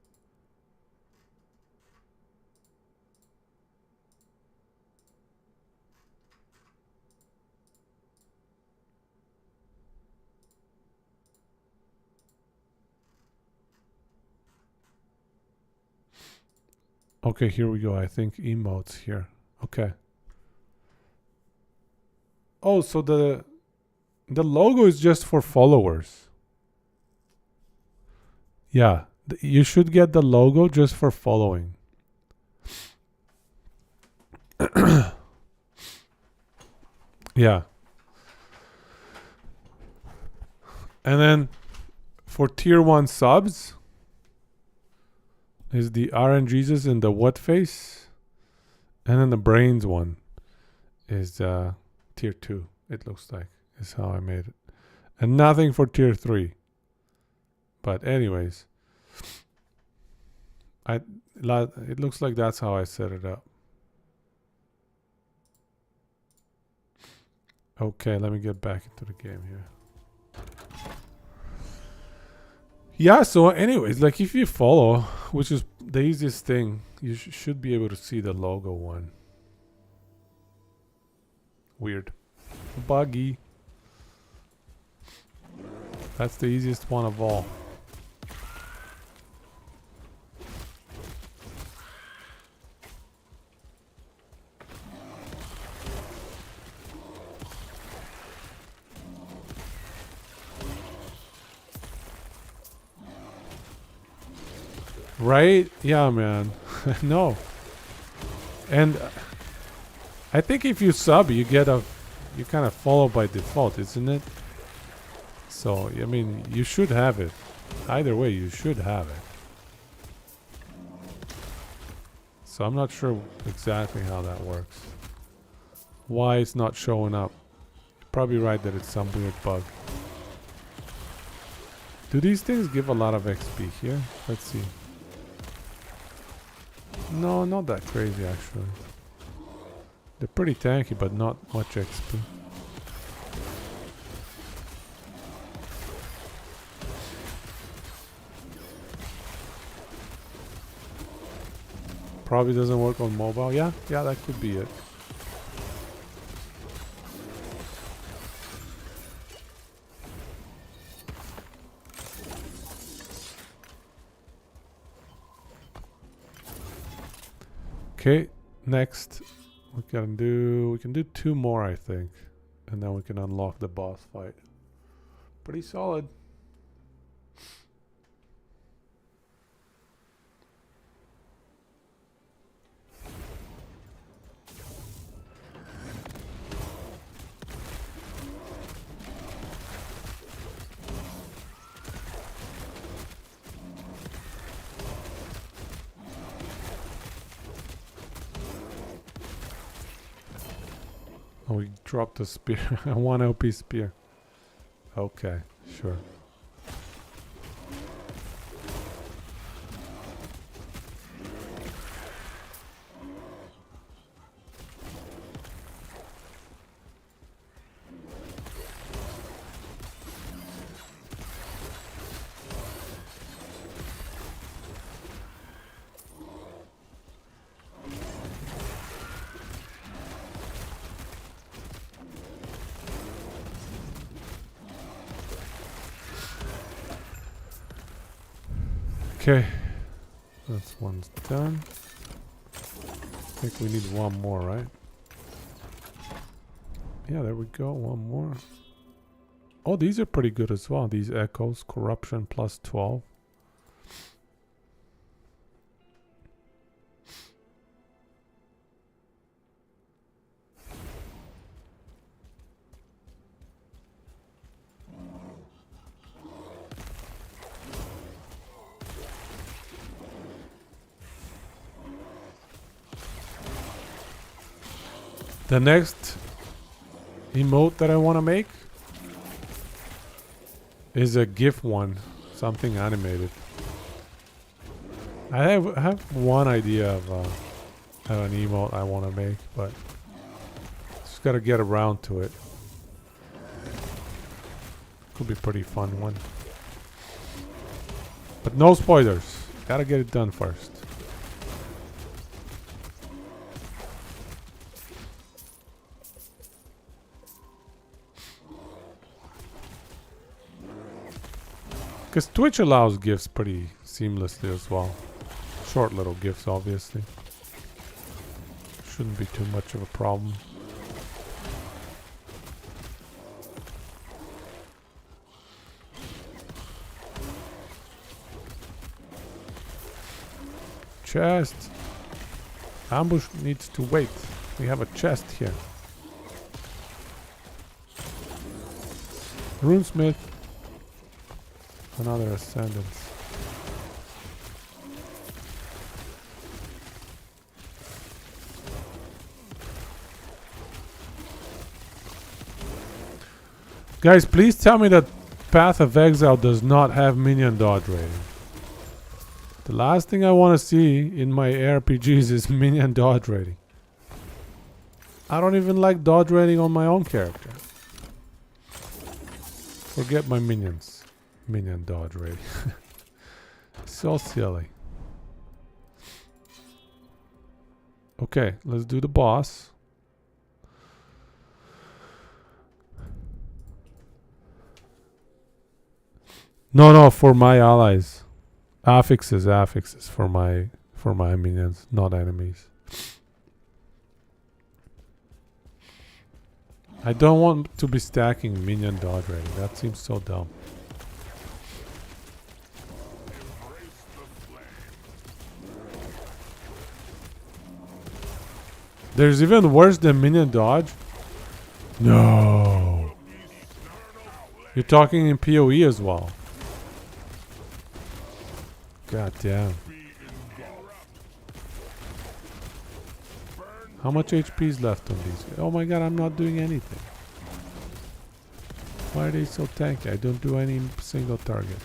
Okay, here we go. I think emotes here. Okay. Oh, so the logo is just for followers. Yeah, you should get the logo just for following. Yeah. And then for tier 1 subs is the RNGesus and the what face. And then the brains one is tier 2. It looks like is how I made it. And nothing for tier 3. But anyways, it looks like that's how I set it up. Okay, let me get back into the game here. Yeah, so anyways, like if you follow, which is the easiest thing, you should be able to see the logo one. Weird. Buggy. That's the easiest one of all. Right? Yeah, man. No. And I think if you sub, you kind of follow by default, isn't it? So, I mean, you should have it. Either way, you should have it. So I'm not sure exactly how that works. Why it's not showing up. You're probably right that it's some weird bug. Do these things give a lot of XP here? Let's see. No, not that crazy actually. They're pretty tanky, but not much XP. Probably doesn't work on mobile. Yeah, that could be it. Okay, next we can do 2 more, I think, and then we can unlock the boss fight. Pretty solid. Oh, we dropped a spear. A 1 OP spear. Okay, sure. Okay, that's one's done. I think we need 1 more, right? Yeah, there we go, 1 more. Oh, these are pretty good as well. These echoes, corruption plus 12. The next emote that I want to make is a GIF one, something animated. I have one idea of an emote I want to make, but just gotta get around to it. Could be a pretty fun one. But no spoilers. Gotta get it done first. Because Twitch allows gifts pretty seamlessly as well. Short little gifts, obviously. Shouldn't be too much of a problem. Chest. Ambush needs to wait. We have a chest here. Runesmith. Another ascendance. Guys, please tell me that Path of Exile does not have minion dodge rating. The last thing I want to see in my RPGs is minion dodge rating. I don't even like dodge rating on my own character. Forget my minions. Minion dodge rating. So silly. Okay, let's do the boss. No, for my allies. Affixes for my minions, not enemies. I don't want to be stacking minion dodge rating. That seems so dumb. There's even worse than minion dodge? No. You're talking in POE as well. God damn. How much HP is left on these? Oh my god, I'm not doing anything. Why are they so tanky? I don't do any single target.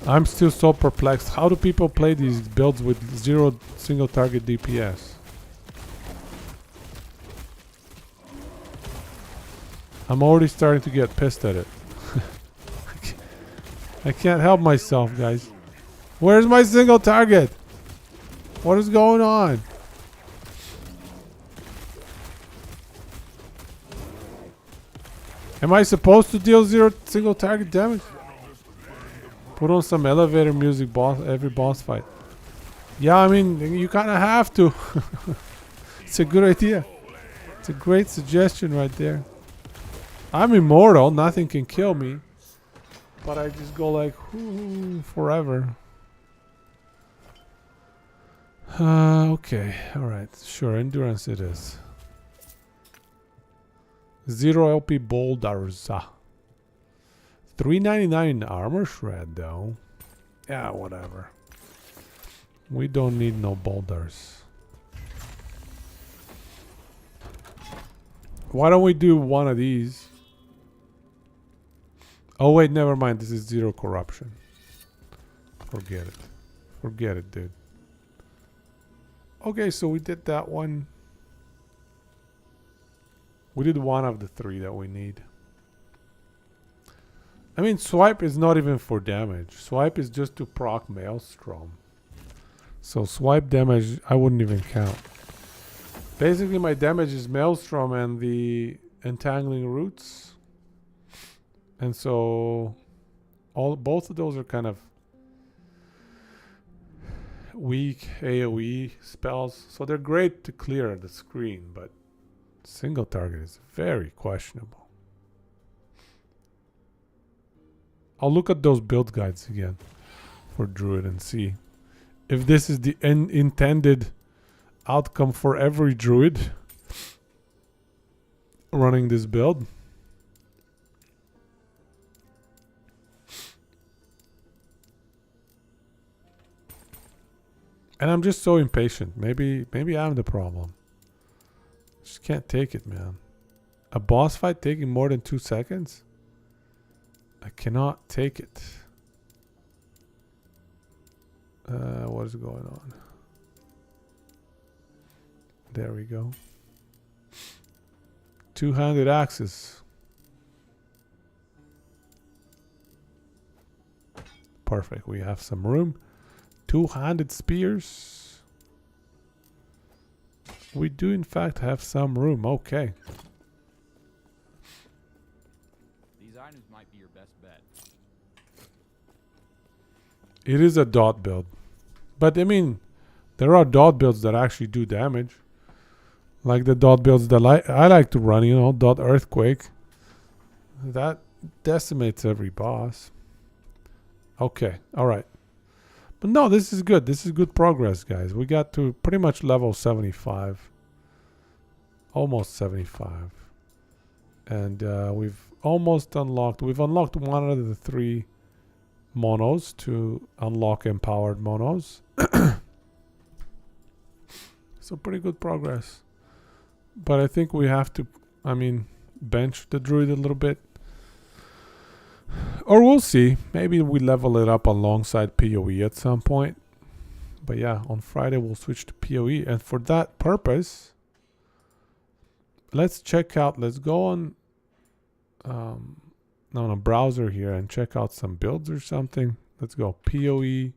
I'm still so perplexed. How do people play these builds with 0 single target DPS? I'm already starting to get pissed at it. I can't help myself, guys. Where's my single target? What is going on? Am I supposed to deal 0 single target damage? Put on some elevator music every boss fight. Yeah, I mean, you kind of have to. It's a good idea. It's a great suggestion right there. I'm immortal. Nothing can kill me. But I just go like, forever. Okay. Alright. Sure. Endurance it is. 0 LP boulders. 399 armor shred though. Yeah, whatever. We don't need no boulders. Why don't we do one of these? Oh wait, never mind. This is 0 corruption. Forget it. Forget it, dude. Okay, so we did that one. We did one of the 3 that we need. I mean, swipe is not even for damage. Swipe is just to proc Maelstrom. So swipe damage, I wouldn't even count. Basically, my damage is Maelstrom and the Entangling Roots. And so both of those are kind of weak AoE spells. So they're great to clear the screen, but single target is very questionable. I'll look at those build guides again for Druid and see if this is the intended outcome for every Druid running this build. And I'm just so impatient. Maybe I'm the problem. Just can't take it, man. A boss fight taking more than 2 seconds? I cannot take it. What is going on? There we go. Two-handed axes. Perfect. We have some room. Two-handed spears. We do in fact have some room. Okay.
These items might be your best bet.
It is a dot build. But I mean, there are dot builds that actually do damage. Like the dot builds that I like to run, you know, dot earthquake. That decimates every boss. Okay, alright. But no, this is good. This is good progress, guys. We got to pretty much level 75. Almost 75. And we've almost unlocked. We've unlocked one out of the 3 monos to unlock empowered monos. So pretty good progress. But I think we have to, I mean, bench the druid a little bit. Or we'll see. Maybe we level it up alongside POE at some point. But yeah, on Friday we'll switch to POE. And for that purpose, let's check out, let's go on a browser here and check out some builds or something. Let's go POE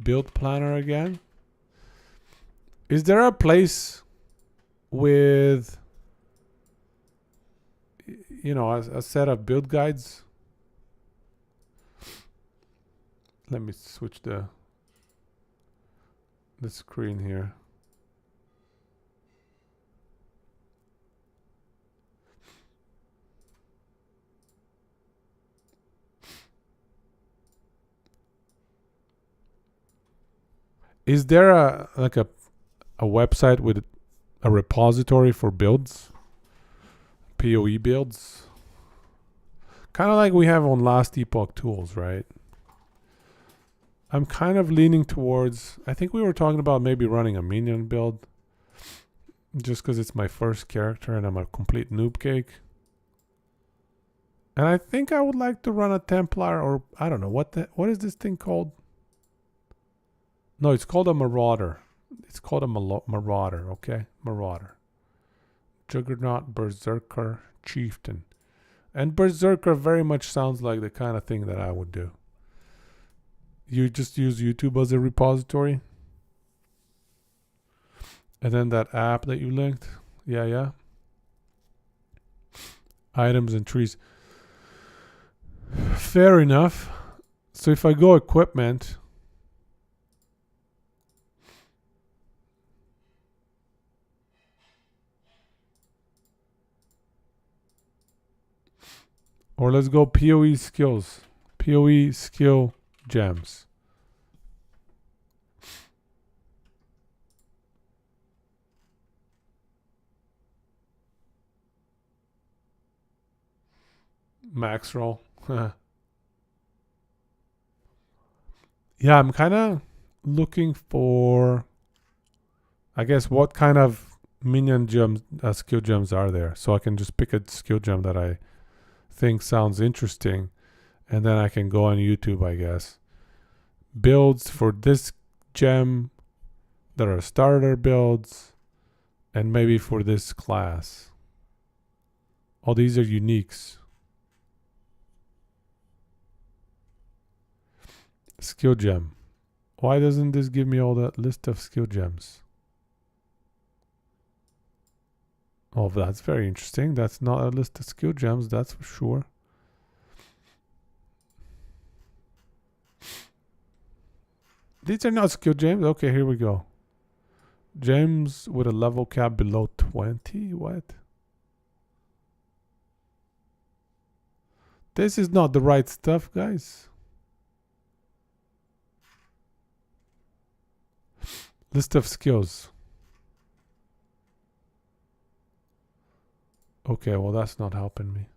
build planner again. Is there a place with, you know, a set of build guides? Let me switch the screen here. Is there a website with a repository for builds? POE builds? Kind of like we have on Last Epoch Tools, right? I'm kind of leaning towards, I think we were talking about maybe running a minion build. Just because it's my first character and I'm a complete noob cake. And I think I would like to run a Templar, or I don't know, what is this thing called? No, it's called a Marauder. It's called a Marauder, okay? Marauder. Juggernaut, Berserker, Chieftain. And Berserker very much sounds like the kind of thing that I would do. You just use YouTube as a repository. And then that app that you linked. Yeah. Items and trees. Fair enough. So if I go equipment. Or let's go POE skills. POE skill gems. Max roll. Yeah, I'm kind of looking for, I guess, what kind of minion gems, skill gems are there. So I can just pick a skill gem that I think sounds interesting. And then I can go on YouTube, I guess. Builds for this gem. There are starter builds. And maybe for this class. Oh, these are uniques. Skill gem. Why doesn't this give me all that list of skill gems? Oh, that's very interesting. That's not a list of skill gems, that's for sure. These are not skill gems. Okay, here we go. Gems with a level cap below 20? What? This is not the right stuff, guys. List of skills. Okay, well that's not helping me.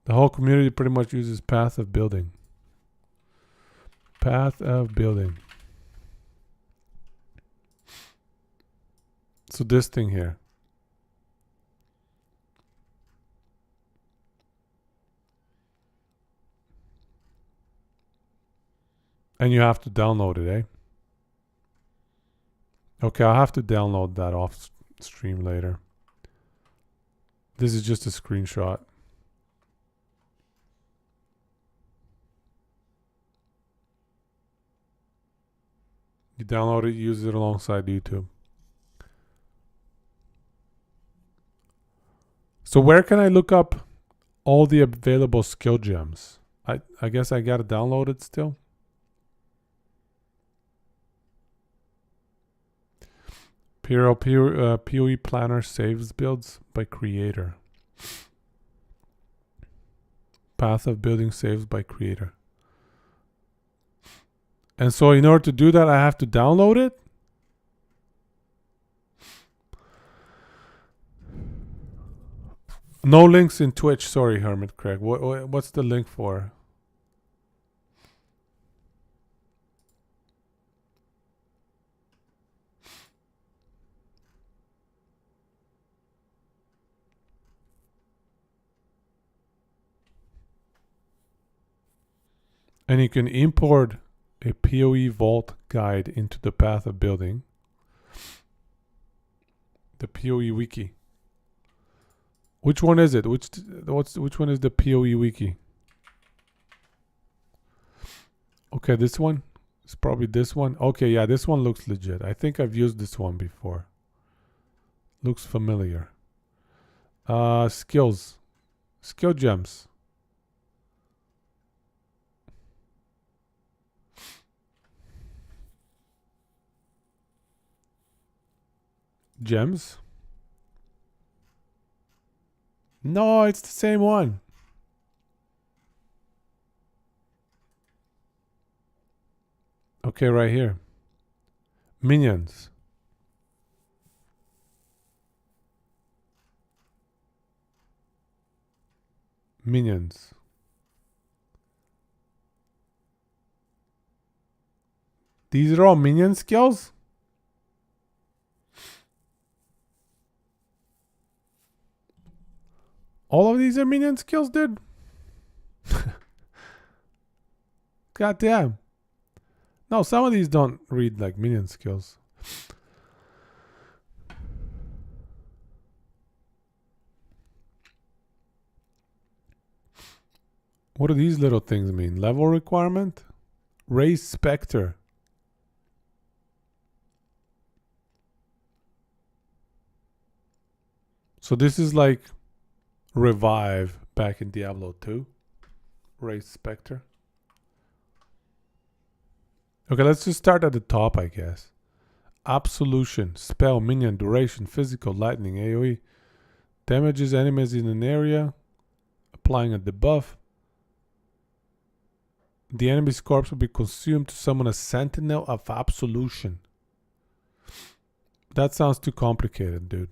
The whole community pretty much uses path of building. Path of building. So this thing here. And you have to download it, eh? Okay, I'll have to download that off stream later. This is just a screenshot. You download it, use it alongside YouTube. So where can I look up all the available skill gems? I guess I gotta download it still. POE planner saves builds by creator. Path of building saves by creator. And so in order to do that, I have to download it? No links in Twitch. Sorry, Hermit Craig. What's the link for? And you can import a POE vault guide into the path of building. The POE wiki. Which one is it? Which one is the POE wiki? Okay, this one. It's probably this one. Okay, yeah, this one looks legit. I think I've used this one before. Looks familiar. Skills. Skill gems. Gems? No, it's the same one. Okay, right here. Minions. Minions. These are all minion skills? All of these are minion skills, dude? God damn. No, some of these don't read like minion skills. What do these little things mean? Level requirement? Raise Spectre. So this is like Revive back in Diablo 2. Raise Spectre. Okay, let's just start at the top, I guess. Absolution. Spell, minion, duration, physical, lightning, AoE. Damages enemies in an area. Applying a debuff. The enemy's corpse will be consumed to summon a sentinel of absolution. That sounds too complicated, dude.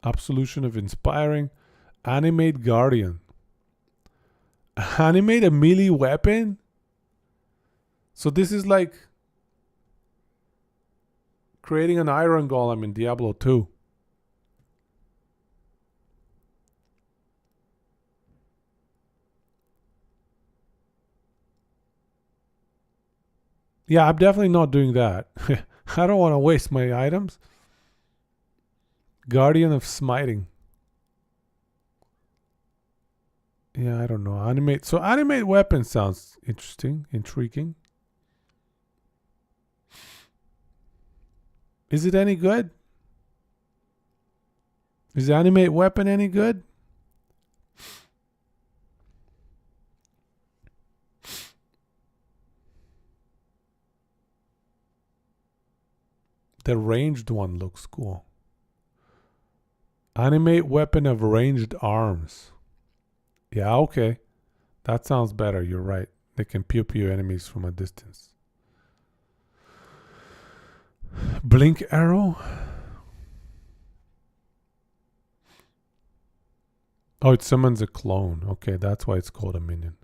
Absolution of inspiring. Animate guardian. Animate a melee weapon? So this is like creating an iron golem in Diablo 2. Yeah, I'm definitely not doing that. I don't want to waste my items. Guardian of Smiting. Yeah, I don't know. Animate. So animate weapon sounds interesting, intriguing. Is it any good? Is animate weapon any good? The ranged one looks cool. Animate weapon of ranged arms. Yeah, okay. That sounds better. You're right. They can pew pew enemies from a distance. Blink arrow. Oh, it summons a clone. Okay, that's why it's called a minion.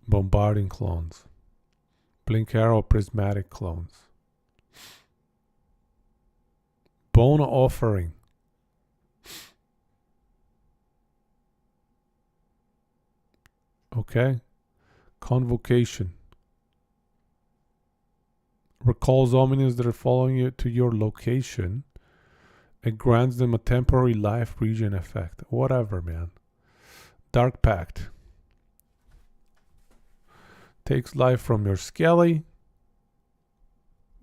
Bombarding clones. Blink arrow prismatic clones. Bone offering. Okay. Convocation. Recalls all minions that are following you to your location. It grants them a temporary life regen effect. Whatever, man. Dark Pact. Takes life from your Skelly.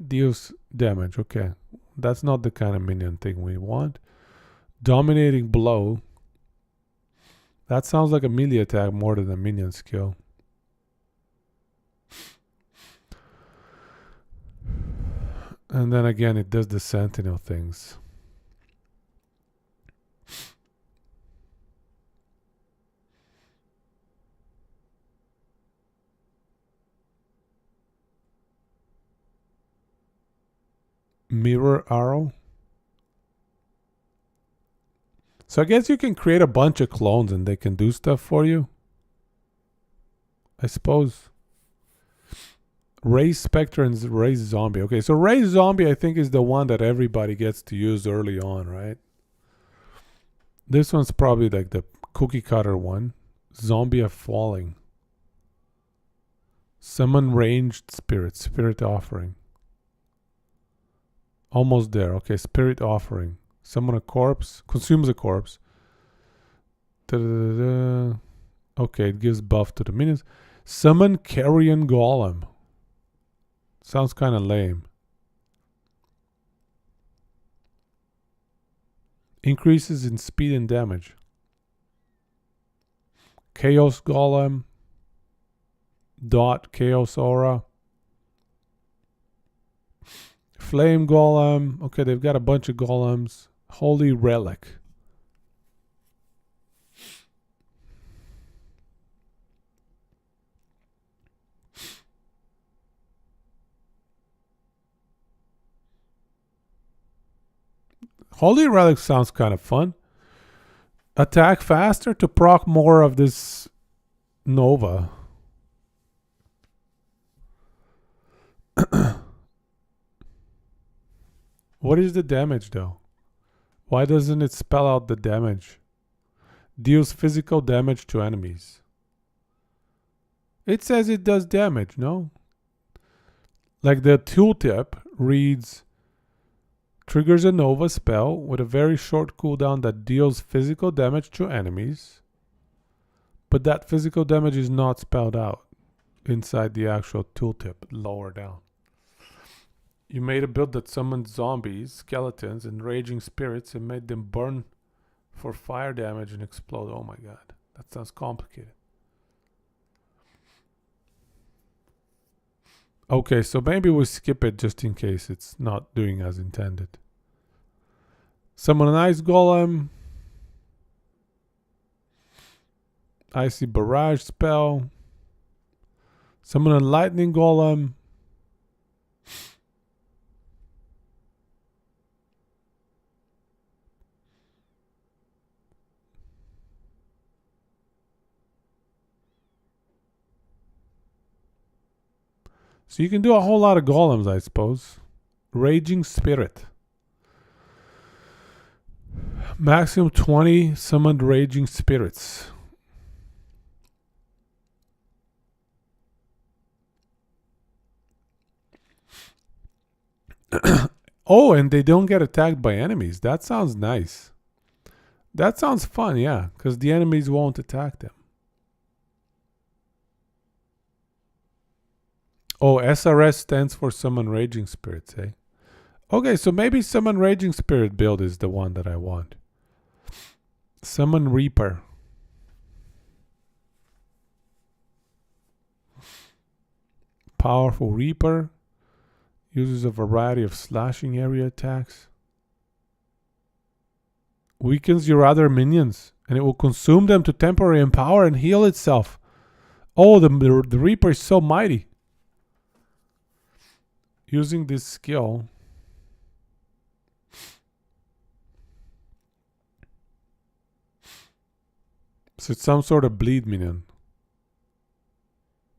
Deals damage. Okay. That's not the kind of minion thing we want. Dominating Blow. That sounds like a melee attack more than a minion skill. And then again, it does the Sentinel things. Mirror Arrow. So I guess you can create a bunch of clones and they can do stuff for you. I suppose. Raise Spectre and Raise Zombie. Okay, so Raise Zombie I think is the one that everybody gets to use early on, right? This one's probably like the cookie cutter one. Zombie of Falling. Summon Ranged Spirit. Spirit Offering. Almost there. Okay, Spirit Offering. Summon a corpse. Consumes a corpse. Da-da-da-da. Okay, it gives buff to the minions. Summon Carrion Golem. Sounds kind of lame. Increases in speed and damage. Chaos Golem. Dot Chaos Aura. Flame Golem. Okay, they've got a bunch of golems. Holy Relic. Holy Relic sounds kind of fun. Attack faster to proc more of this Nova. What is the damage though? Why doesn't it spell out the damage? Deals physical damage to enemies. It says it does damage, no? Like the tooltip reads, triggers a Nova spell with a very short cooldown that deals physical damage to enemies. But that physical damage is not spelled out inside the actual tooltip, lower down. You made a build that summoned zombies, skeletons, and raging spirits and made them burn for fire damage and explode. Oh my god, that sounds complicated. Okay, so maybe we skip it just in case it's not doing as intended. Summon an Ice Golem. Icy Barrage spell. Summon a Lightning Golem. So you can do a whole lot of golems, I suppose. Raging Spirit. Maximum 20 summoned Raging Spirits. Oh, and they don't get attacked by enemies. That sounds nice. That sounds fun, yeah. Because the enemies won't attack them. Oh, SRS stands for Summon Raging Spirits, eh? Okay, so maybe Summon Raging Spirit build is the one that I want. Summon Reaper. Powerful Reaper. Uses a variety of slashing area attacks. Weakens your other minions. And it will consume them to temporary empower and heal itself. Oh, the Reaper is so mighty. Using this skill. So it's some sort of bleed minion.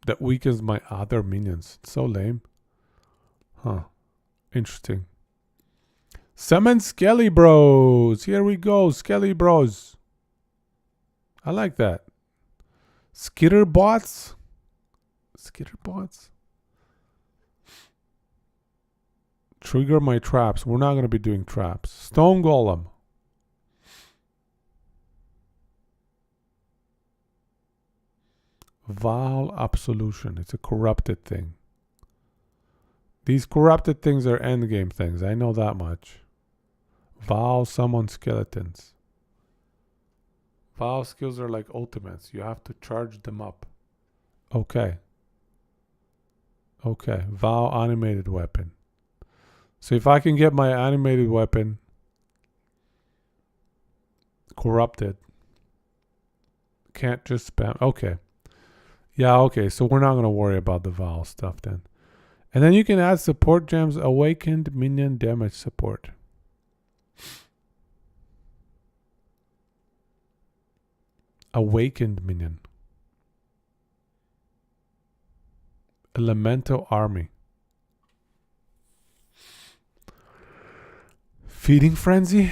That weakens my other minions. It's so lame. Huh. Interesting. Summon Skelly Bros. Here we go. Skelly Bros. I like that. Skitter Bots. Skitterbots? Trigger my traps. We're not going to be doing traps. Stone Golem. Vow Absolution. It's a corrupted thing. These corrupted things are endgame things. I know that much. Vow Summon Skeletons. Vow skills are like ultimates. You have to charge them up. Okay. Okay. Vow Animated Weapon. So if I can get my animated weapon corrupted, can't just spam. Okay. Yeah, okay. So we're not going to worry about the Vow stuff then. And then you can add support gems, awakened minion damage support. Awakened minion. Elemental army. Feeding frenzy?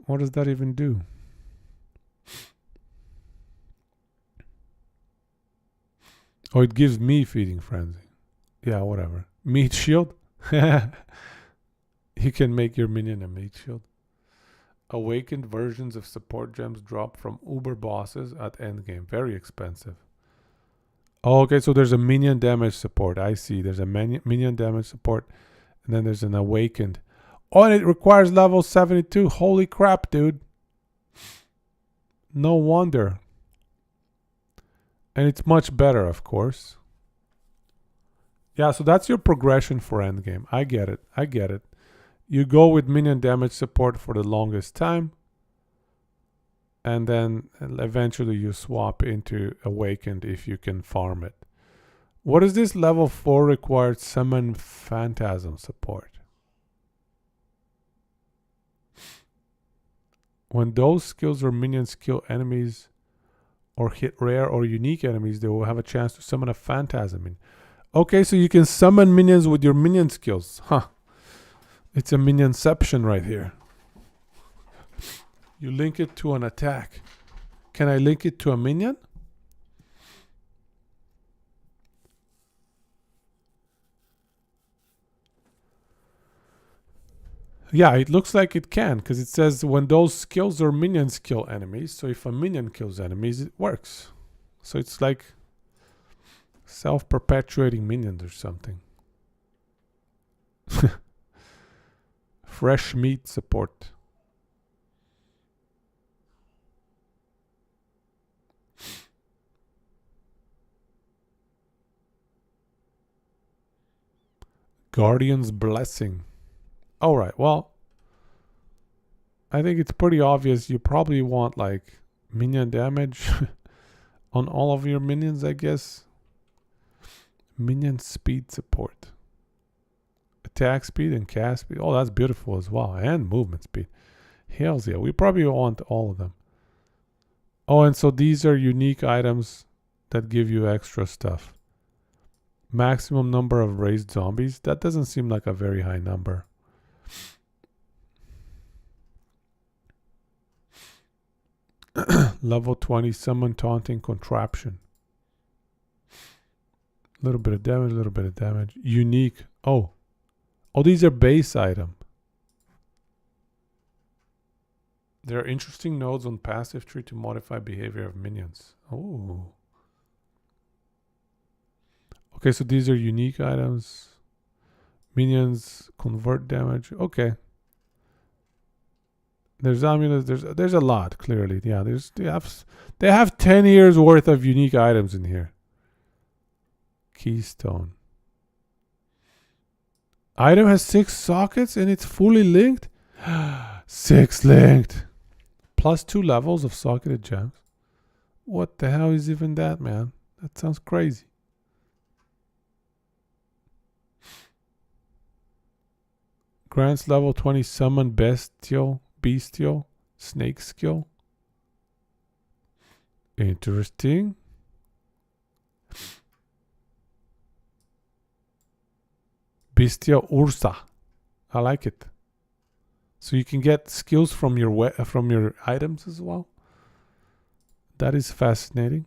What does that even do? Oh, it gives me feeding frenzy. Yeah, whatever. Meat shield? You can make your minion a meat shield. Awakened versions of support gems drop from uber bosses at endgame. Very expensive. Oh, okay, so there's a minion damage support. I see. There's a minion damage support. And then there's an awakened. Oh, and it requires level 72. Holy crap, dude. No wonder. And it's much better, of course. Yeah, so that's your progression for endgame. I get it. I get it. You go with minion damage support for the longest time. And then eventually you swap into awakened if you can farm it. What is this level 4 required summon phantasm support? When those skills or minions kill enemies or hit rare or unique enemies, they will have a chance to summon a phantasm. Okay, so you can summon minions with your minion skills. Huh. It's a minionception right here. You link it to an attack. Can I link it to a minion? Yeah, it looks like it can, because it says when those skills or minions kill enemies. So if a minion kills enemies, it works. So it's like self-perpetuating minions or something. Fresh meat support. Guardian's Blessing. All right, well, I think it's pretty obvious you probably want like minion damage on all of your minions, I guess. Minion speed support. Attack speed and cast speed. Oh, that's beautiful as well. And movement speed. Hells yeah, we probably want all of them. Oh, and so these are unique items that give you extra stuff. Maximum number of raised zombies. That doesn't seem like a very high number. Level 20 summon taunting contraption. Little bit of damage, little bit of damage. Unique. Oh, these are base item. There are interesting nodes on passive tree to modify behavior of minions. Oh. Okay, so these are unique items. Minions convert damage. Okay. There's amulets. There's a lot, clearly. Yeah, they have 10 years worth of unique items in here. Keystone. Item has 6 sockets and it's fully linked. 6 linked. Plus 2 levels of socketed gems. What the hell is even that, man? That sounds crazy. Grants level 20 summon bestial snake skill. Interesting. Bestia Ursa. I like it. So you can get skills from your items as well. That is fascinating.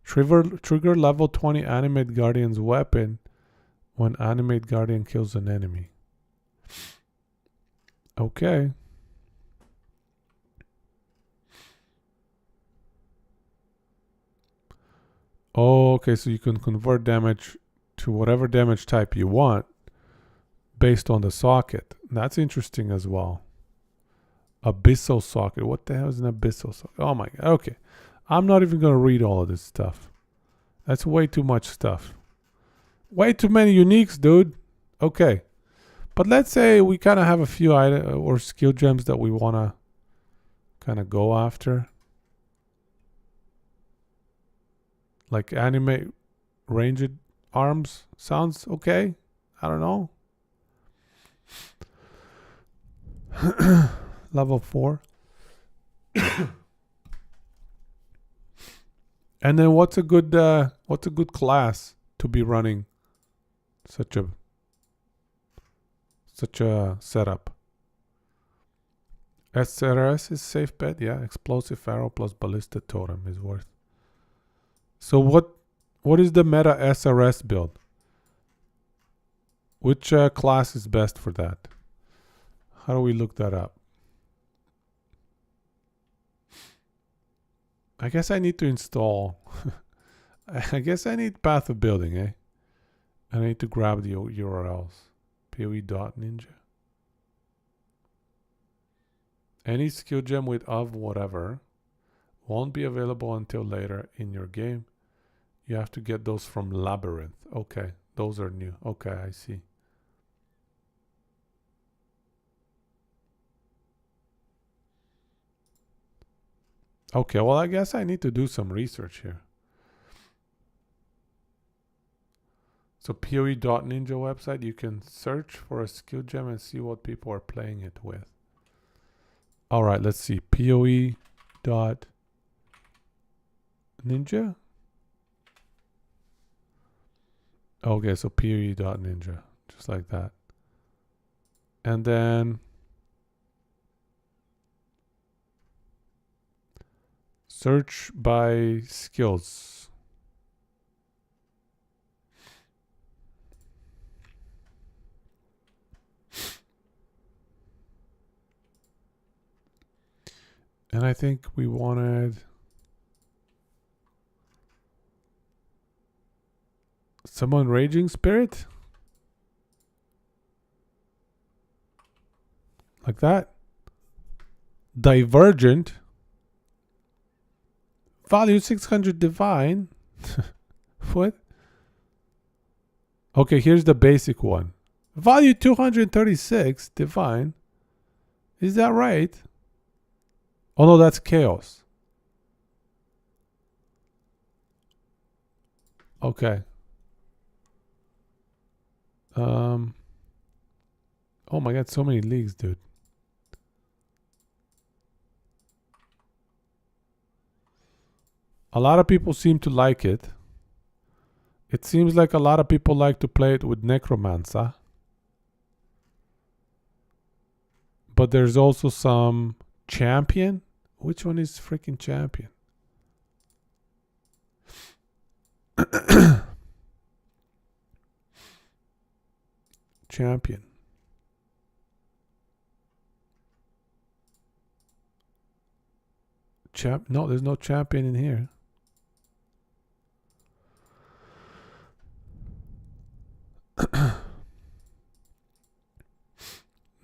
Trigger level 20 animate guardian's weapon when animate guardian kills an enemy. Okay. Oh, okay, so you can convert damage to whatever damage type you want based on the socket. That's interesting as well. Abyssal socket. What the hell is an abyssal socket? Oh my god. Okay. I'm not even going to read all of this stuff. That's way too much stuff. Way too many uniques, dude. Okay. But let's say we kind of have a few item or skill gems that we want to kind of go after. Like animate ranged arms. Sounds okay. I don't know. Level 4. And then what's a good class to be running such a setup? SRS is safe bet, yeah. Explosive arrow plus ballista totem is worth. So what is the meta SRS build? Which class is best for that? How do we look that up? I guess I need to install. I guess I need Path of Building, eh? I need to grab the URLs. POE.ninja. Any skill gem with of whatever won't be available until later in your game. You have to get those from Labyrinth. Okay, those are new. Okay, I see. Okay, well, I guess I need to do some research here. So POE.ninja website, you can search for a skill gem and see what people are playing it with. All right, let's see. POE.ninja. Okay, so POE.ninja, just like that. And then search by skills. And I think we wanted summon Raging Spirit. Like that. Divergent. Value 600 divine. What? Okay, here's the basic one. Value 236 divine. Is that right? Oh no, that's chaos. Okay. Oh my god, so many leagues, dude. A lot of people seem to like it. It seems like a lot of people like to play it with Necromancer. But there's also some champion. Which one is freaking champion? Champion. No, there's no champion in here.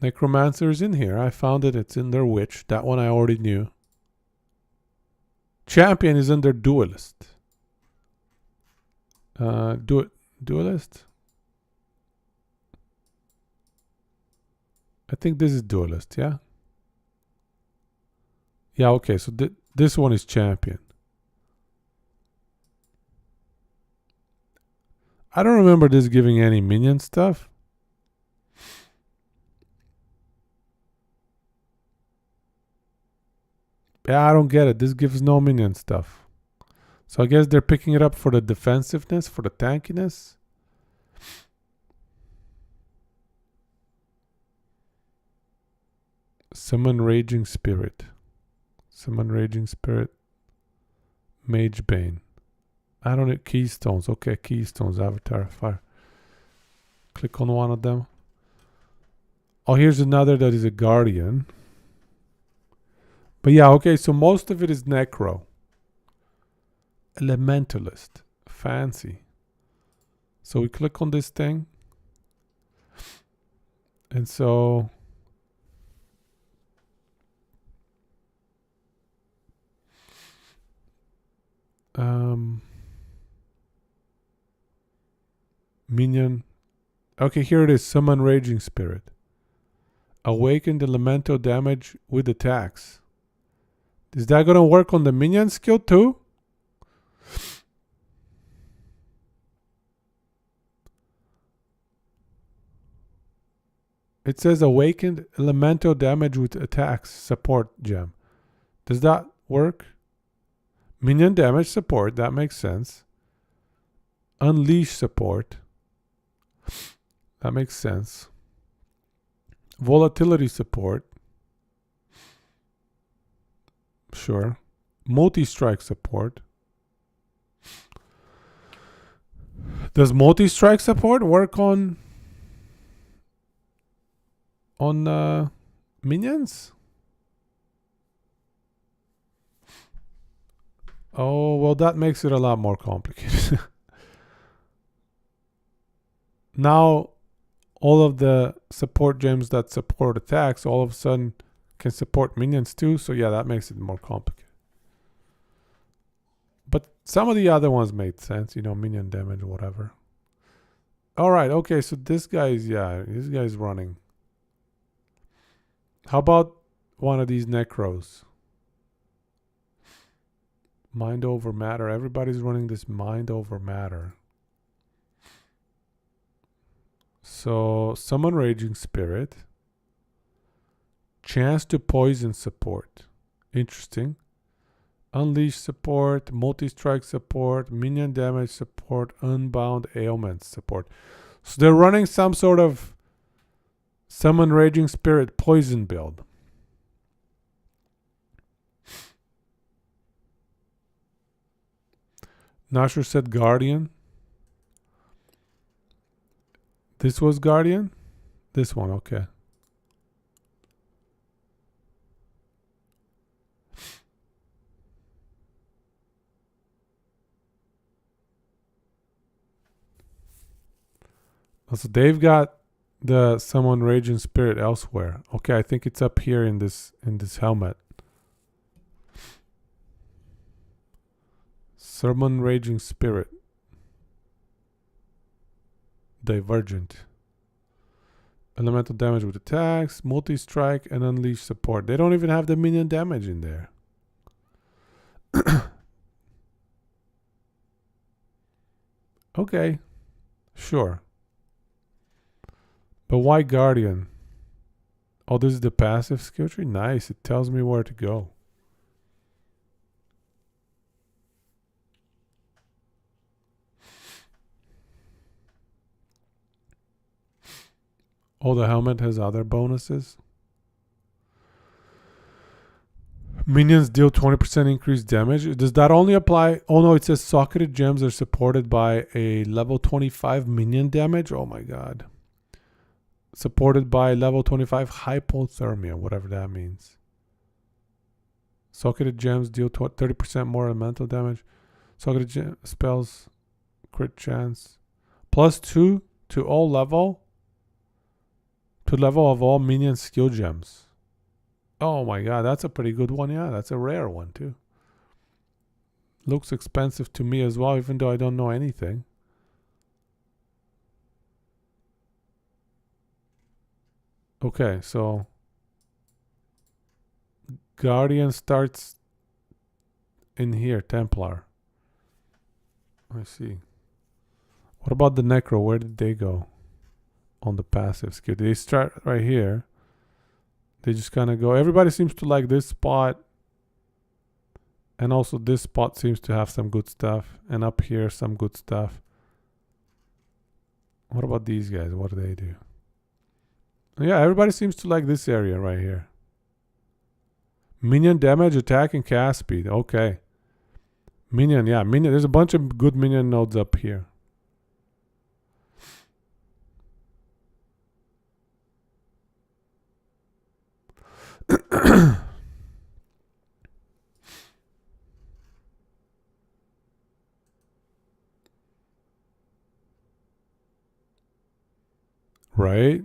Necromancer is in here. I found it. It's in their witch. That one I already knew. Champion is under duelist. Duelist? I think this is duelist, yeah? Yeah, okay, so this one is champion. I don't remember this giving any minion stuff. Yeah, I don't get it. This gives no minion stuff. So I guess they're picking it up for the defensiveness, for the tankiness. Summon Raging Spirit. Summon Raging Spirit. Mage Bane. I don't need keystones. Okay, keystones, avatar, fire. Click on one of them. Oh, here's another that is a guardian. But yeah, okay, so most of it is necro. Elementalist. Fancy. So we click on this thing. And so minion. Okay, here it is. Summon Raging Spirit. Awaken the elemental damage with attacks. Is that gonna work on the minion skill too? It says awakened elemental damage with attacks support gem. Does that work? Minion damage support, that makes sense. Unleash support. That makes sense. Volatility support. Sure. Multi-strike support. Does multi-strike support work on minions? Oh, well, that makes it a lot more complicated. Now, all of the support gems that support attacks all of a sudden can support minions too. So yeah, that makes it more complicated. But some of the other ones made sense, you know, minion damage, whatever. All right, okay, so this guy is running. How about one of these necros? Mind over matter. Everybody's running this mind over matter. So, summon Raging Spirit. Chance to poison support. Interesting. Unleash support, multi-strike support, minion damage support, unbound ailments support. So they're running some sort of summon Raging Spirit poison build. Nasher said Guardian. This was Guardian? This one, okay. So they've got the Summon Raging Spirit elsewhere. Okay, I think it's up here in this helmet. Summon Raging Spirit. Divergent. Elemental damage with attacks, multi-strike, and unleash support. They don't even have the minion damage in there. Okay. Sure. But why Guardian? Oh, this is the passive skill tree? Nice. It tells me where to go. Oh, the helmet has other bonuses. Minions deal 20% increased damage. Does that only apply? Oh no, it says socketed gems are supported by a level 25 minion damage. Oh my god. Supported by level 25 hypothermia, whatever that means. Socketed gems deal 30% more elemental damage. Socketed spells crit chance. +2 to all level. To level of all minion skill gems. Oh my god, that's a pretty good one. Yeah, that's a rare one too. Looks expensive to me as well, even though I don't know anything. Okay, so Guardian starts in here, Templar. I see. What about the Necro? Where did they go? On the passive skill. They start right here. They just kind of go. Everybody seems to like this spot. And also this spot seems to have some good stuff. And up here, some good stuff. What about these guys? What do they do? Yeah, everybody seems to like this area right here. Minion damage, attack, and cast speed. Okay. Minion, yeah, minion. There's a bunch of good minion nodes up here. Right?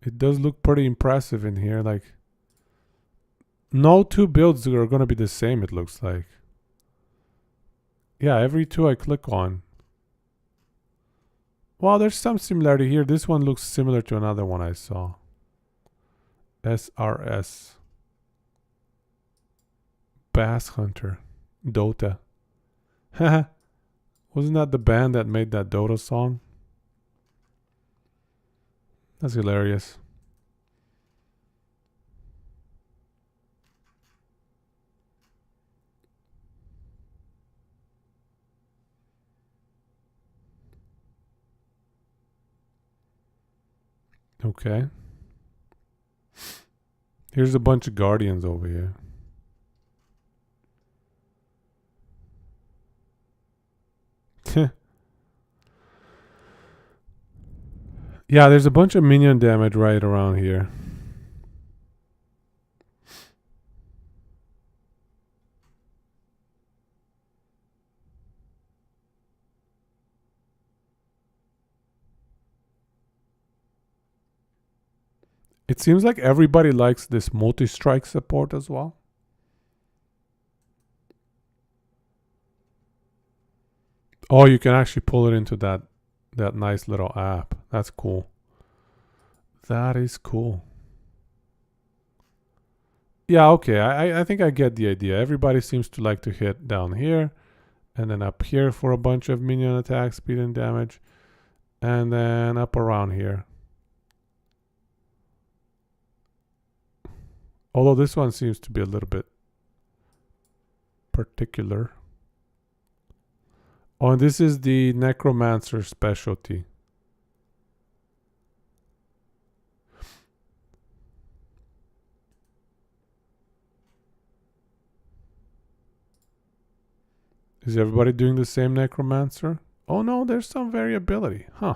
It does look pretty impressive in here. Like, no two builds are going to be the same, it looks like. Yeah, every two I click on. Well, there's some similarity here. This one looks similar to another one I saw. SRS. Bass Hunter. Dota. Haha. Wasn't that the band that made that Dota song? That's hilarious. Okay. Here's a bunch of guardians over here. Yeah, there's a bunch of minion damage right around here. It seems like everybody likes this multi-strike support as well. Oh, you can actually pull it into that nice little app. That's cool. That is cool. Yeah, okay. I think I get the idea. Everybody seems to like to hit down here. And then up here for a bunch of minion attack, speed and damage. And then up around here. Although this one seems to be a little bit particular. Oh, and this is the Necromancer specialty. Is everybody doing the same Necromancer? Oh no, there's some variability. Huh.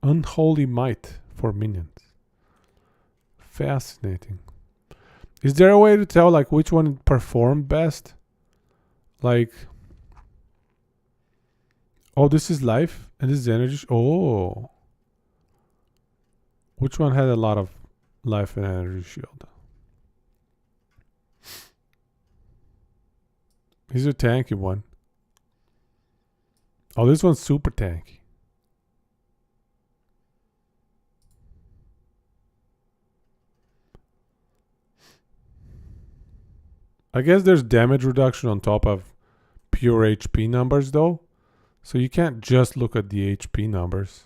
Unholy Might for minions. Fascinating. Is there a way to tell like which one performed best? Like, oh, this is life and this is energy. Oh. Which one had a lot of life and energy shield? Here's a tanky one. Oh, this one's super tanky. I guess there's damage reduction on top of pure HP numbers though. So you can't just look at the HP numbers.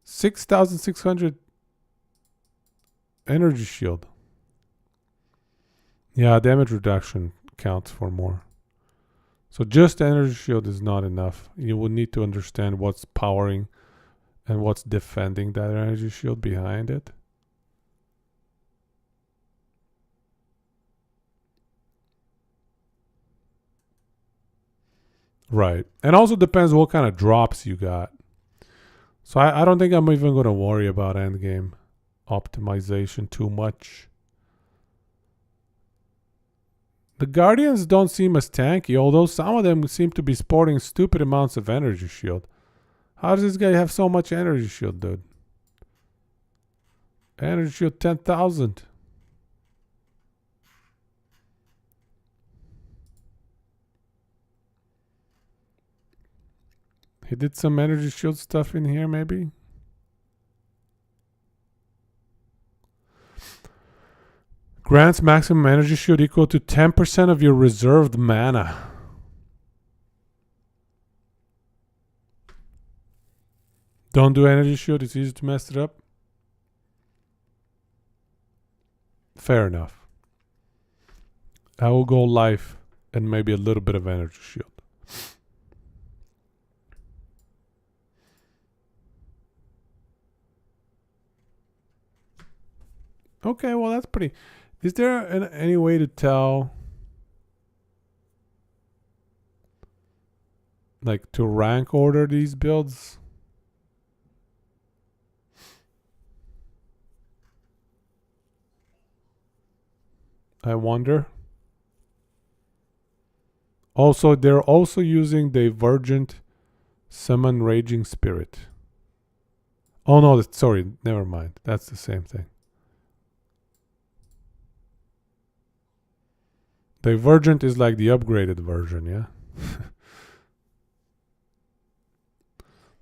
6,600 energy shield. Yeah, damage reduction counts for more. So just energy shield is not enough. You will need to understand what's powering and what's defending that energy shield behind it. Right. And also depends what kind of drops you got. So I don't think I'm even going to worry about endgame optimization too much. The Guardians don't seem as tanky, although some of them seem to be sporting stupid amounts of energy shield. How does this guy have so much energy shield, dude? Energy shield 10,000. He did some energy shield stuff in here, maybe? Grants maximum energy shield equal to 10% of your reserved mana. Don't do energy shield, it's easy to mess it up. Fair enough. I will go life and maybe a little bit of energy shield. Okay, well that's pretty. Is there any way to tell, like, to rank order these builds? I wonder. Also, they're also using Divergent Summon Raging Spirit. Oh no, sorry, never mind. That's the same thing. Divergent is like the upgraded version, yeah?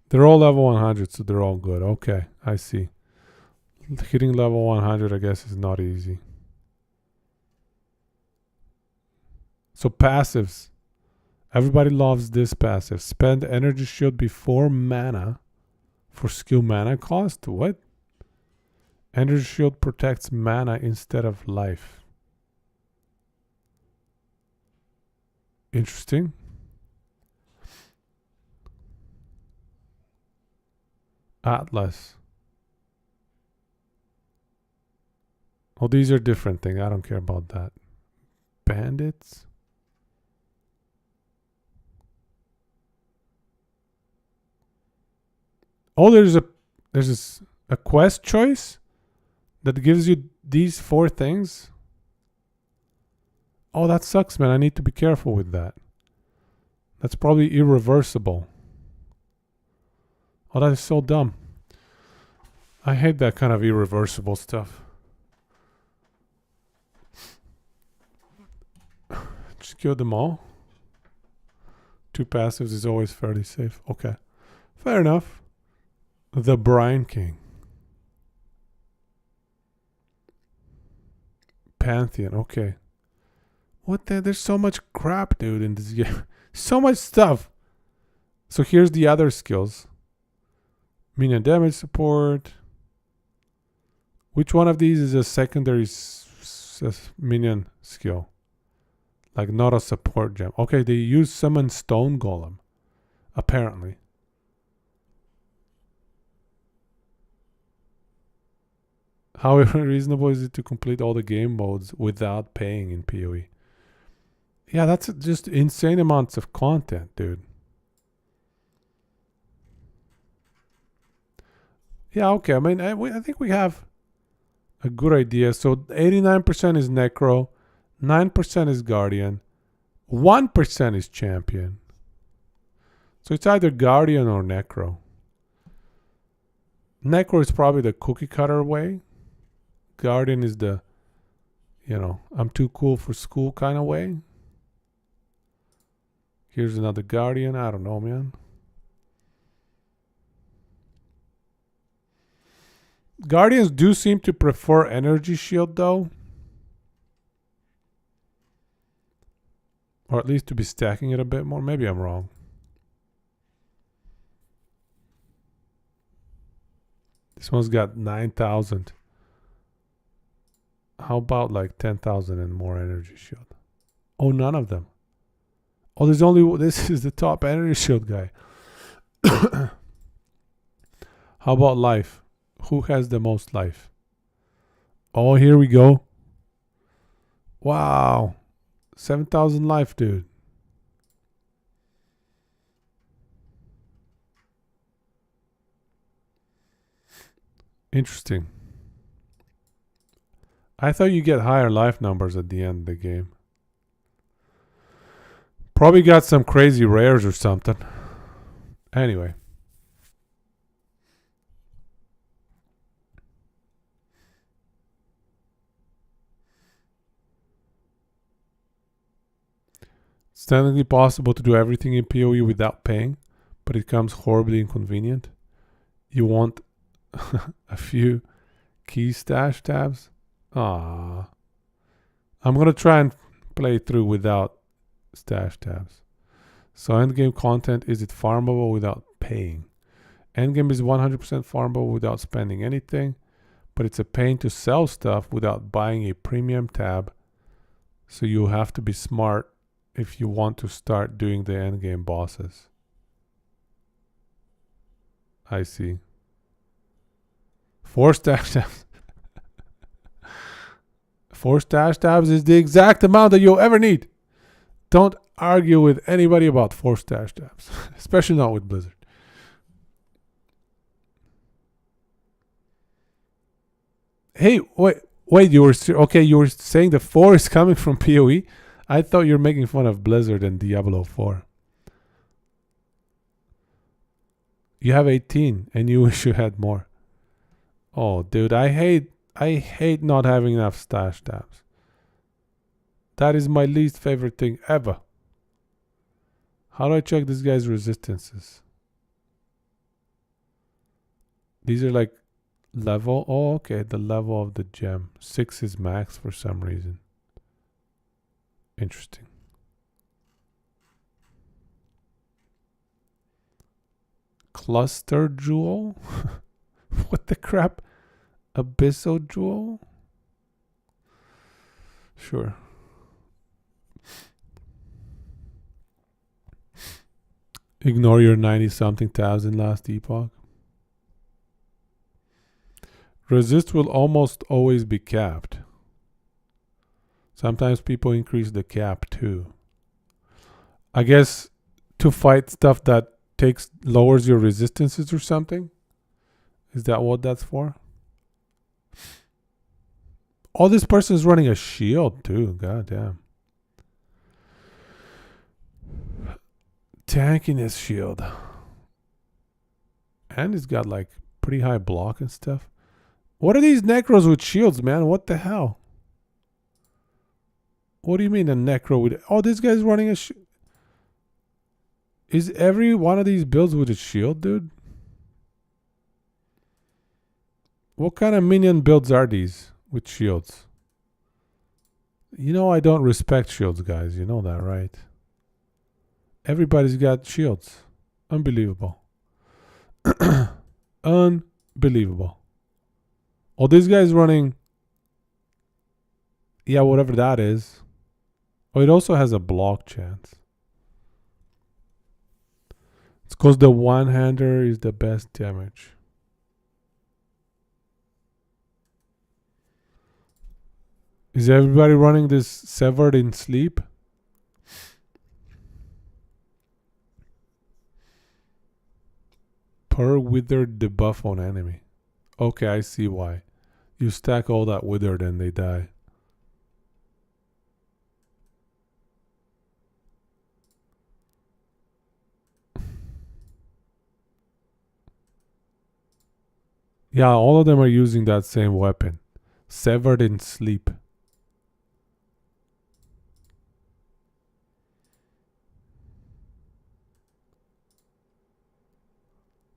They're all level 100, so they're all good. Okay, I see. Hitting level 100, I guess, is not easy. So passives. Everybody loves this passive. Spend energy shield before mana for skill mana cost. What? Energy shield protects mana instead of life. Interesting. Atlas. Oh, these are different things. I don't care about that. Bandits. Oh, there's a quest choice that gives you these 4 things. Oh, that sucks, man. I need to be careful with that. That's probably irreversible. Oh, that is so dumb. I hate that kind of irreversible stuff. Just kill them all. 2 passives is always fairly safe. Okay. Fair enough. The Brine King. Pantheon. Okay. What the? There's so much crap, dude, in this game. So much stuff. So here's the other skills. Minion damage support. Which one of these is a secondary minion skill? Like not a support gem. Okay, they use summon stone golem. Apparently. How reasonable is it to complete all the game modes without paying in POE? Yeah, that's just insane amounts of content, dude. Yeah, okay. I mean, I think we have a good idea. So 89% is Necro, 9% is Guardian, 1% is Champion. So it's either Guardian or Necro. Necro is probably the cookie cutter way. Guardian is the, I'm too cool for school kind of way. Here's another Guardian. I don't know, man. Guardians do seem to prefer energy shield, though. Or at least to be stacking it a bit more. Maybe I'm wrong. This one's got 9,000. How about like 10,000 and more energy shield? Oh, none of them. Oh, this is the top energy shield guy. How about life? Who has the most life? Oh, here we go. Wow. 7,000 life, dude. Interesting. I thought you get higher life numbers at the end of the game. Probably got some crazy rares or something. Anyway. It's technically possible to do everything in PoE without paying, but it becomes horribly inconvenient. You want a few key stash tabs? Ah, I'm going to try and play through without stash tabs. So endgame content, is it farmable without paying? Endgame is 100% farmable without spending anything, but it's a pain to sell stuff without buying a premium tab. So you have to be smart if you want to start doing the endgame bosses. I see. 4 stash tabs. 4 stash tabs is the exact amount that you'll ever need. Don't argue with anybody about 4 stash tabs, especially not with Blizzard. Hey, wait, you were okay, you were saying the 4 is coming from POE? I thought you were making fun of Blizzard and Diablo 4. You have 18 and you wish you had more. Oh, dude, I hate not having enough stash tabs. That is my least favorite thing ever. How do I check this guy's resistances? These are like level. Oh, okay, the level of the gem. 6 is max for some reason. Interesting. Cluster jewel? What the crap? Abyssal jewel? Sure. Ignore your 90-something tabs in last epoch. Resist will almost always be capped. Sometimes people increase the cap too. I guess to fight stuff that lowers your resistances or something? Is that what that's for? Oh, this person is running a shield too. God damn. Tankiness shield. And he's got like pretty high block and stuff. What are these necros with shields, man? What the hell? What do you mean a necro with... Oh, this guy's running a shield. Is every one of these builds with a shield, dude? What kind of minion builds are these with shields? You know I don't respect shields, guys. You know that, right? Everybody's got shields. Unbelievable. Unbelievable. Oh, this guy's running... Yeah, whatever that is. Oh, it also has a block chance. It's because the one-hander is the best damage. Is everybody running this Severed in Sleep? Per withered debuff on enemy. Okay, I see why. You stack all that withered and they die. Yeah, all of them are using that same weapon. Severed in Sleep.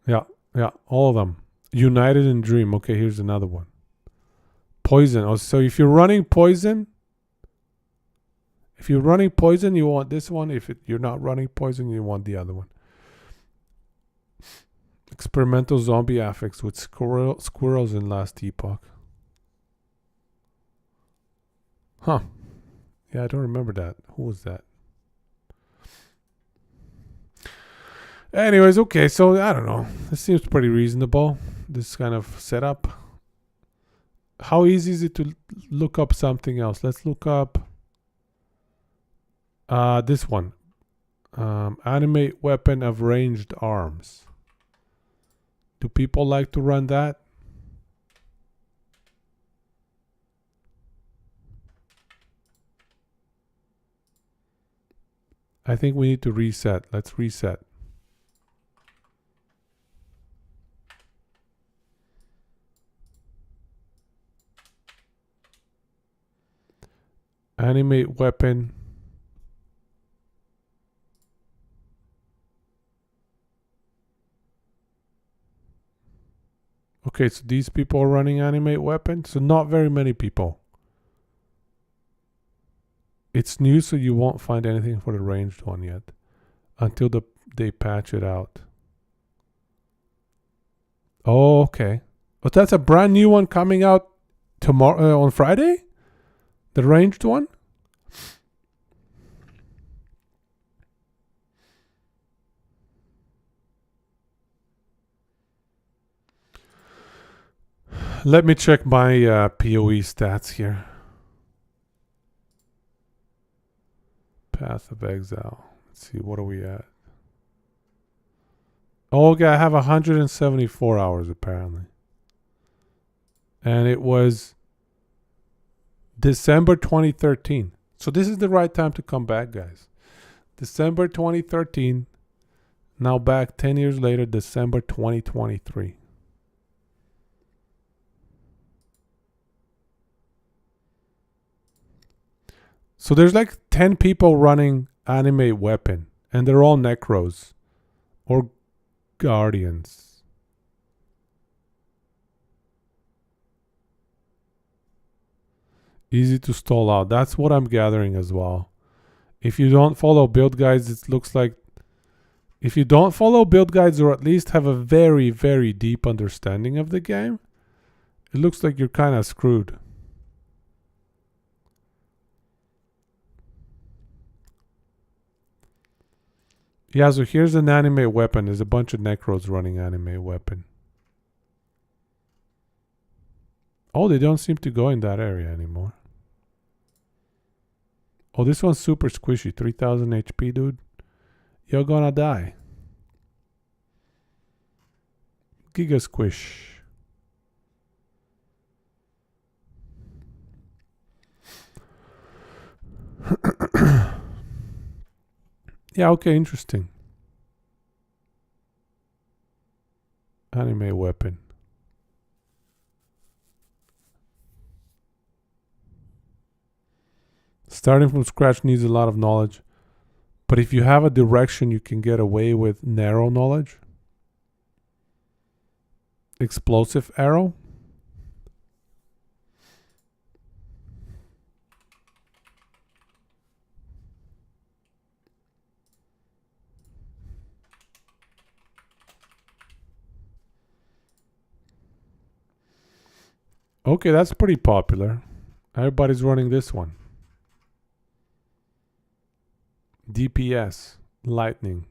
Yeah, all of them. United in Dream. Okay, here's another one. Poison. Oh, so if you're running poison, you want this one. If you're not running poison, you want the other one. Experimental zombie affix with squirrels in last epoch. Huh. Yeah, I don't remember that. Who was that? Anyways, okay, so I don't know. This seems pretty reasonable. This kind of setup. How easy is it to look up something else? Let's look up this one. Animate weapon of ranged arms. Do people like to run that? I think we need to reset. Let's reset. Animate weapon. Okay, so these people are running animate weapon. So not very many people. It's new, so you won't find anything for the ranged one yet. Until they patch it out. Oh, okay. But that's a brand new one coming out tomorrow on Friday? The ranged one? Let me check my POE stats here. Path of Exile. Let's see, what are we at? Oh, okay, I have 174 hours apparently. And it was December 2013. So this is the right time to come back, guys. December 2013. Now back 10 years later, December 2023. So there's like 10 people running Animate Weapon. And they're all Necros. Or Guardians. Easy to stall out. That's what I'm gathering as well. If you don't follow build guides, it looks like... If you don't follow build guides or at least have a very, very deep understanding of the game, it looks like you're kind of screwed. Yeah, so here's an Animate Weapon. There's a bunch of Necros running Animate Weapon. Oh, they don't seem to go in that area anymore. Oh, this one's super squishy. 3000 HP, dude. You're gonna die. Giga squish. Yeah, okay, interesting. Anime Weapon. Starting from scratch needs a lot of knowledge. But if you have a direction, you can get away with narrow knowledge. Explosive arrow. Okay, that's pretty popular. Everybody's running this one. DPS, lightning,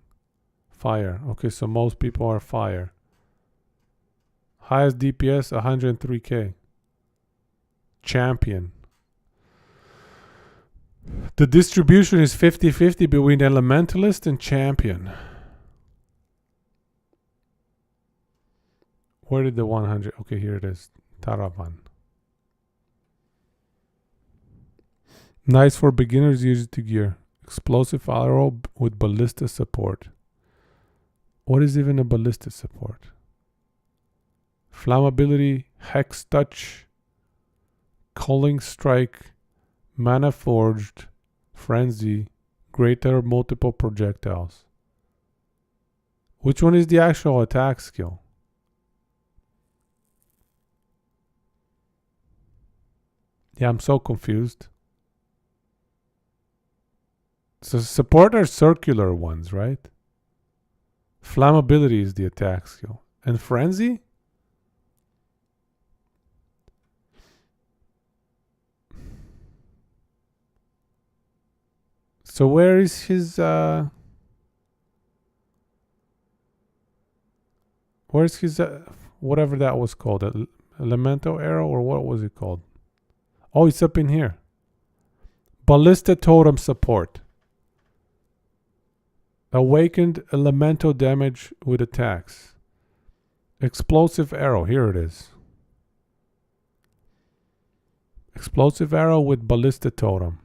fire. Okay, so most people are fire. Highest DPS, 103k. Champion. The distribution is 50-50 between Elementalist and Champion. Where did the 100... Okay, here it is. Taravan. Nice for beginners, use it to gear. Explosive arrow with ballista support. What is even a ballista support? Flammability, hex touch, culling strike, mana forged, frenzy, greater multiple projectiles. Which one is the actual attack skill? Yeah, I'm so confused. So support are circular ones, right? Flammability is the attack skill. And frenzy? So where is his where's his whatever that was called, elemental arrow, or what was it called? Oh, it's up in here. Ballista totem support. Awakened elemental damage with attacks. Explosive arrow. Here it is. Explosive arrow with ballista totem.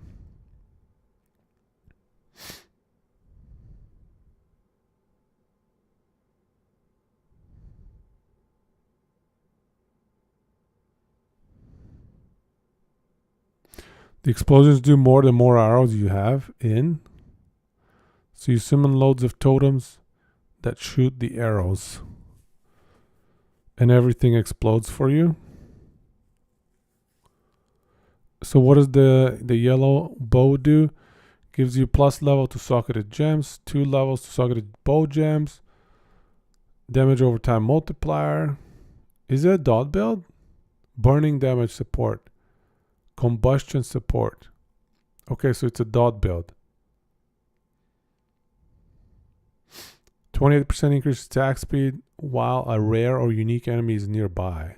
The explosions do more the more arrows you have in. So you summon loads of totems that shoot the arrows. And everything explodes for you. So what does the yellow bow do? Gives you plus level to socketed gems, 2 levels to socketed bow gems, damage over time multiplier. Is it a dot build? Burning damage support. Combustion support. Okay, so it's a dot build. 28% increase attack speed while a rare or unique enemy is nearby.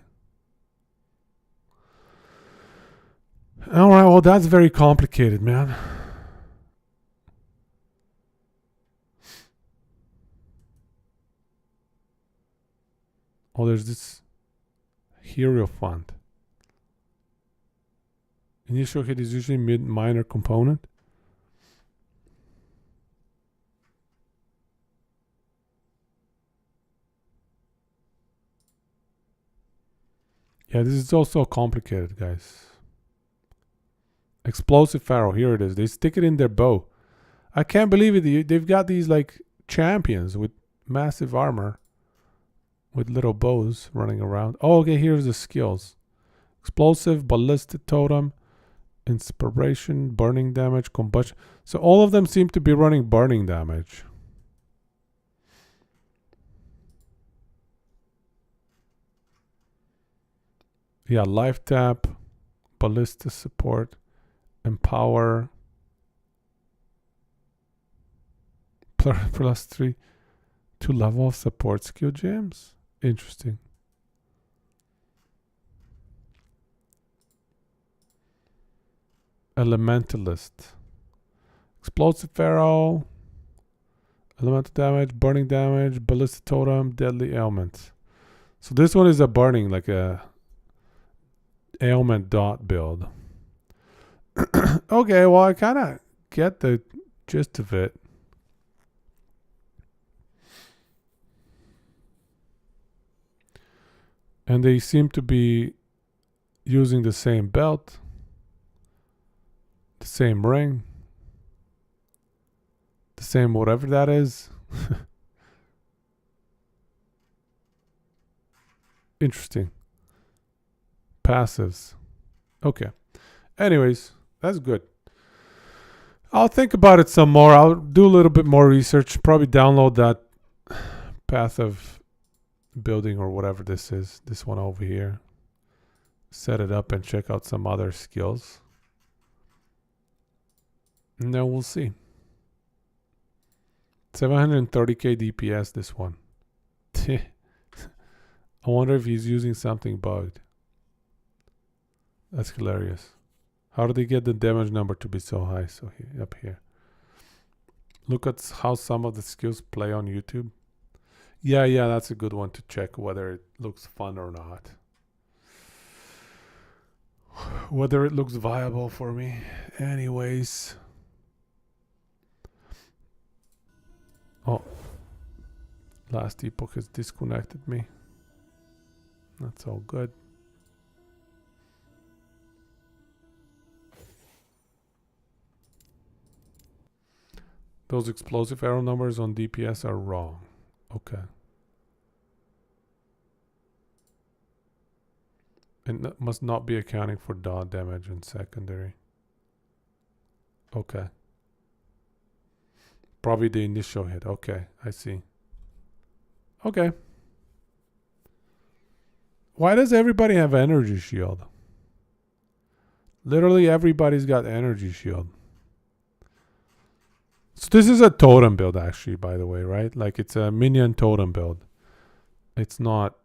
Alright, well that's very complicated, man. Oh, there's this Hierophant. Initial hit is usually minor component. Yeah, this is also complicated, guys. Explosive Pharaoh, here it is. They stick it in their bow. I can't believe it. They've got these like champions with massive armor with little bows running around. Oh, okay, here's the skills. Explosive, ballistic totem, inspiration, burning damage, combustion. So all of them seem to be running burning damage. Yeah, life tap, ballista support, empower, plus 3 to level of support skill gems. Interesting. Elementalist. Explosive Pharaoh. Elemental damage, burning damage, ballistic totem, deadly ailment. So this one is a burning, like a ailment dot build. Okay, well I kind of get the gist of it. And they seem to be using the same belt, the same ring, the same whatever that is. Interesting. Passives. Okay. Anyways, that's good. I'll think about it some more. I'll do a little bit more research. Probably download that path of building or whatever this is. This one over here. Set it up and check out some other skills. And then we'll see. 730k DPS, this one. I wonder if he's using something bugged. That's hilarious. How do they get the damage number to be so high? So up here. Look at how some of the skills play on YouTube. Yeah, that's a good one to check whether it looks fun or not. Whether it looks viable for me. Anyways. Oh. Last epoch has disconnected me. That's all good. Those explosive arrow numbers on DPS are wrong. Okay. And must not be accounting for dot damage in secondary. Okay. Probably the initial hit. Okay, I see. Okay. Why does everybody have energy shield? Literally everybody's got energy shield. So this is a totem build actually, by the way, right? Like it's a minion totem build. It's not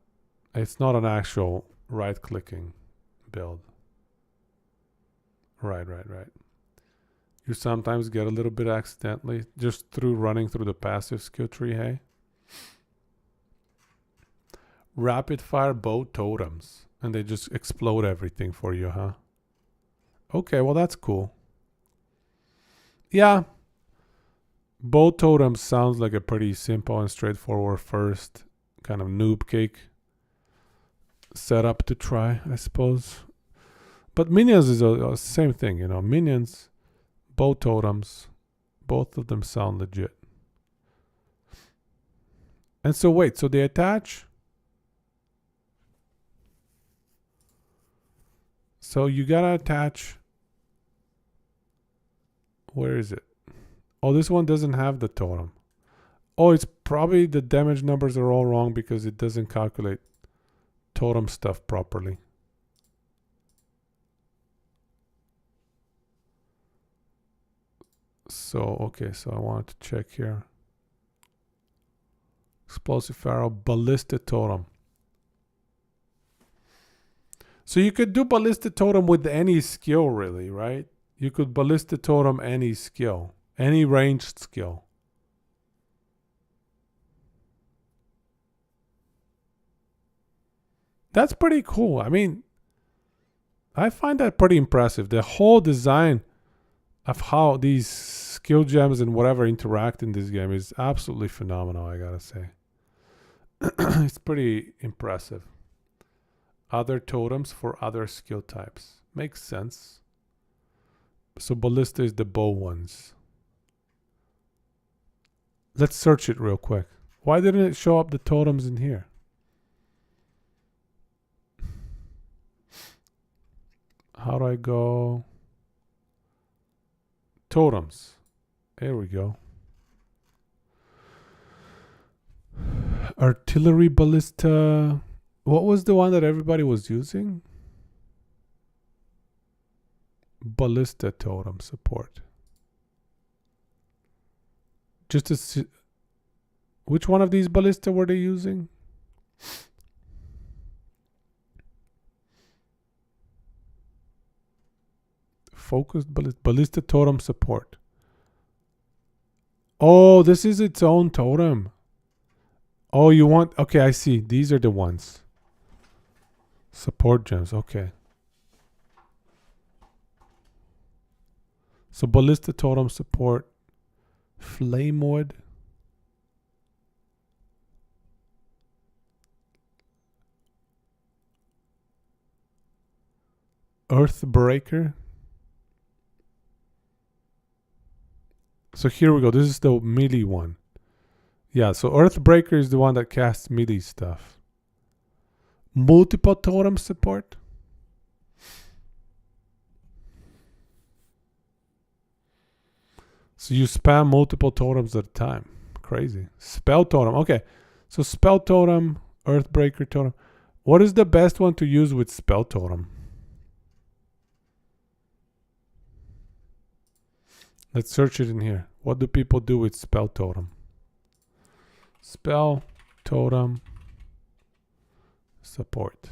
an actual right-clicking build. Right. You sometimes get a little bit accidentally just through running through the passive skill tree, hey? Rapid fire bow totems. And they just explode everything for you, huh? Okay, well that's cool. Yeah. Bow totems sounds like a pretty simple and straightforward first kind of noob cake setup to try, I suppose. But minions is a same thing, you know. Minions, bow totems, both of them sound legit. And so wait, so they attach. So you gotta attach. Where is it? Oh, this one doesn't have the totem. Oh, it's probably the damage numbers are all wrong because it doesn't calculate totem stuff properly. So, okay, so I wanted to check here. Explosive Pharaoh, Ballistic Totem. So you could do Ballistic Totem with any skill, really, right? You could Ballistic Totem any skill. Any ranged skill. That's pretty cool. I mean, I find that pretty impressive. The whole design of how these skill gems and whatever interact in this game is absolutely phenomenal, I gotta say. It's pretty impressive. Other totems for other skill types. Makes sense. So ballista is the bow ones. Let's search it real quick. Why didn't it show up the totems in here? How do I go? Totems. There we go. Artillery ballista. What was the one that everybody was using? Ballista totem support. Just to see, which one of these ballista were they using? Focused ballista totem support. Oh, this is its own totem. Oh, you want... Okay, I see. These are the ones. Support gems. Okay. So ballista totem support. Flame wood. Earthbreaker. So here we go. This is the melee one. Yeah, so Earthbreaker is the one that casts melee stuff. Multiple totem support. So you spam multiple totems at a time. Crazy. Spell totem. Okay. So spell totem, Earthbreaker totem. What is the best one to use with spell totem? Let's search it in here. What do people do with spell totem? Spell totem support.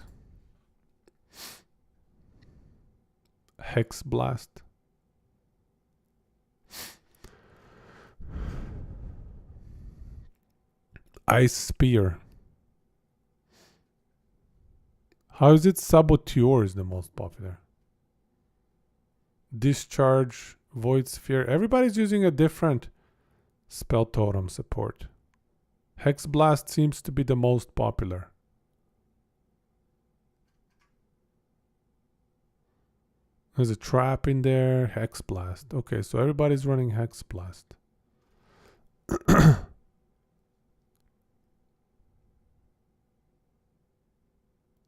Hex blast. Ice spear. How is it? Saboteur is the most popular. Discharge. Void sphere. Everybody's using a different spell totem support. Hex blast seems to be the most popular. There's a trap in there. Hex blast. Okay, so everybody's running hex blast.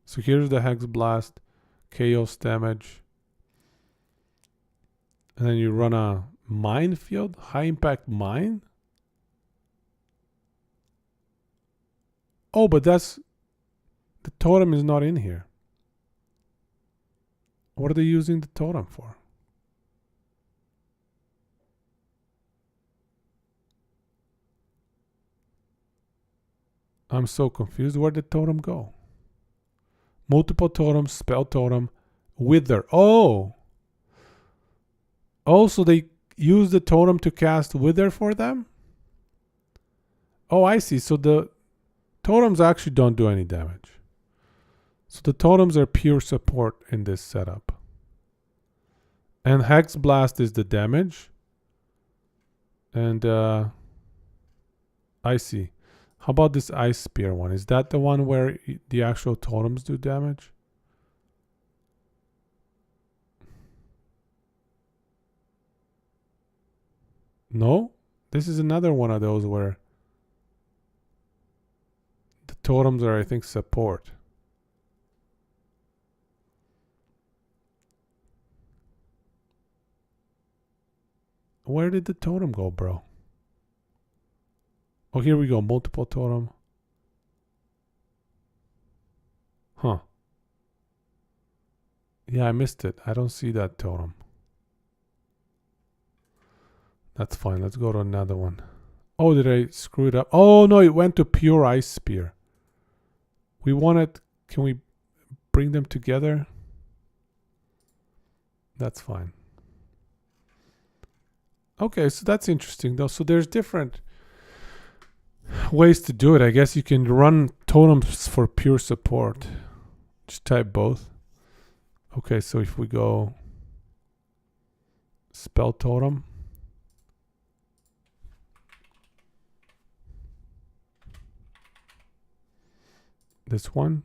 So here's the hex blast. Chaos damage. And then you run a minefield, high impact mine. Oh, but that's, the totem is not in here. What are they using the totem for? I'm so confused. Where'd the totem go? Multiple totems, spell totem, wither. Oh! Oh, so they use the totem to cast Wither for them? Oh, I see. So the totems actually don't do any damage. So the totems are pure support in this setup. And Hex Blast is the damage. And I see. How about this Ice Spear one? Is that the one where the actual totems do damage? No, this is another one of those where the totems are, I think, support. Where did the totem go, bro? Oh, here we go. Multiple totem. Huh. Yeah, I missed it. I don't see that totem. That's fine. Let's go to another one. Oh, did I screw it up? Oh, no, it went to pure Ice Spear. We wanted... Can we bring them together? That's fine. Okay, so that's interesting, though. So there's different ways to do it. I guess you can run totems for pure support. Just type both. Okay, so if we go spell totem. This one.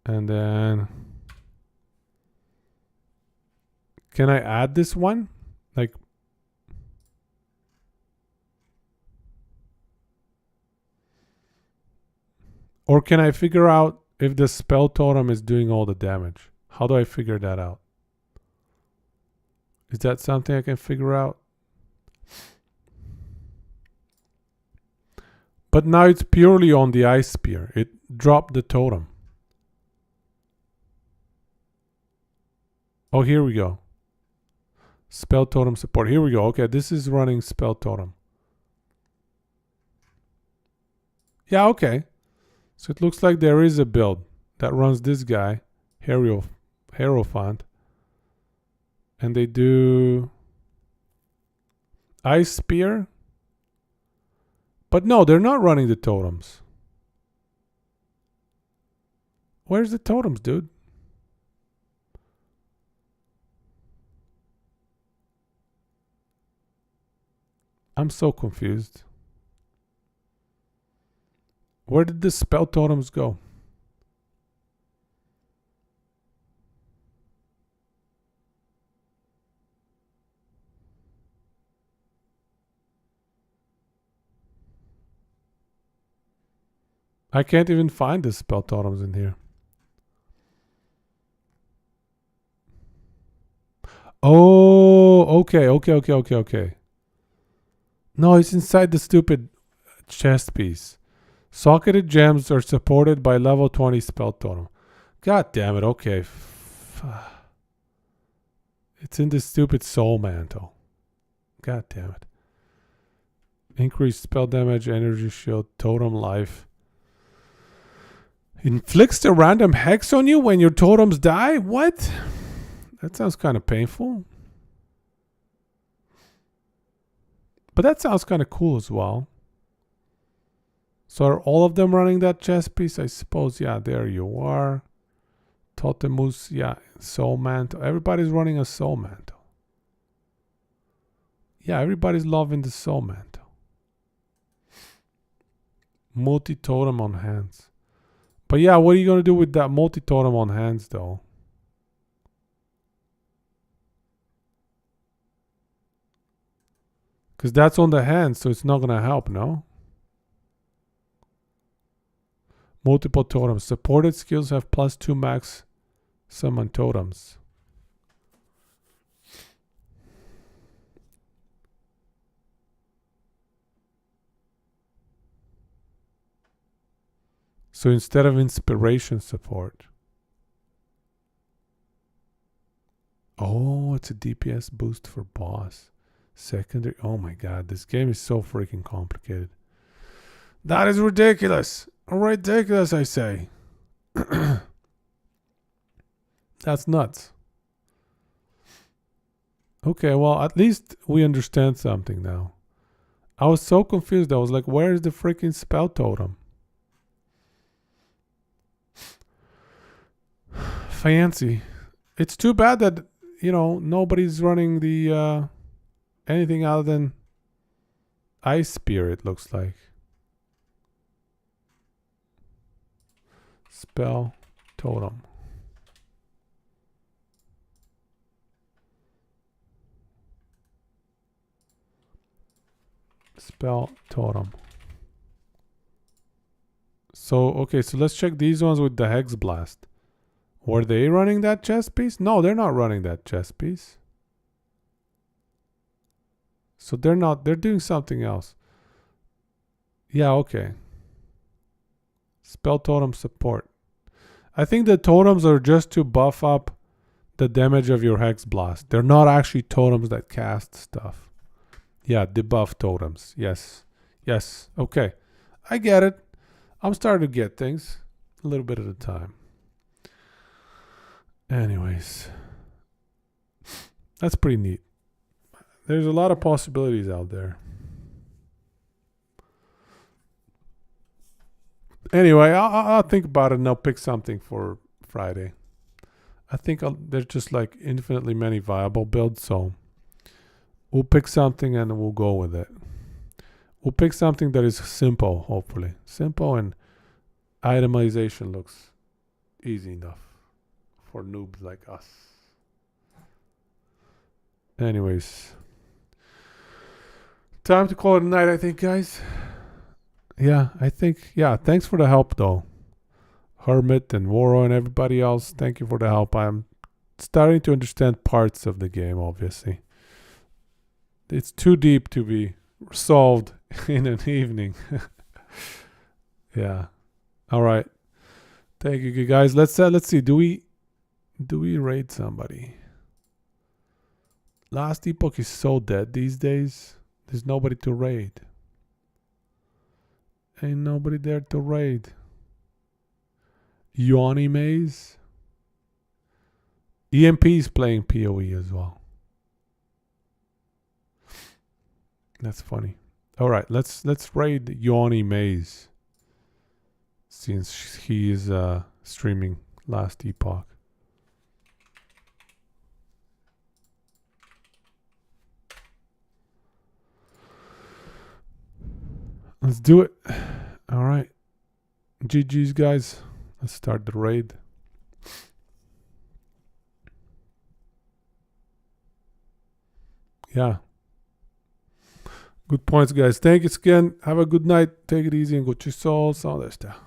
And then can I add this one? Like, or can I figure out if the spell totem is doing all the damage? How do I figure that out? Is that something I can figure out? But now it's purely on the ice spear. It dropped the totem. Oh, here we go. Spell totem support. Here we go. Okay, this is running spell totem. Yeah, okay. So it looks like there is a build that runs this guy, Hierophant. And they do Ice Spear. But no, they're not running the totems. Where's the totems, dude? I'm so confused. Where did the spell totems go? I can't even find the spell totems in here. Oh, okay. No, it's inside the stupid chest piece. Socketed gems are supported by level 20 spell totem. God damn it, okay. It's in this stupid soul mantle. God damn it. Increased spell damage, energy shield, totem life. Inflicts a random hex on you when your totems die? What? That sounds kind of painful. But that sounds kind of cool as well. So are all of them running that chest piece? I suppose, yeah, there you are. Totemus, yeah, soul mantle. Everybody's running a soul mantle. Yeah, everybody's loving the soul mantle. Multi-totem on hands. But yeah, what are you going to do with that multi-totem on hands though? Because that's on the hands, so it's not going to help, no? Multiple totems. Supported skills have +2 max summon totems. So instead of inspiration support. Oh, it's a DPS boost for boss. Secondary. Oh my god, this game is so freaking complicated. That is ridiculous. Ridiculous, I say. That's nuts. Okay, well, at least we understand something now. I was so confused. I was like, where's the freaking spell totem? Fancy. It's too bad that, you know, nobody's running the anything other than Ice Spear, it looks like. Spell totem. Spell totem. So, okay, so let's check these ones with the Hex Blast. Were they running that chest piece? No, they're not running that chest piece. So they're doing something else. Yeah, okay. Spell totem support. I think the totems are just to buff up the damage of your Hex Blast. They're not actually totems that cast stuff. Yeah, debuff totems. Yes. Yes. Okay. I get it. I'm starting to get things a little bit at a time. Anyways. That's pretty neat. There's a lot of possibilities out there. Anyway, I'll think about it and I'll pick something for Friday. I think there's just like infinitely many viable builds, so we'll pick something and we'll go with it. We'll pick something that is simple, hopefully. Simple, and itemization looks easy enough for noobs like us. Anyways, time to call it a night, I think, guys. Yeah, I think, yeah, thanks for the help, though. Hermit and Waro and everybody else, thank you for the help. I'm starting to understand parts of the game, obviously. It's too deep to be solved in an evening. Yeah. All right. Thank you, guys. Let's see. Do we raid somebody? Last Epoch is so dead these days. There's nobody to raid. Ain't nobody there to raid. Yawny Maze. EMP is playing POE as well. That's funny. All right, let's raid Yawny Maze, since he is streaming Last Epoch. Let's do it. All right. GG's, guys. Let's start the raid. Yeah. Good points, guys. Thanks again. Have a good night. Take it easy and go to souls. All that stuff.